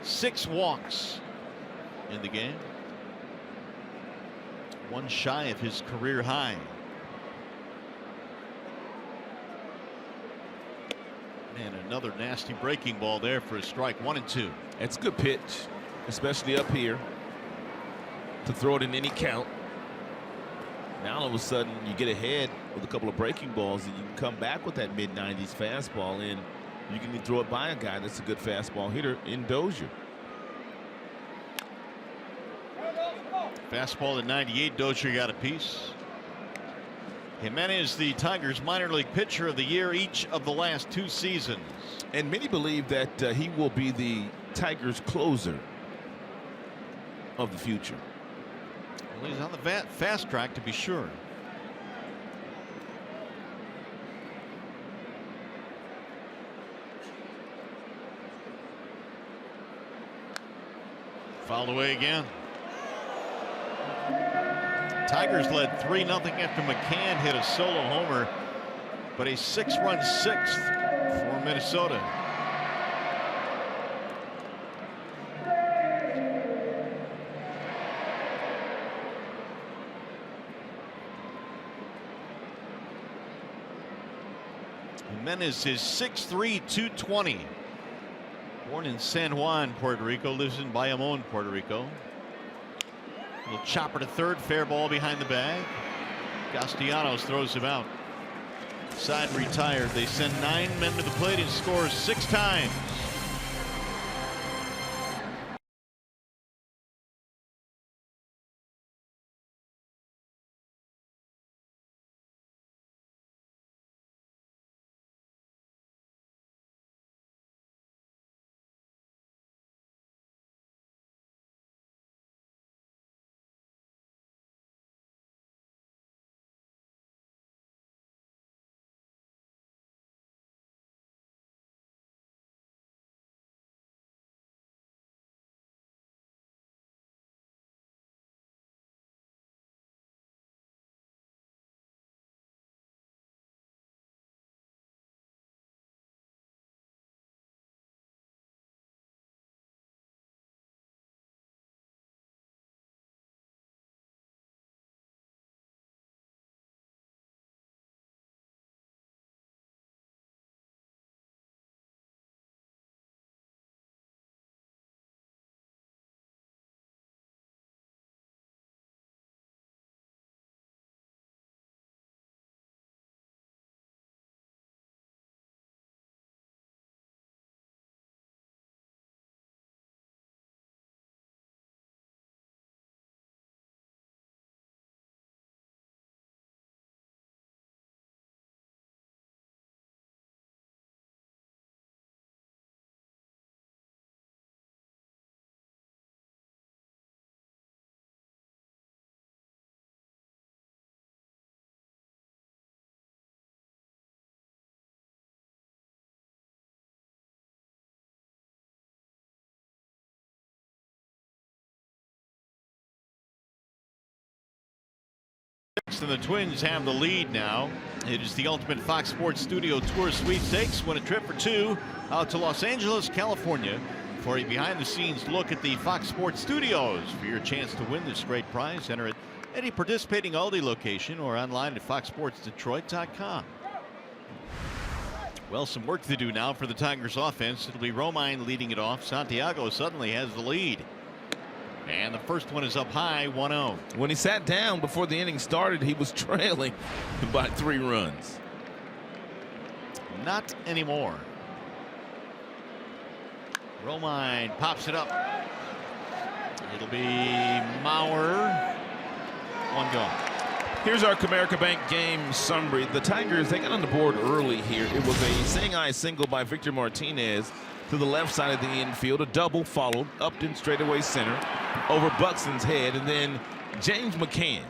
6 walks in the game. 1 shy of his career high. And another nasty breaking ball there for a strike. 1 and 2. It's a good pitch, especially up here. to throw it in any count. Now all of a sudden you get ahead with a couple of breaking balls and you can come back with that mid-90s fastball, and you can throw it by a guy that's a good fastball hitter in Dozier. Fastball at 98. Dozier got a piece. Jimenez, the Tigers minor league pitcher of the year each of the last 2 seasons. And many believe that he will be the Tigers closer of the future. Well, he's on the fast track to be sure. Fouled away again. Tigers led 3-0 after McCann hit a solo homer, but a 6-run 6th for Minnesota. Jimenez is 6'3", 220. Born in San Juan, Puerto Rico, lives in Bayamon, Puerto Rico. Little chopper to third, fair ball behind the bag. Castellanos throws him out. Side retired. They send 9 men to the plate and scores 6 times. And the Twins have the lead now. It is the ultimate Fox Sports Studio Tour sweepstakes. Win a trip for 2 out to Los Angeles, California for a behind-the-scenes look at the Fox Sports Studios. For your chance to win this great prize, enter at any participating Aldi location or online at foxsportsdetroit.com. Well, some work to do now for the Tigers offense. It'll be Romine leading it off. Santiago suddenly has the lead. And the first one is up high, 1-0. When he sat down before the inning started, he was trailing by 3 runs. Not anymore. Romine pops it up. It'll be Mauer. 1 gone. Here's our Comerica Bank game summary. The Tigers, they got on the board early here. It was a seeing-eye single by Victor Martinez to the left side of the infield. A double followed, Upton straightaway center, over Buxton's head, and then James McCann.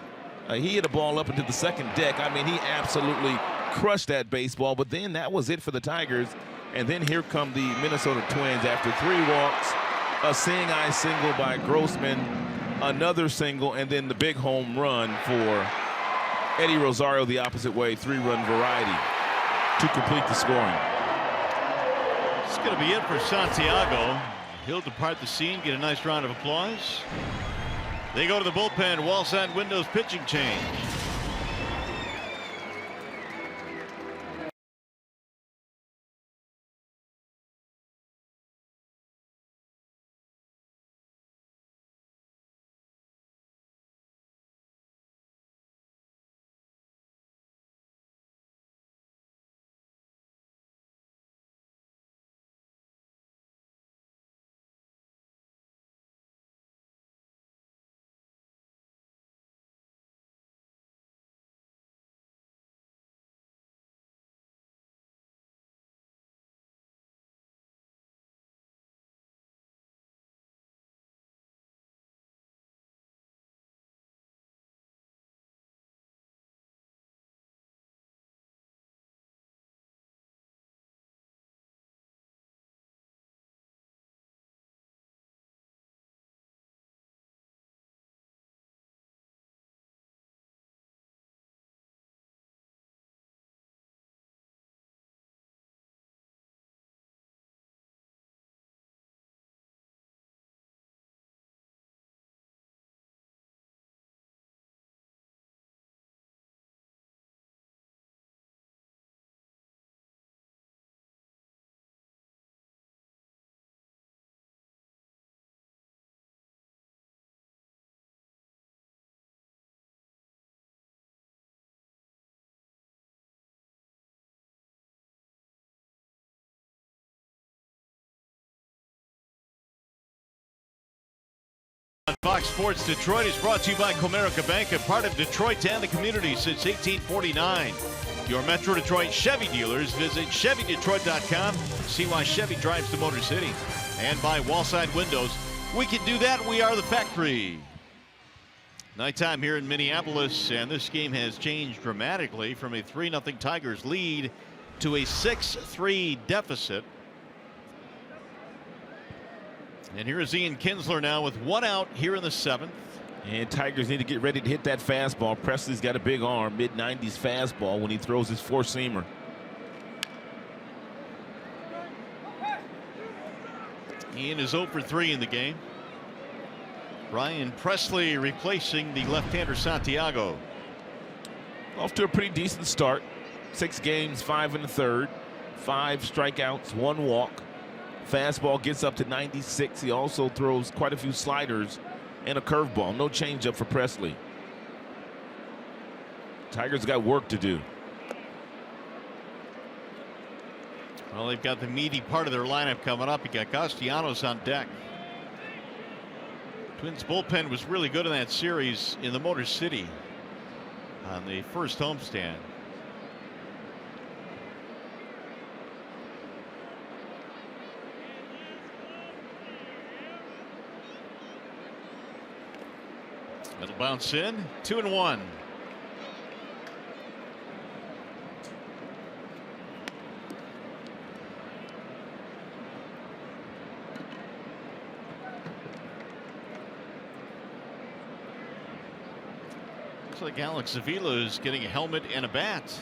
He hit a ball up into the second deck. I mean, he absolutely crushed that baseball, but then that was it for the Tigers. And then here come the Minnesota Twins after 3 walks, a seeing-eye single by Grossman, another single, and then the big home run for Eddie Rosario the opposite way, 3-run variety to complete the scoring. It's going to be it for Santiago. He'll depart the scene, get a nice round of applause. They go to the bullpen. Wallside Windows pitching change. On Fox Sports Detroit is brought to you by Comerica Bank, a part of Detroit and the community since 1849. Your Metro Detroit Chevy dealers. Visit ChevyDetroit.com. See why Chevy drives to Motor City. And by Wallside Windows. We can do that. We are the factory. Nighttime here in Minneapolis, and this game has changed dramatically from a 3-0 Tigers lead to a 6-3 deficit. And here is Ian Kinsler now with 1 out here in the 7th. And Tigers need to get ready to hit that fastball. Presley's got a big arm, mid-90s fastball when he throws his four-seamer. Ian is 0 for 3 in the game. Ryan Presley replacing the left-hander Santiago. Off to a pretty decent start. 6 games, 5 in the third. 5 strikeouts, 1 walk. Fastball gets up to 96. He also throws quite a few sliders and a curveball. No changeup for Presley. Tigers got work to do. Well, they've got the meaty part of their lineup coming up. You got Castellanos on deck. Twins bullpen was really good in that series in the Motor City on the first homestand. It'll bounce in. 2-1. Looks like Alex Avila is getting a helmet and a bat.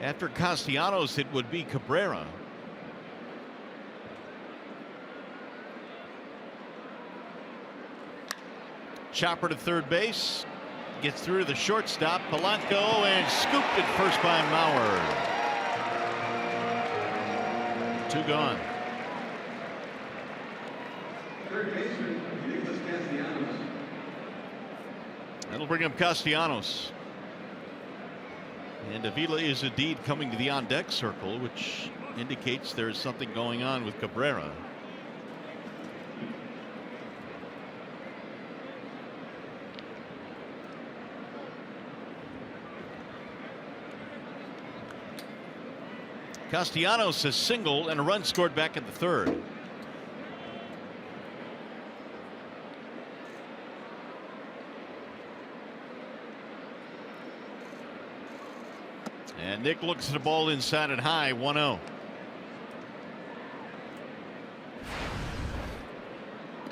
After Castellanos, it would be Cabrera. Chopper to third base. Gets through to the shortstop. Polanco, and scooped at first by Mauer. 2 gone. That'll bring up Castellanos. And Avila is indeed coming to the on-deck circle, which indicates there's something going on with Cabrera. Castellanos a single and a run scored back in the third. And Nick looks at the ball inside and high. 1-0.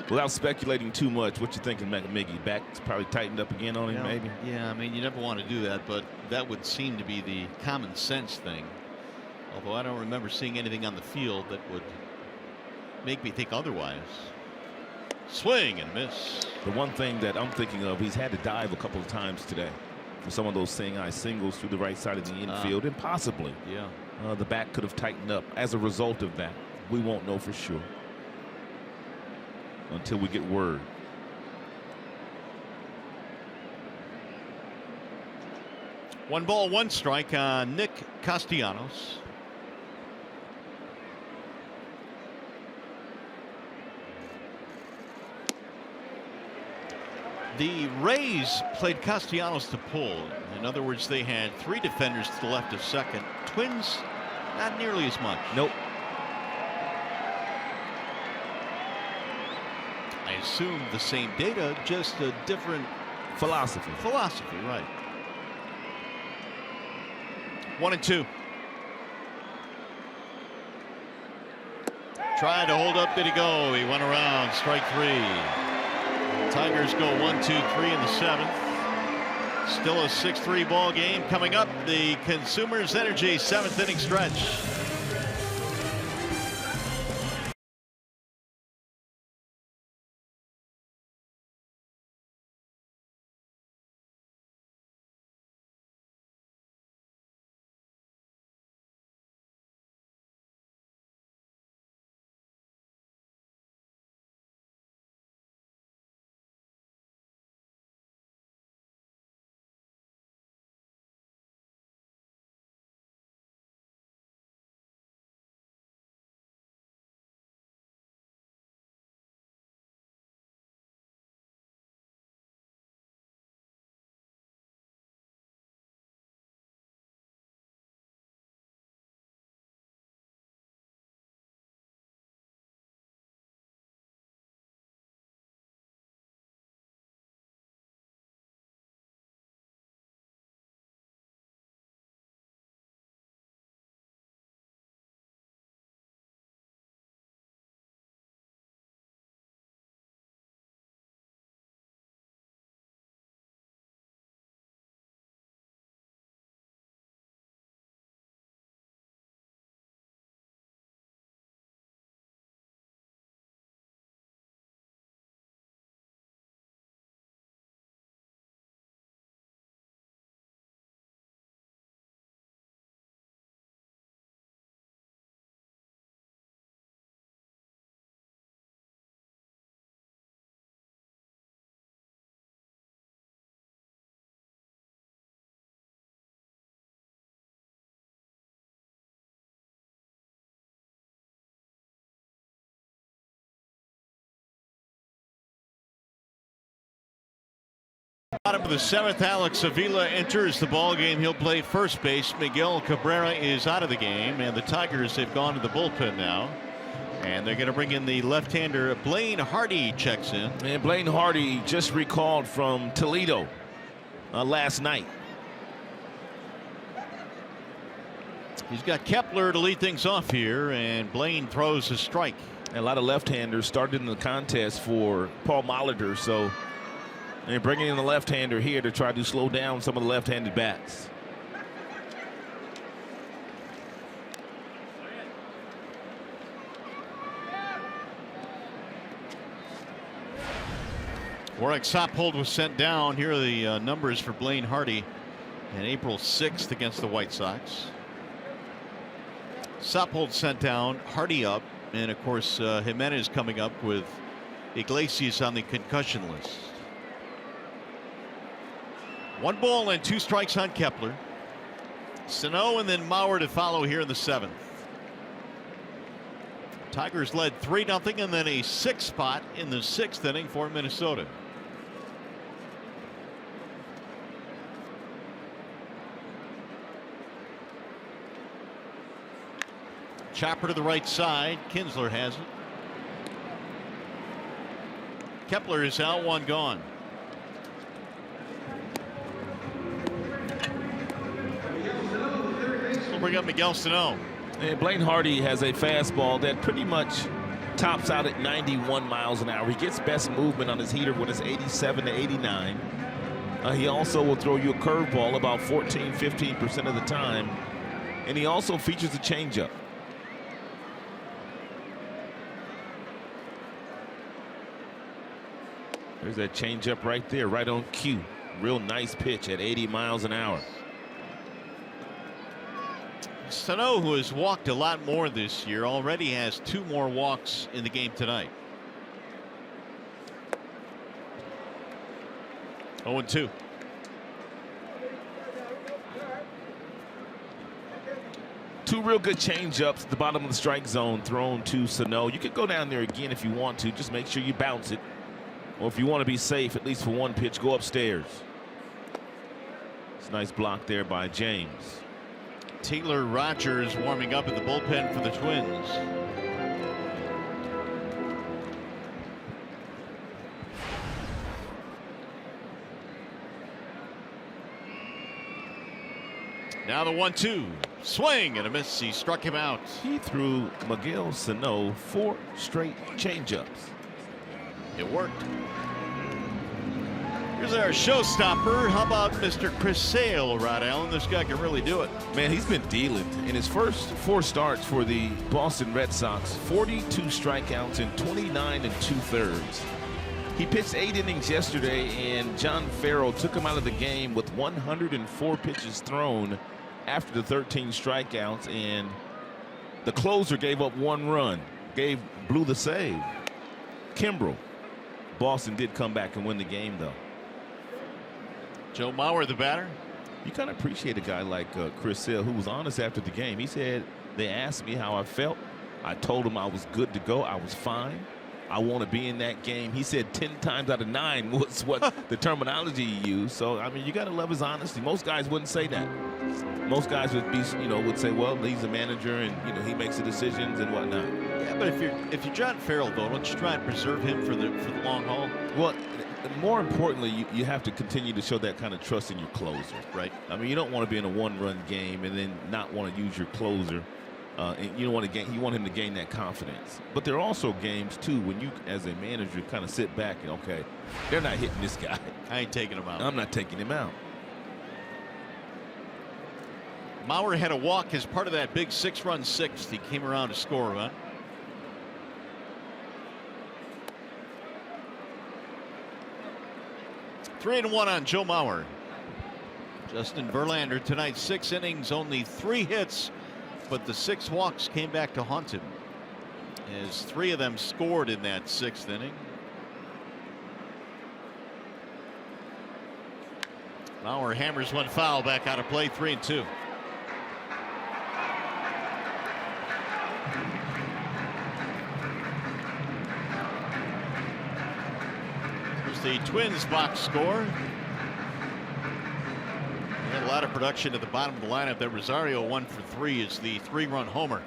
Without speculating too much, what you thinking, McMiggy? Back's probably tightened up again on him, maybe? Yeah, I mean, you never want to do that, but that would seem to be the common sense thing. Although I don't remember seeing anything on the field that would make me think otherwise. Swing and miss. The one thing that I'm thinking of, he's had to dive a couple of times today for some of those seeing-eye singles through the right side of the infield, and possibly the back could have tightened up as a result of that. We won't know for sure until we get word. One ball, one strike on Nick Castellanos. The Rays played Castellanos to pull. In other words, they had 3 defenders to the left of second. Twins, not nearly as much. Nope. I assume the same data, just a different philosophy. Philosophy, right. 1-2. Trying to hold up, did he go? He went around, strike 3. Tigers go 1-2-3 in the 7th. Still a 6-3 ball game coming up. The Consumers Energy 7th inning stretch. Bottom of the 7th, Alex Avila enters the ball game. He'll play first base. Miguel Cabrera is out of the game, and the Tigers have gone to the bullpen now. And they're going to bring in the left-hander. Blaine Hardy checks in. And Blaine Hardy just recalled from Toledo last night. He's got Kepler to lead things off here, and Blaine throws a strike. And a lot of left-handers started in the contest for Paul Molitor, so they're bringing in the left-hander here to try to slow down some of the left-handed bats. Warwick Sophold was sent down. Here are the numbers for Blaine Hardy on April 6th against the White Sox. Sophold sent down, Hardy up, and of course Jimenez coming up with Iglesias on the concussion list. 1 ball and 2 strikes on Kepler. Sano and then Mauer to follow here in the 7th. Tigers led 3-0 and then a 6 spot in the 6th inning for Minnesota. Chopper to the right side. Kinsler has it. Kepler is out, 1 gone. We'll bring up Miguel Sano. And Blaine Hardy has a fastball that pretty much tops out at 91 miles an hour. He gets best movement on his heater when it's 87 to 89. He also will throw you a curveball about 14–15% of the time. And he also features a changeup. There's that changeup right there, right on cue. Real nice pitch at 80 miles an hour. Sano, who has walked a lot more this year, already has 2 more walks in the game tonight. 0-2. Two real good changeups at the bottom of the strike zone thrown to Sano. You could go down there again if you want to. Just make sure you bounce it. Or if you want to be safe, at least for 1 pitch, go upstairs. It's a nice block there by James. Taylor Rogers warming up in the bullpen for the Twins. Now the 1-2. Swing and a miss. He struck him out. He threw Miguel Sano 4 straight changeups. It worked. Here's our showstopper. How about Mr. Chris Sale, Rod Allen? This guy can really do it. Man, he's been dealing. In his first 4 starts for the Boston Red Sox, 42 strikeouts in 29 2/3. He pitched 8 innings yesterday, and John Farrell took him out of the game with 104 pitches thrown after the 13 strikeouts, and the closer gave up 1 run, blew the save. Kimbrel. Boston did come back and win the game, though. Joe Mauer, the batter. You kind of appreciate a guy like Chris Sale, who was honest after the game. He said, they asked me how I felt. I told them I was good to go. I was fine. I want to be in that game. He said 10 times out of 9 was what the terminology he used. So, I mean, you got to love his honesty. Most guys wouldn't say that. Most guys would be, would say, well, he's a manager and, he makes the decisions and whatnot. Yeah, but if you're John Farrell, though, don't you try and preserve him for the long haul? Well, more importantly, you have to continue to show that kind of trust in your closer. Right. I mean, you don't want to be in a 1-run game and then not want to use your closer. And you don't want to gain. You want him to gain that confidence. But there are also games too when you, as a manager, kind of sit back and okay, they're not hitting this guy. I ain't taking him out. I'm not taking him out. Mauer had a walk as part of that big 6-run 6th. He came around to score, huh? Three and 1 on Joe Mauer. Justin Verlander tonight, 6 innings, only 3 hits, but the 6 walks came back to haunt him, as 3 of them scored in that 6th inning. Mauer hammers one foul back out of play. 3-2. Here's the Twins box score. lot of production at the bottom of the lineup. That Rosario 1 for 3 is the 3-run homer.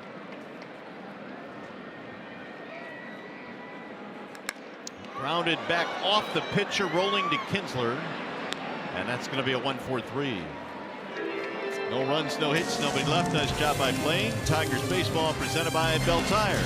Grounded back off the pitcher, rolling to Kinsler. And that's going to be a 1-4-3. No runs, no hits, nobody left. Nice job by Blaine. Tigers baseball presented by Bell Tire.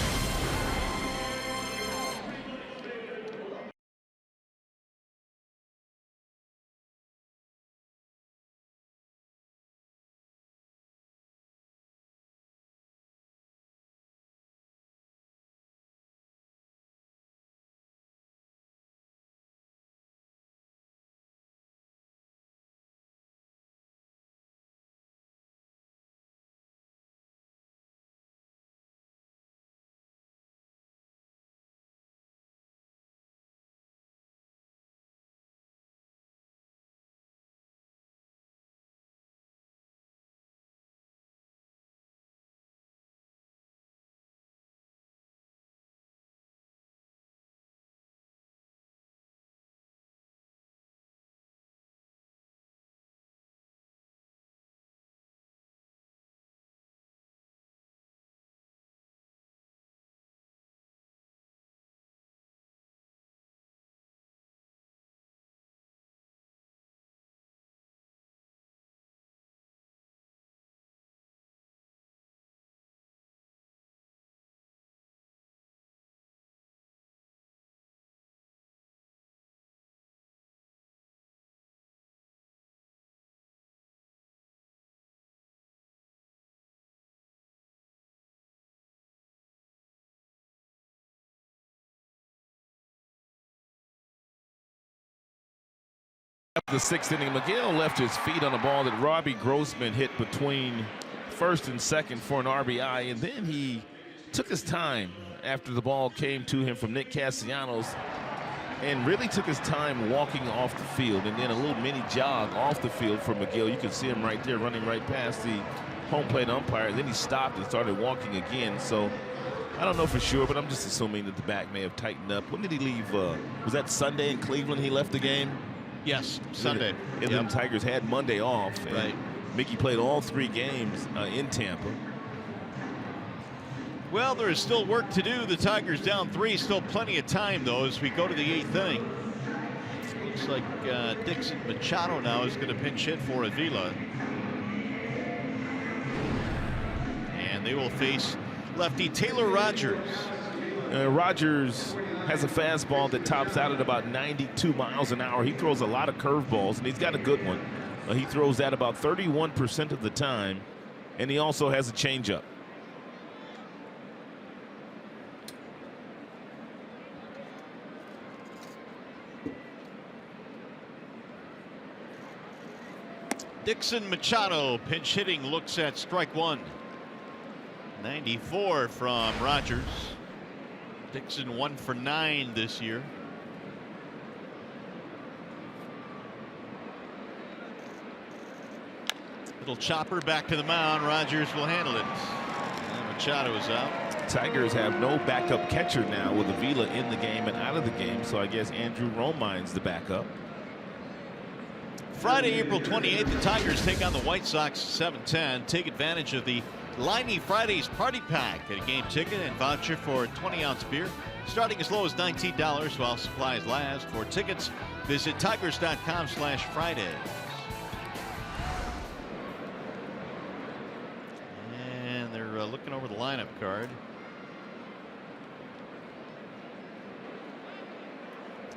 After the 6th inning, McGill left his feet on a ball that Robbie Grossman hit between first and second for an RBI, and then he took his time after the ball came to him from Nick Castellanos and really took his time walking off the field, and then a little mini jog off the field for McGill. You can see him right there running right past the home plate umpire. Then he stopped and started walking again. So I don't know for sure, but I'm just assuming that the back may have tightened up. When did he leave? Was that Sunday in Cleveland he left the game? Yes, Sunday. And then the Tigers had Monday off. And right. Mickey played all 3 games in Tampa. Well, there is still work to do. The Tigers down 3. Still plenty of time, though, as we go to the 8th inning. Looks like Dixon Machado now is going to pinch hit for Avila. And they will face lefty Taylor Rogers. Rogers has a fastball that tops out at about 92 miles an hour. He throws a lot of curveballs, and he's got a good one. He throws that about 31% of the time, and he also has a changeup. Dixon Machado pinch hitting, looks at strike 1. 94 from Rogers. Dixon 1 for 9 this year. Little chopper back to the mound. Rogers will handle it. And Machado is out. Tigers have no backup catcher now with Avila in the game and out of the game, so I guess Andrew Romine's the backup. Friday, April 28th, the Tigers take on the White Sox at 7:10. Take advantage of the Liney Fridays Party Pack. Get a game ticket and voucher for a 20-ounce beer, starting as low as $19 while supplies last. For tickets, visit tigers.com/Fridays. And they're looking over the lineup card.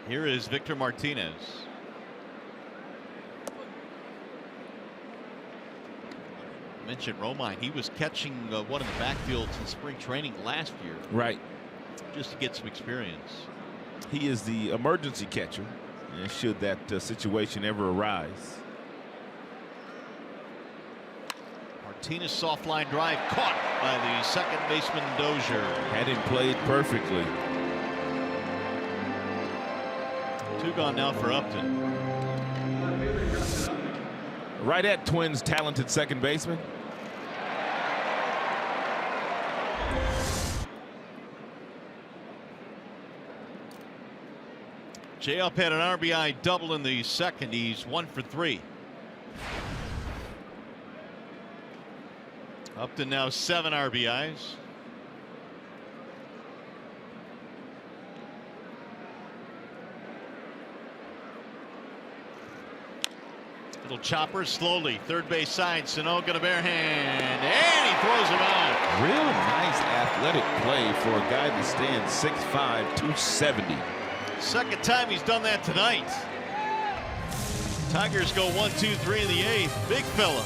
Here is Victor Martinez. Mentioned Romine. He was catching one in the backfield in spring training last year. Right. Just to get some experience. He is the emergency catcher, and should that situation ever arise. Martinez soft line drive caught by the second baseman Dozier. Had him played perfectly. 2 gone now for Upton. Right at Twins' talented second baseman. J. Up had an RBI double in the second. He's 1 for 3. Up to now 7 RBIs. Little chopper slowly. Third base side. Sano going to barehand. And he throws him out. Real nice athletic play for a guy that stands 6'5", 270. Second time he's done that tonight. Tigers go 1-2-3 in the 8th. Big fella.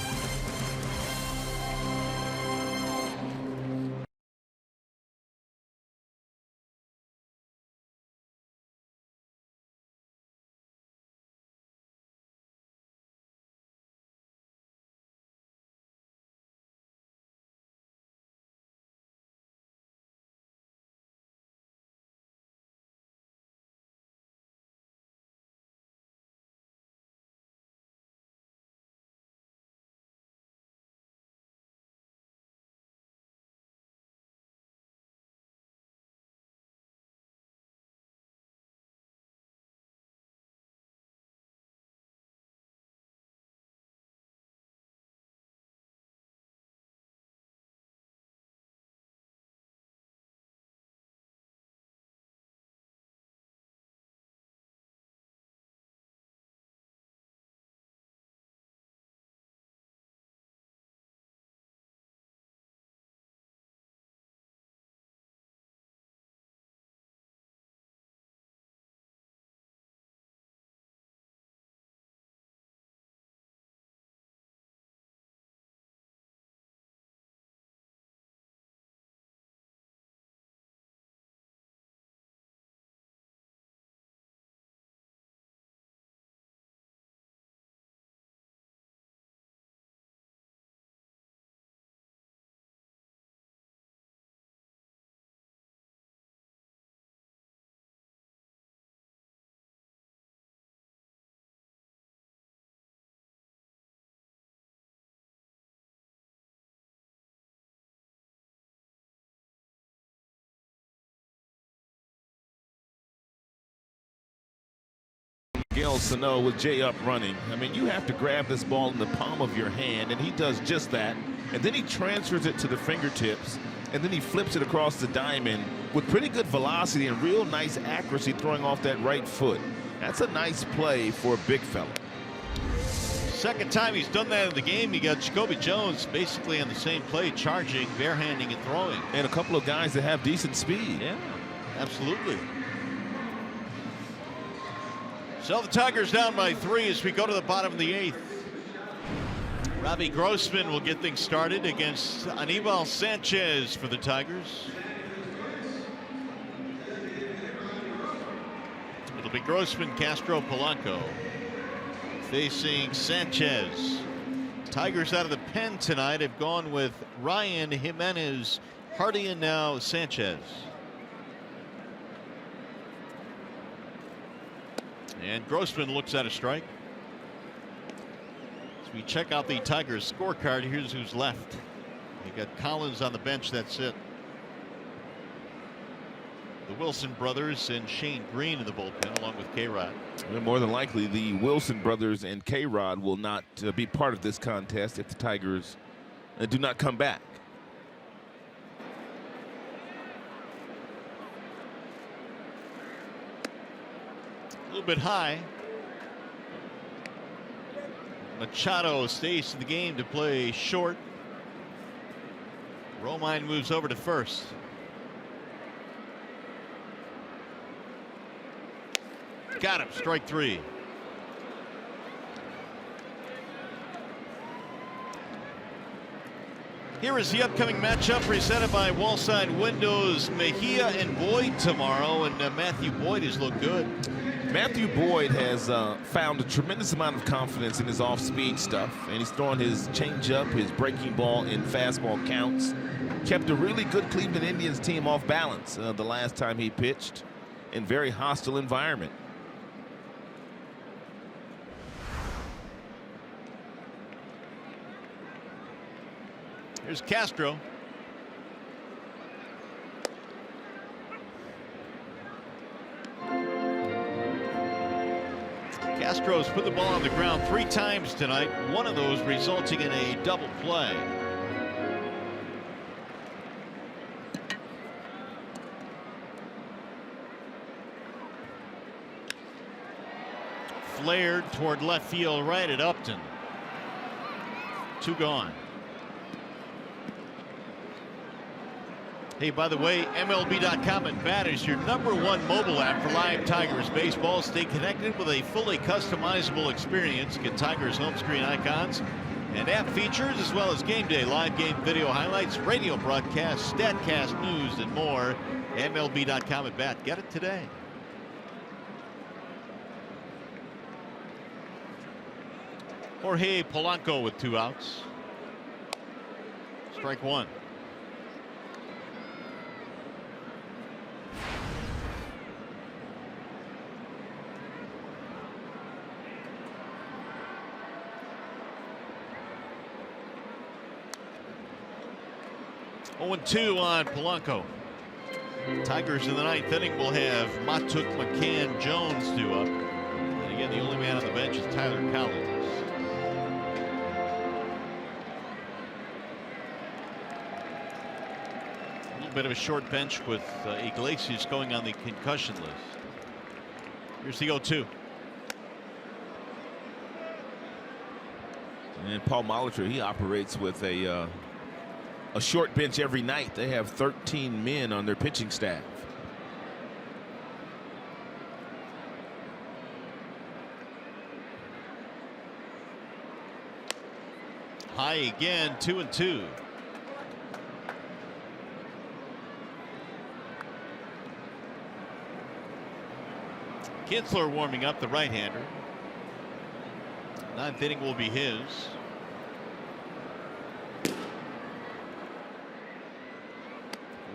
Miguel Sano with Jay up running. I mean, you have to grab this ball in the palm of your hand, and he does just that. And then he transfers it to the fingertips, and then he flips it across the diamond with pretty good velocity and real nice accuracy throwing off that right foot. That's a nice play for a big fella. Second time he's done that in the game. You got Jacoby Jones basically on the same play, charging, barehanding, and throwing. And a couple of guys that have decent speed. Yeah, absolutely. So the Tigers down by 3 as we go to the bottom of the 8th. Robbie Grossman will get things started against Aníbal Sanchez for the Tigers. It'll be Grossman, Castro, Polanco facing Sanchez. Tigers out of the pen tonight have gone with Ryan, Jimenez, Hardy, and now Sanchez. And Grossman looks at a strike. As we check out the Tigers scorecard, here's who's left. You got Collins on the bench, that's it. The Wilson brothers and Shane Green in the bullpen along with K-Rod. More than likely the Wilson brothers and K-Rod will not be part of this contest if the Tigers do not come back. A little bit high. Machado stays in the game to play short. Romine moves over to first. Got him, strike 3. Here is the upcoming matchup presented by Wallside Windows. Mejia and Boyd tomorrow, and Matthew Boyd has looked good. Matthew Boyd has found a tremendous amount of confidence in his off-speed stuff, and he's throwing his changeup, his breaking ball, and fastball counts. Kept a really good Cleveland Indians team off balance the last time he pitched in very hostile environment. Here's Castro. Castro's put the ball on the ground 3 times tonight, one of those resulting in a double play. flared toward left field, right at Upton. 2 gone. Hey, by the way, MLB.com at Bat is your #1 mobile app for live Tigers baseball. Stay connected with a fully customizable experience. Get Tigers home screen icons and app features, as well as game day, live game video highlights, radio broadcasts, StatCast news, and more. MLB.com at Bat. Get it today. Jorge Polanco with 2 outs. Strike 1. Oh, 2 on Polanco. Tigers in the 9th inning will have Matuk, McCann, Jones due up. And again, the only man on the bench is Tyler Collins. A little bit of a short bench with Iglesias going on the concussion list. Here's the 0-2. And Paul Molitor, he operates with a short bench every night. They have 13 men on their pitching staff. High again, 2-2. Kinsler warming up, the right-hander. 9th inning will be his.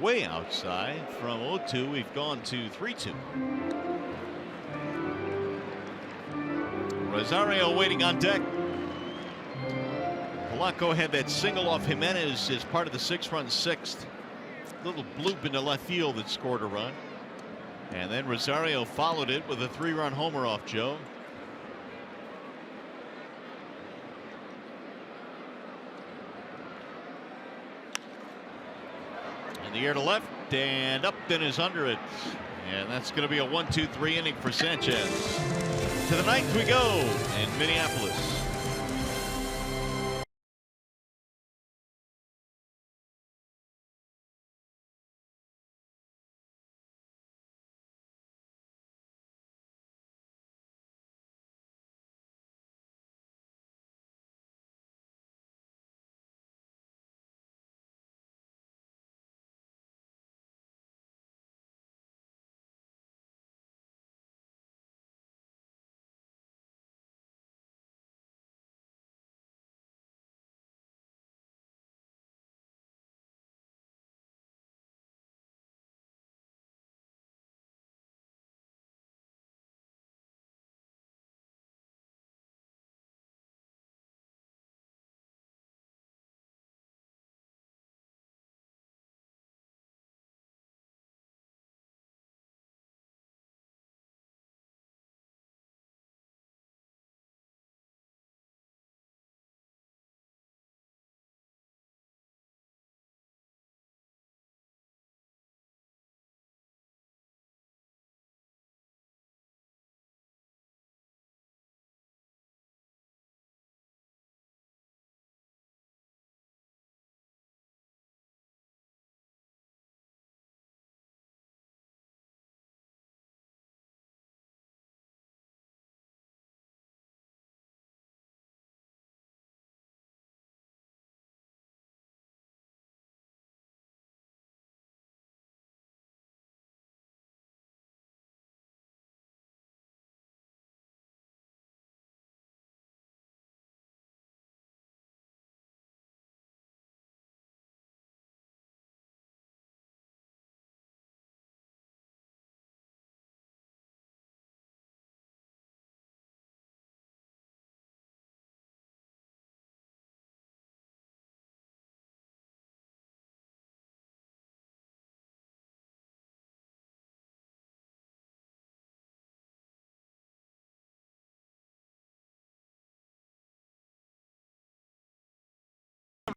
Way outside from 0-2. We've gone to 3-2. Rosario waiting on deck. Polanco had that single off Jimenez as part of the 6-run 6th. Little bloop into left field that scored a run. And then Rosario followed it with a 3-run homer off Joe. In the air to left, and Upton is under it. And that's going to be a 1-2-3 inning for Sanchez. To the 9th we go in Minneapolis.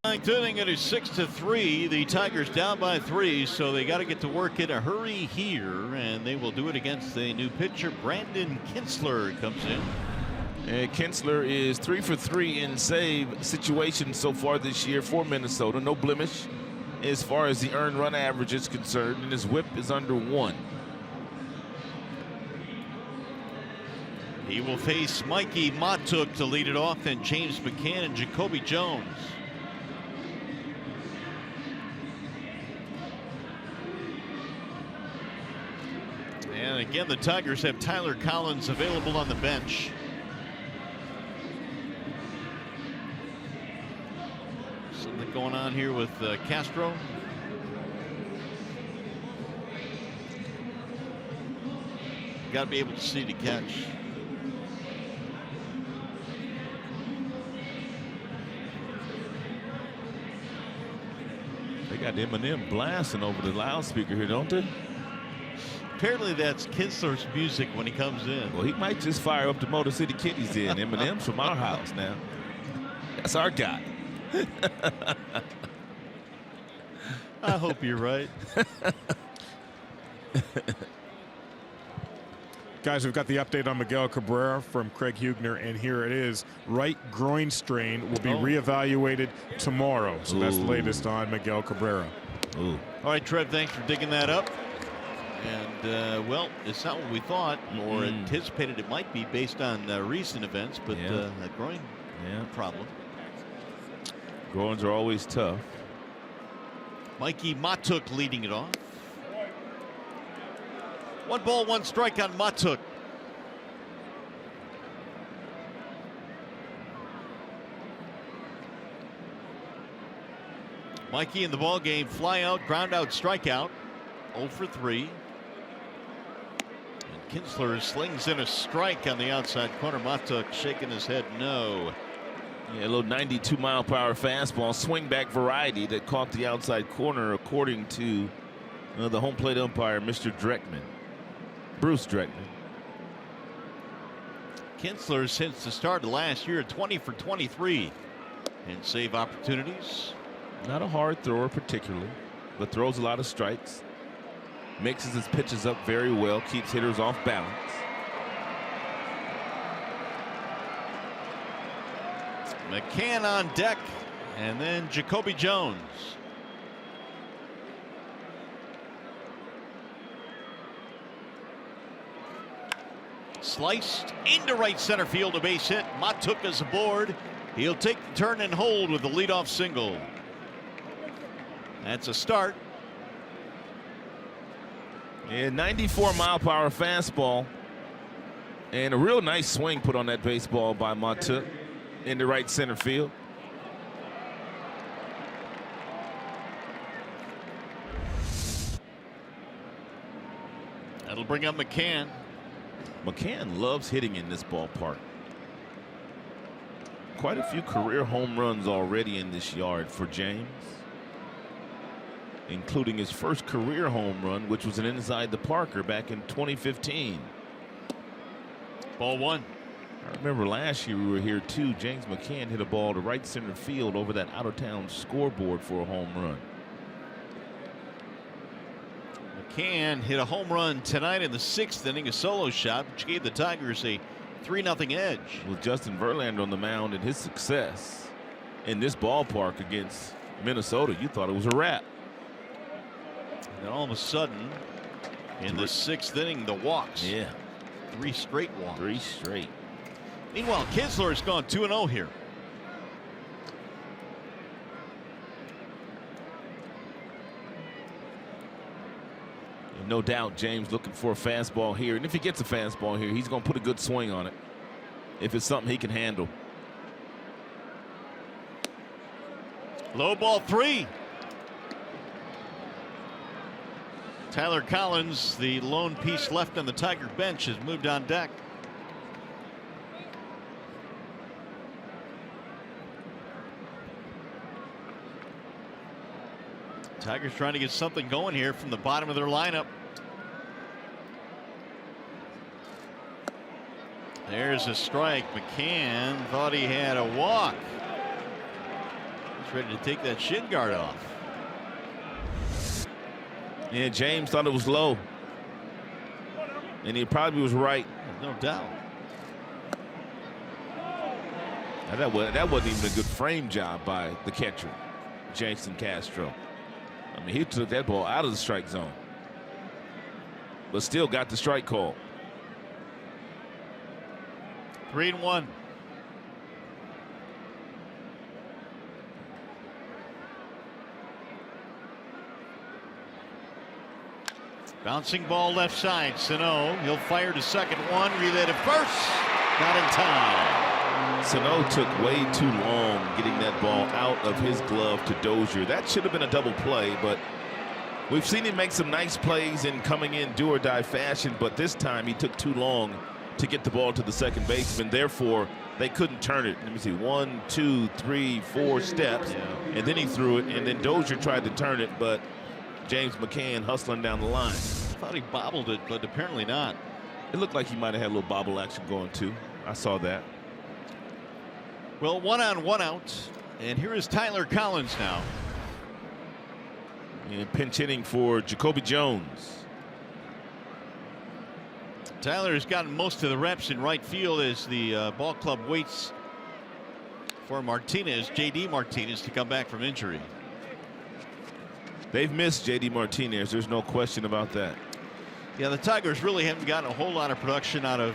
Ninth inning, it is 6-3. The Tigers down by 3, so they got to get to work in a hurry here, and they will do it against the new pitcher. Brandon Kinsler comes in. And Kinsler is 3 for 3 in save situations so far this year for Minnesota. No blemish as far as the earned run average is concerned, and his whip is under 1. He will face Mikey Matuk to lead it off, and James McCann and Jacoby Jones. And again, the Tigers have Tyler Collins available on the bench. Something going on here with Castro. Got to be able to see to catch. They got Eminem blasting over the loudspeaker here, don't they? Apparently that's Kinsler's music when he comes in. Well, he might just fire up the Motor City Kitties in. Eminem's from our house now. That's our guy. I hope you're right. Guys, we've got the update on Miguel Cabrera from Craig Hugner, and here it is. Right groin strain will be reevaluated tomorrow. So that's the latest on Miguel Cabrera. Ooh. All right, Trev, thanks for digging that up. And, well, it's not what we thought or anticipated it might be based on recent events, but a groin problem. Groins are always tough. Mikey Matuk leading it off. 1 ball, 1 strike on Matuk. Mikey in the ball game, fly out, ground out, strikeout. 0 for 3. And Kinsler slings in a strike on the outside corner. Matuk shaking his head no. Yeah, a little 92-mile-per-hour fastball, swing back variety that caught the outside corner, according to the home plate umpire, Mr. Dreckman. Bruce Dreckman. Kinsler, since the start of last year, 20 for 23 in save opportunities. Not a hard thrower particularly, but throws a lot of strikes. Mixes his pitches up very well, keeps hitters off balance. McCann on deck, and then Jacoby Jones. Sliced into right center field, a base hit. Matuk is aboard. He'll take the turn and hold with the leadoff single. That's a start. And 94-mile-per-hour fastball, and a real nice swing put on that baseball by Matuk into right center field. That'll bring up McCann. McCann loves hitting in this ballpark. Quite a few career home runs already in this yard for James, including his first career home run, which was an inside the Parker back in 2015. Ball 1. I remember last year we were here too. James McCann hit a ball to right center field over that out-of-town scoreboard for a home run. McCann hit a home run tonight in the 6th inning, a solo shot, which gave the Tigers a 3-0 edge. With Justin Verlander on the mound and his success in this ballpark against Minnesota, you thought it was a wrap. And all of a sudden, in the 6th inning, the walks. Yeah. 3 straight walks. 3 straight. Meanwhile, Kinsler has gone 2-0 here. And no doubt James looking for a fastball here. And if he gets a fastball here, he's going to put a good swing on it if it's something he can handle. Low ball 3. Tyler Collins, the lone piece left on the Tiger bench, has moved on deck. Tigers trying to get something going here from the bottom of their lineup. There's a strike. McCann thought he had a walk. He's ready to take that shin guard off. Yeah, James thought it was low. And he probably was right. No doubt. Now that wasn't even a good frame job by the catcher, Jason Castro. I mean, he took that ball out of the strike zone, but still got the strike call. 3-1. Bouncing ball left side. Sano, he'll fire to second. One, relay to first. Not in time. Sano took way too long getting that ball out of his glove to Dozier. That should have been a double play, but we've seen him make some nice plays in coming in do or die fashion, but this time he took too long to get the ball to the second baseman. Therefore, they couldn't turn it. Let me see, 1, 2, 3, 4 steps, and then he threw it, and then Dozier tried to turn it, but James McCann hustling down the line. I thought he bobbled it, but apparently not. It looked like he might have had a little bobble action going too. I saw that. Well, 1 on, 1 out, and here is Tyler Collins now. And pinch hitting for Jacoby Jones. Tyler has gotten most of the reps in right field as the ball club waits for Martinez, J.D. Martinez, to come back from injury. They've missed J.D. Martinez. There's no question about that. Yeah, the Tigers really haven't gotten a whole lot of production out of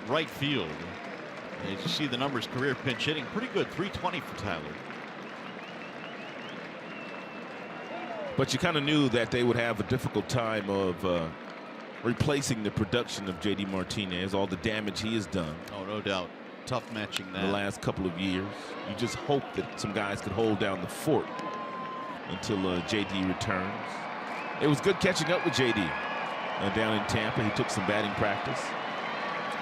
right field. As you see the numbers, career pinch hitting, pretty good, 320 for Tyler. But you kind of knew that they would have a difficult time of replacing the production of J.D. Martinez, all the damage he has done. Oh, no doubt. Tough matching that. The last couple of years. You just hope that some guys could hold down the fort until J.D. returns. It was good catching up with J.D. Down in Tampa. He took some batting practice.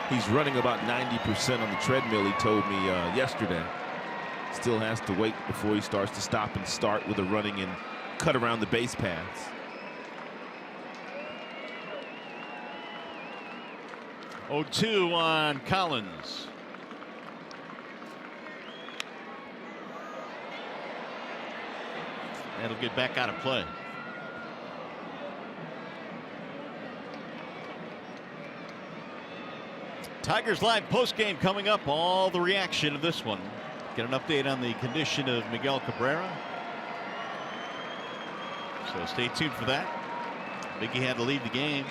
He's running about 90% on the treadmill, he told me yesterday. Still has to wait before he starts to stop and start with a running and cut around the base paths. Oh, 2 on Collins. That'll get back out of play. Tigers live postgame coming up. All the reaction of this one. Get an update on the condition of Miguel Cabrera. So stay tuned for that. Biggie had to leave the game.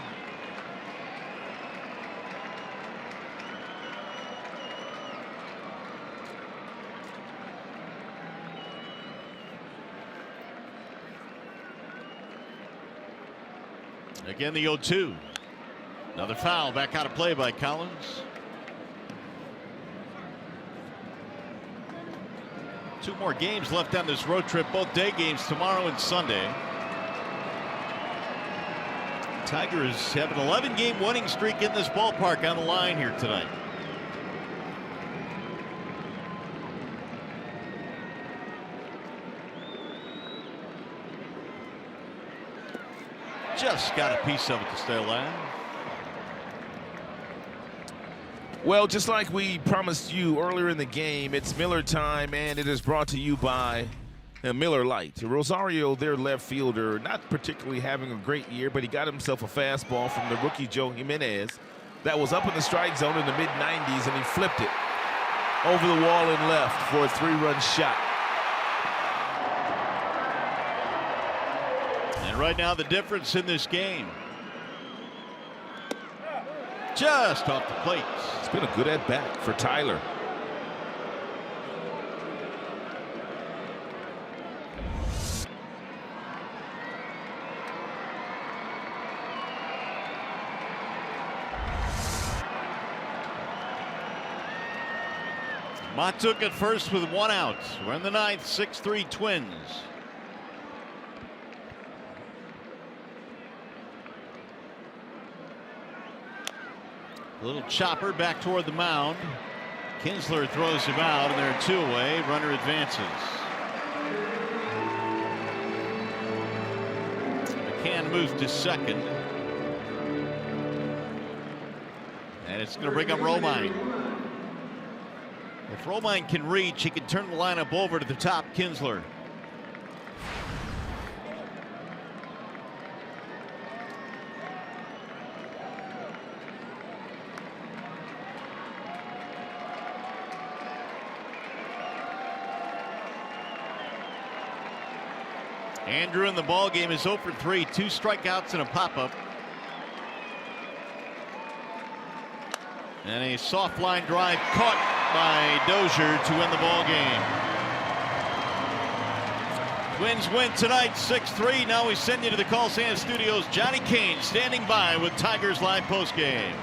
Again, the 0-2. Another foul, back out of play by Collins. 2 more games left on this road trip, both day games tomorrow and Sunday. Tigers have an 11-game winning streak in this ballpark on the line here tonight. Just got a piece of it to stay alive. Well, just like we promised you earlier in the game, it's Miller time, and it is brought to you by Miller Lite. Rosario, their left fielder, not particularly having a great year, but he got himself a fastball from the rookie Joe Jimenez that was up in the strike zone in the mid-90s, and he flipped it over the wall and left for a 3-run shot. And right now, the difference in this game. Just off the plate. It's been a good at-bat for Tyler. Mott took it first with 1 out. We're in the 9th, 6-3 Twins. A little chopper back toward the mound. Kinsler throws him out, and they're 2 away. Runner advances. McCann moves to second. And it's going to bring up Romine. If Romine can reach, he can turn the lineup over to the top, Kinsler. Andrew in the ball game is 0 for 3, 2 strikeouts and a pop-up. And a soft line drive caught by Dozier to win the ball game. Twins win tonight 6-3. Now we send you to the Call Center Studios. Johnny Kane standing by with Tigers Live postgame.